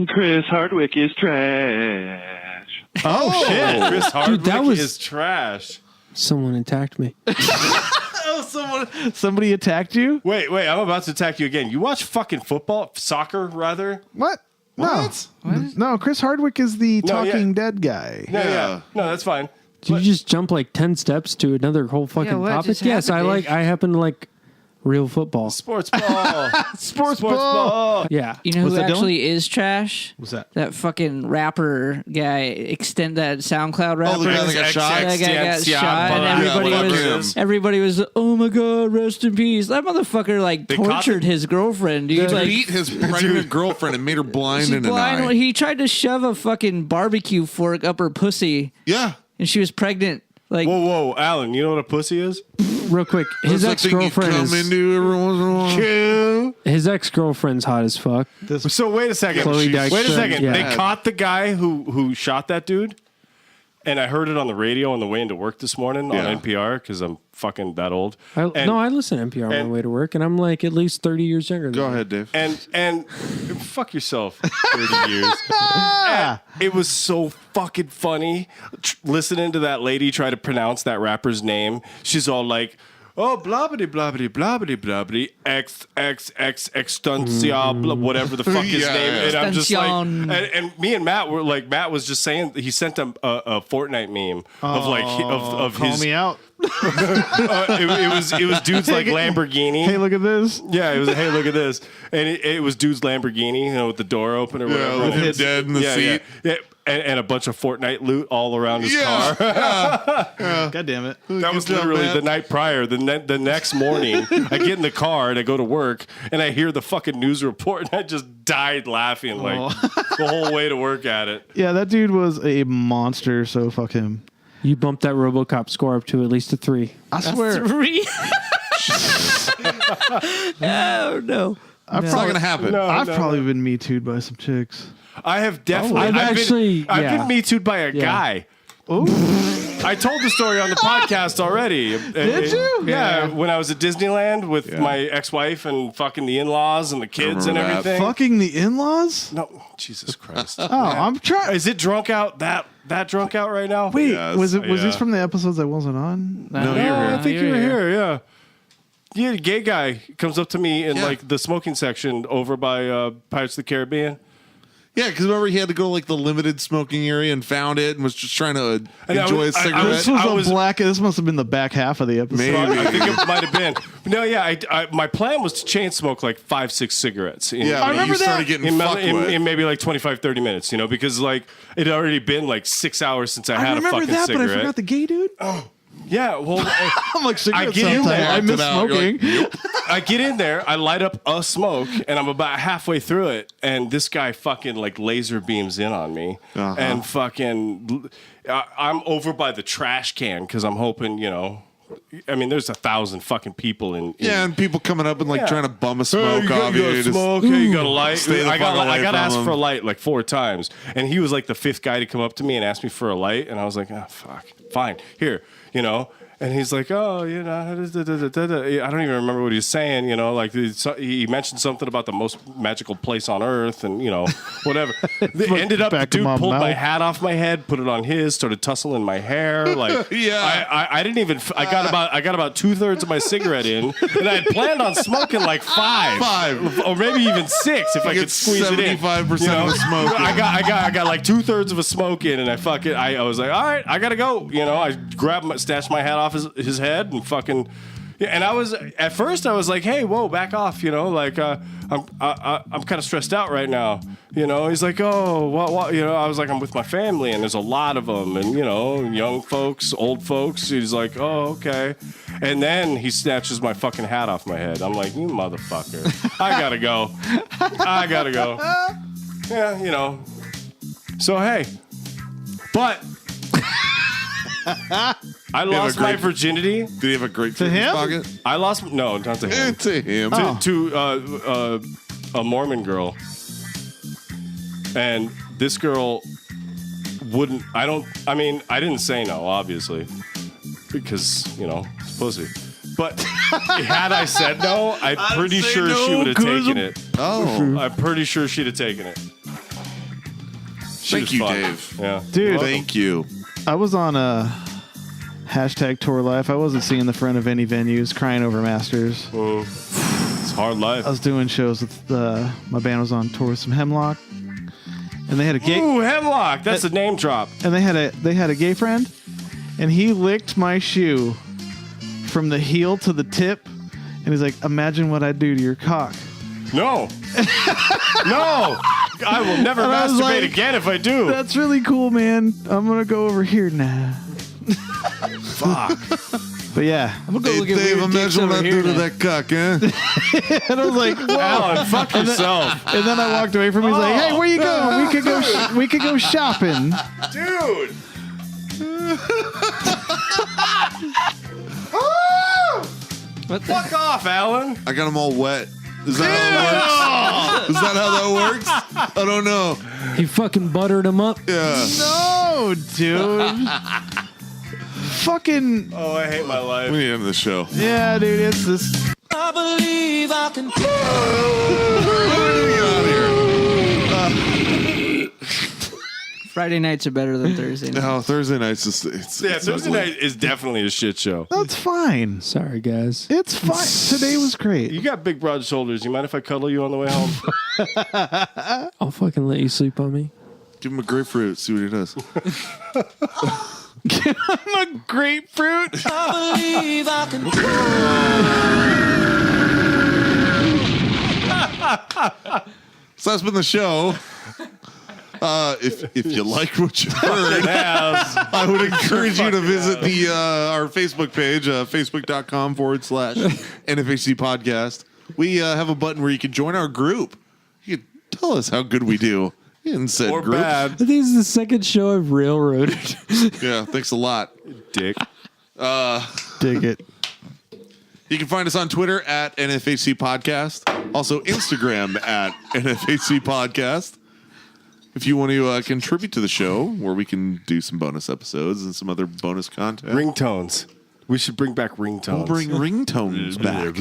Chris Hardwick is trash. Oh, shit. Chris Hardwick that was- is trash. Someone attacked me. Oh, Somebody attacked you? Wait, I'm about to attack you again. You watch fucking football? Soccer, rather? What? What? No, Chris Hardwick is the No, yeah. Talking Dead guy. No, yeah. No, that's fine. Did you just jump like 10 steps to another whole fucking what topic? just Yes, happened, I Dave? happen to Real football. Sports ball. Sports ball. Yeah. You know What's who that, Dylan? actually is trash? What's that? That fucking rapper guy. Extend that SoundCloud rapper. the guy that got shot? That guy got Yeah, shot, and yeah, everybody was, oh my god, rest in peace. That motherfucker They caught tortured his girlfriend, dude. He Like, beat his pregnant girlfriend and made her blind she's in an blind. eye. He tried to shove a fucking barbecue fork up her pussy, Yeah. and she was pregnant. Like, Whoa, Alan, you know what a pussy is? Real quick, his That's the thing you ex-girlfriend come is into every once in a while. his ex-girlfriend's hot as fuck. So wait a second. Chloe Dykstra, Wait a second. yeah. They caught the guy who shot that dude, and I heard it on the radio on the way into work this morning Yeah. on NPR because I'm fucking that old. I And- listen to NPR on my way to work, and I'm like at least 30 years younger. Go ahead, Dave. And fuck yourself. 30 years. And it was so fucking funny listening to that lady try to pronounce that rapper's name. She's all like, oh, blobbity, blobbity, blobbity, blobbity, extensia, whatever the fuck his Yeah, name. yeah. And I'm just like, Extension. and me and Matt were like, Matt was just saying, he sent them a Fortnite meme of like, of Call his, me out. it was dudes like Lamborghini. Hey, look at this. Yeah, it was. Hey, look at this, and it was dude's Lamborghini, you know, with the door open or whatever. with And him it's- dead in the seat. Yeah. And a bunch of Fortnite loot all around his Yeah. car. God damn it. That was Good job, literally man. the night prior. The next morning, I get in the car and I go to work, and I hear the fucking news report, and I just died laughing like the whole way to work at it. Yeah, that dude was a monster, so fuck him. You bumped that RoboCop score up to at least a 3. I swear. 3. Oh no. It's not going to happen. I've probably been Me Too'd by some chicks. I have definitely. I've actually- I've yeah. been Me Too'd by a guy. Ooh. I told the story on the podcast already. Did you? Yeah, when I was at Disneyland with my ex-wife and fucking the in-laws and the kids and remember that. everything. Fucking the in-laws? No, Jesus Christ. Oh, I'm trying. Is it drunk out that drunk out right now? Wait, Yes. was this Yeah. from the episodes I wasn't on? No, I think you were here. Yeah. Yeah, the gay guy comes up to me in like the smoking section over by Pirates of the Caribbean. Yeah, because remember he had to go to like the limited smoking area and found it and was just trying to enjoy a cigarette. This was this must have been the back half of the episode. Maybe. I think it might have been. No, yeah. My plan was to chain smoke like 5-6 cigarettes. Yeah, but you started getting fucked with. In maybe like 25-30 minutes, you know, because like it had already been like 6 hours since I had a remember fucking that, cigarette. but I forgot the gay dude. Yeah, well, I'm like, cigarettes get in sometimes. there, I miss knocked it out. smoking. You're like, I get in there, I light up a smoke, and I'm about halfway through it, and this guy fucking like laser beams in on me, and fucking, I'm over by the trash can because I'm hoping, you know, I mean, there's 1,000 fucking people in. Yeah, and people coming up and like Yeah. trying to bum a Hey, smoke you got, off you you. got Just- smoke. Hey, you got a light. Stay the I got fuck away asked from for a them. light like 4 times, and he was like the 5th guy to come up to me and ask me for a light, and I was like, oh fuck, fine, here, you know. And he's like, oh, you know, I don't even remember what he was saying, you know, like he mentioned something about the most magical place on earth and, you know, whatever. It ended up, the Back to dude my pulled my mouth. hat off my head, put it on his, started tussling my hair. Like, Yeah. I didn't even, I got about 2/3 of my cigarette in, and I had planned on smoking like 5. Or maybe even 6 if I get could squeeze it in. 75% You know? of the smoke in. I got like 2/3 of a smoke in, and I was like, all right, I gotta go. You know, I stashed my hat off his head and fucking. Yeah, and I was at first I was like, hey, whoa, back off, you know, like I'm kind of stressed out right now, you know. He's like, oh, what, you know. I was like, I'm with my family, and there's a lot of them, and you know, young folks, old folks. He's like, oh, okay, and then he snatches my fucking hat off my head. I'm like, you motherfucker, I gotta go. Yeah, you know. So hey, but. I lost my virginity. Did he have a grapefruit To in his him? pocket? I lost no, not to him. To him. To a Mormon girl, and this girl wouldn't. I didn't say no, obviously, because you know it's pussy. But had I said no, I'm pretty sure she would have taken it. Oh. I'm pretty sure she'd have taken it. Thank you, Dave. Yeah, Dude, Thank you. I was on a hashtag tour life. I wasn't seeing the front of any venues, crying over masters. Whoa. It's hard life. I was doing shows with my band was on tour with some Hemlock, and they had a gay. Ooh, Hemlock. That's a name drop. And they had a gay friend, and he licked my shoe from the heel to the tip, And he's like, imagine what I'd do to your cock. No. No. I will never And I was masturbate like, again if I do. That's really cool, man. I'm going to go over here now. Fuck. But yeah. I'm gonna go Hey, look at Dave, weird dicks imagine what over I here do to now. that cock, huh? And I was like, whoa. Alan, fuck And then- yourself. And then I walked away from him. He's like, hey, where you going? We could go shopping. Dude. Fuck off, Alan. I got them all wet. Is that how it works? Is that how that works? I don't know. He fucking buttered him up. Yeah. No, dude. Fucking. Oh, I hate my life. We need to end the show. Yeah, dude, it's this. I believe I can. Friday nights are better than Thursday nights. No, Thursday nights is it's Thursday ugly. night is definitely a shit show. That's fine. Sorry, guys. It's fine. Today was great. You got big, broad shoulders. You mind if I cuddle you on the way home? I'll fucking let you sleep on me. Give him a grapefruit. See what he does. Give him a grapefruit. I believe I can. So that's been the show. If you liked what you heard, I would encourage you to visit the our Facebook page, facebook.com/NFHC podcast. We have a button where you can join our group. You can tell us how good we do in said Or group. bad. I think this is the second show I've railroaded. Yeah, thanks a lot. Dick. Dig it. You can find us on Twitter at NFHC Podcast. Also Instagram at NFHC Podcast. If you want to contribute to the show, where we can do some bonus episodes and some other bonus content. Ringtones. We should bring back ringtones. We'll bring ringtones back at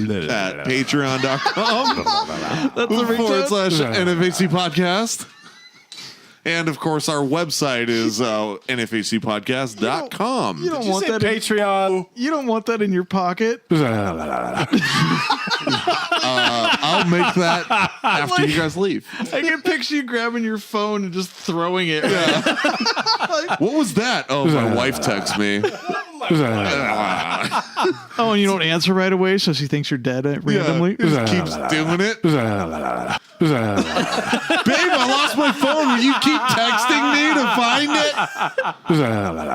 patreon.com That's the ringtone. /NFHC Podcast. And of course, our website is nfhcpodcast.com. You don't You want say that Patreon. You don't want that in your pocket. I'll make that after you guys leave. I can picture you grabbing your phone and just throwing it. What was that? Oh, my wife texted me. Oh, and you don't answer right away, so she thinks you're dead randomly. Yeah, just keeps doing it. Babe, I lost my phone. Will you keep texting me to find it?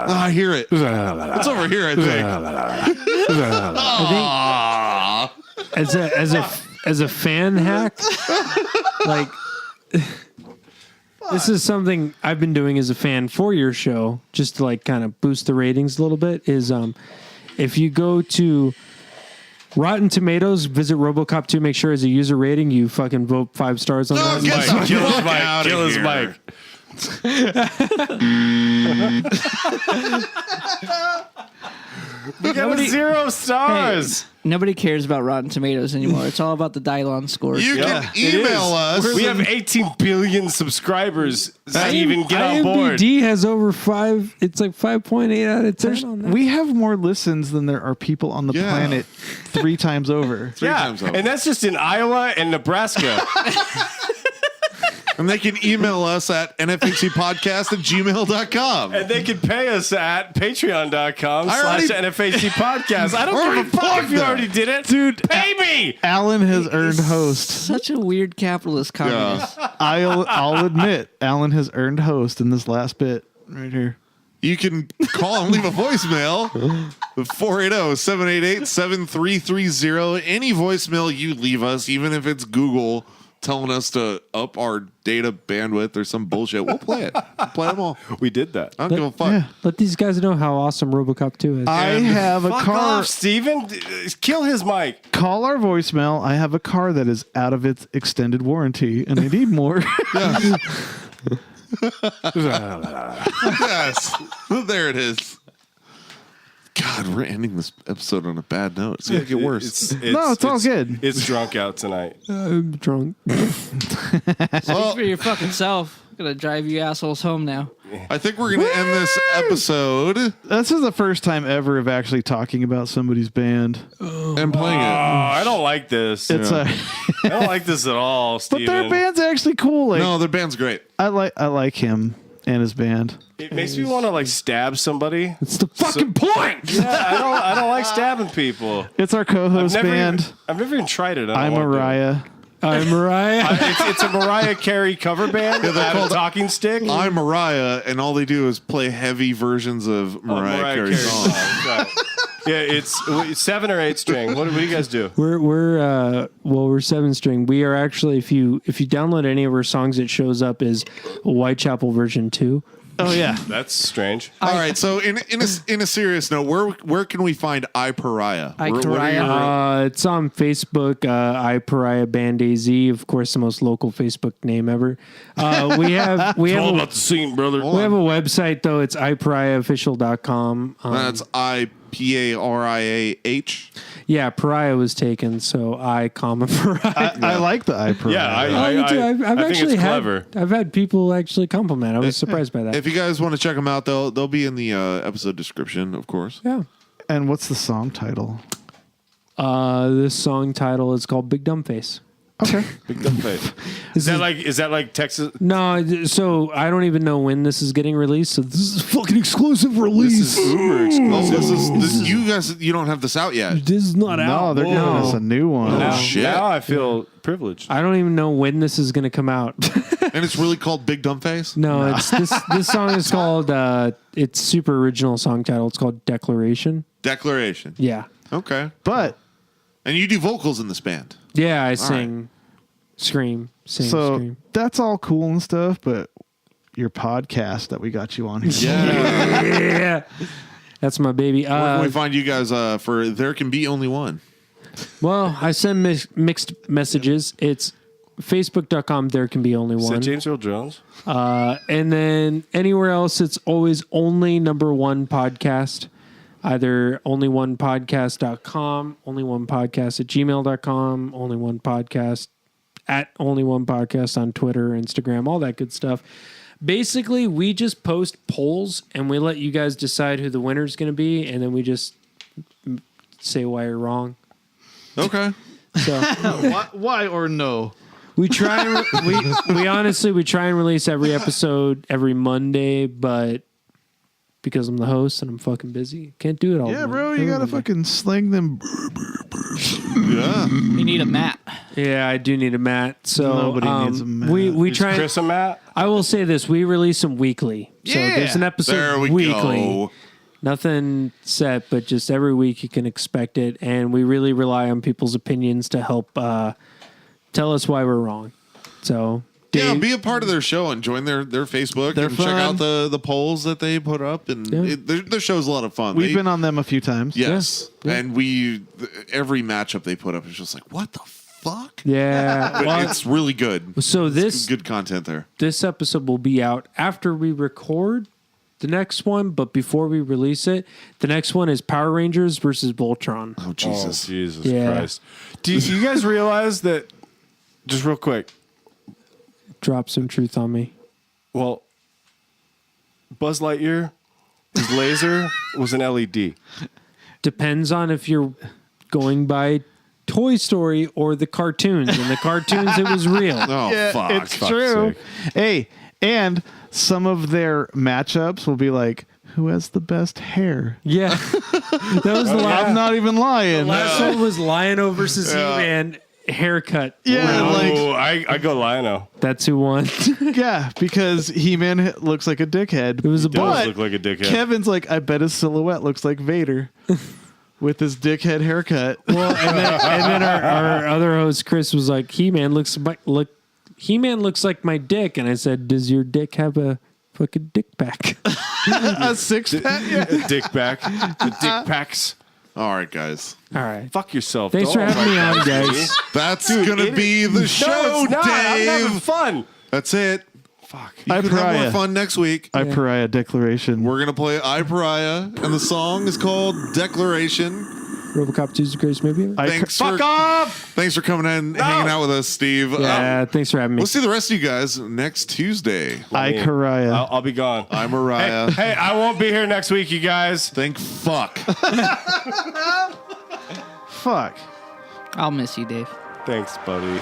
Oh, I hear it. It's over here, I think. As a fan hack, like this is something I've been doing as a fan for your show, just to like kind of boost the ratings a little bit. Is if you go to Rotten Tomatoes, visit RoboCop 2, make sure as a user rating you fucking vote 5 stars on that. Kill his mic. Kill his mic. We got 0 stars. Nobody cares about Rotten Tomatoes anymore. It's all about the Dylon scores. You can email us. We have 18 billion subscribers to even get on board. IMDb has over 5. It's like 5.8 out of 10 on that. We have more listens than there are people on the planet 3 times over. Three times over. And that's just in Iowa and Nebraska. And they can email us at nfhcpodcast@gmail.com. And they can pay us at patreon.com already- /NFHC podcast. I don't Already give a fuck plugged if you that. already did it. Dude, pay me. Alan has earned host. Such a weird capitalist communist. I'll admit, Alan has earned host in this last bit right here. You can call and leave a voicemail. 480-788-7330. Any voicemail you leave us, even if it's Google telling us to up our data bandwidth or some bullshit, we'll play it. We'll play them all. We did that. I don't give a fuck. Let these guys know how awesome RoboCop 2 is. I have a Fuck car. off, Steven. Kill his mic. Call our voicemail. I have a car that is out of its extended warranty, and I need more. Yes. There it is. God, we're ending this episode on a bad note. It's going to get worse. It's all good. It's drunk out tonight. I'm drunk. Speak for your fucking self. I'm gonna drive you assholes home now. I think we're going to end this episode. This is the first time ever of actually talking about somebody's band and playing it. I don't like this. It's I don't like this at all, but Steven. their band's actually cool. Like, No, their band's great. I like him. and his band. It makes me want to like stab somebody. It's the fucking point. Yeah, I don't like stabbing people. It's our co-host band. I've never even tried it. I'm Mariah. I'm Mariah. It's a Mariah Carey cover band. they're Have called a talking stick. I'm Mariah, and all they do is play heavy versions of Mariah Carey songs. Right. Yeah, it's 7 or 8 string. What do you guys do? We're 7 string. We are actually, if you download any of our songs, it shows up as Whitechapel version 2. Oh yeah, that's strange. All right, so in a serious note, where can we find I Pariah? It's on Facebook. I Pariah Band AZ, of course, the most local Facebook name ever. We have all about the scene, brother. We have a website though. It's ipariahofficial.com. That's IPARIAH. Yeah, Pariah was taken, so Pariah. I like the I Pariah. Yeah, I've think actually it's clever. I've had people actually compliment. I was surprised by that. If you guys want to check them out, they'll be in the episode description, of course. Yeah. And what's the song title? This song title is called Big Dumb Face. Okay. Big Dumb Face. Is that like Texas? No, so I don't even know when this is getting released. So this is a fucking exclusive release. This is uber exclusive. You guys, you don't have this out yet. This is not out. No, they're giving us a new one. Oh, shit. Now I feel privileged. I don't even know when this is going to come out. And it's really called Big Dumb Face? No, it's this song is called it's super original song title. It's called Declaration. Declaration. Yeah. Okay. But and you do vocals in this band. Yeah, I sing, scream, scream. That's all cool and stuff, but your podcast that we got you on here. Yeah. That's my baby. Where can we find you guys for There Can Be Only One? Well, I send mixed messages. It's facebook.com. There can be only Is one. that James Earl Jones? And then anywhere else, it's always only #1 podcast. Either onlyonepodcast.com, onlyonepodcast@gmail.com, onlyonepodcast @onlyonepodcast on Twitter, Instagram, all that good stuff. Basically, we just post polls and we let you guys decide who the winner is going to be, and then we just say why you're wrong. Okay. So why or no? we try and we honestly try and release every episode every Monday, but because I'm the host and I'm fucking busy, can't do it all. Yeah, bro, you gotta fucking sling them. Yeah. You need a mat. Yeah, I do need a mat. So Nobody needs a mat. We Is try. Chris a mat? I will say this: we release them weekly. So Yeah. there's an episode There we weekly. go. Nothing set, but just every week you can expect it, and we really rely on people's opinions to help tell us why we're wrong. So. Yeah, Dave- be a part of their show and join their Facebook They're and check fun. out the polls that they put up. And their show's a lot of fun. We've been on them a few times. Yes. And every matchup they put up is just like, what the fuck? Yeah. But Well, it's really good. so It's good content there. this episode will be out after we record the next one, but before we release it, the next one is Power Rangers versus Voltron. Oh, Jesus. Oh, Jesus Yeah. Christ. Do you guys realize that, just real quick, Drop some truth on me. well, Buzz Lightyear, his laser was an LED. Depends on if you're going by Toy Story or the cartoons. In the cartoons, it was real. Oh, Yeah, fuck. it's fuck's true. sake. Hey, and some of their matchups will be like, who has the best hair? Yeah. That was the last. I'm not even lying. Last one was Lion-O versus He-Man haircut. Yeah, like Oh, I go Lion-O. That's who won. yeah, because He-Man looks like a dickhead. It was a Does boy. look like a dickhead. Kevin's like, I bet his silhouette looks like Vader with his dickhead haircut. Well, and then our other host Chris was like, He-Man looks like my dick, and I said, does your dick have a fucking dick pack? A six pack. Yeah. Dick back. The dick packs. All right, guys. All right. Fuck yourself. Thanks for Don't having me on, like guys. That's going to be the show, No, it's not. I'm having Dave. fun. That's it. Fuck. You I can have more Pariah. fun next week. I Pariah Declaration. We're going to play I Pariah, and the song is called Declaration. RoboCop 2's the greatest movie ever. Fuck off! Thanks for coming in, hanging out with us, Steve. Yeah, thanks for having me. We'll see the rest of you guys next Tuesday. I Pariah. I'll be gone. I'm Mariah. Hey, I won't be here next week, you guys. Thank fuck. Fuck. I'll miss you, Dave. Thanks, buddy.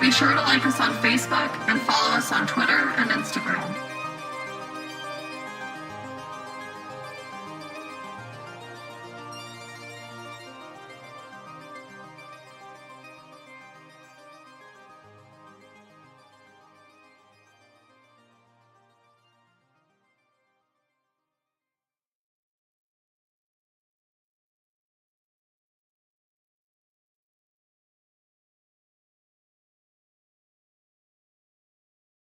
Be sure to like us on Facebook and follow us on Twitter and Instagram.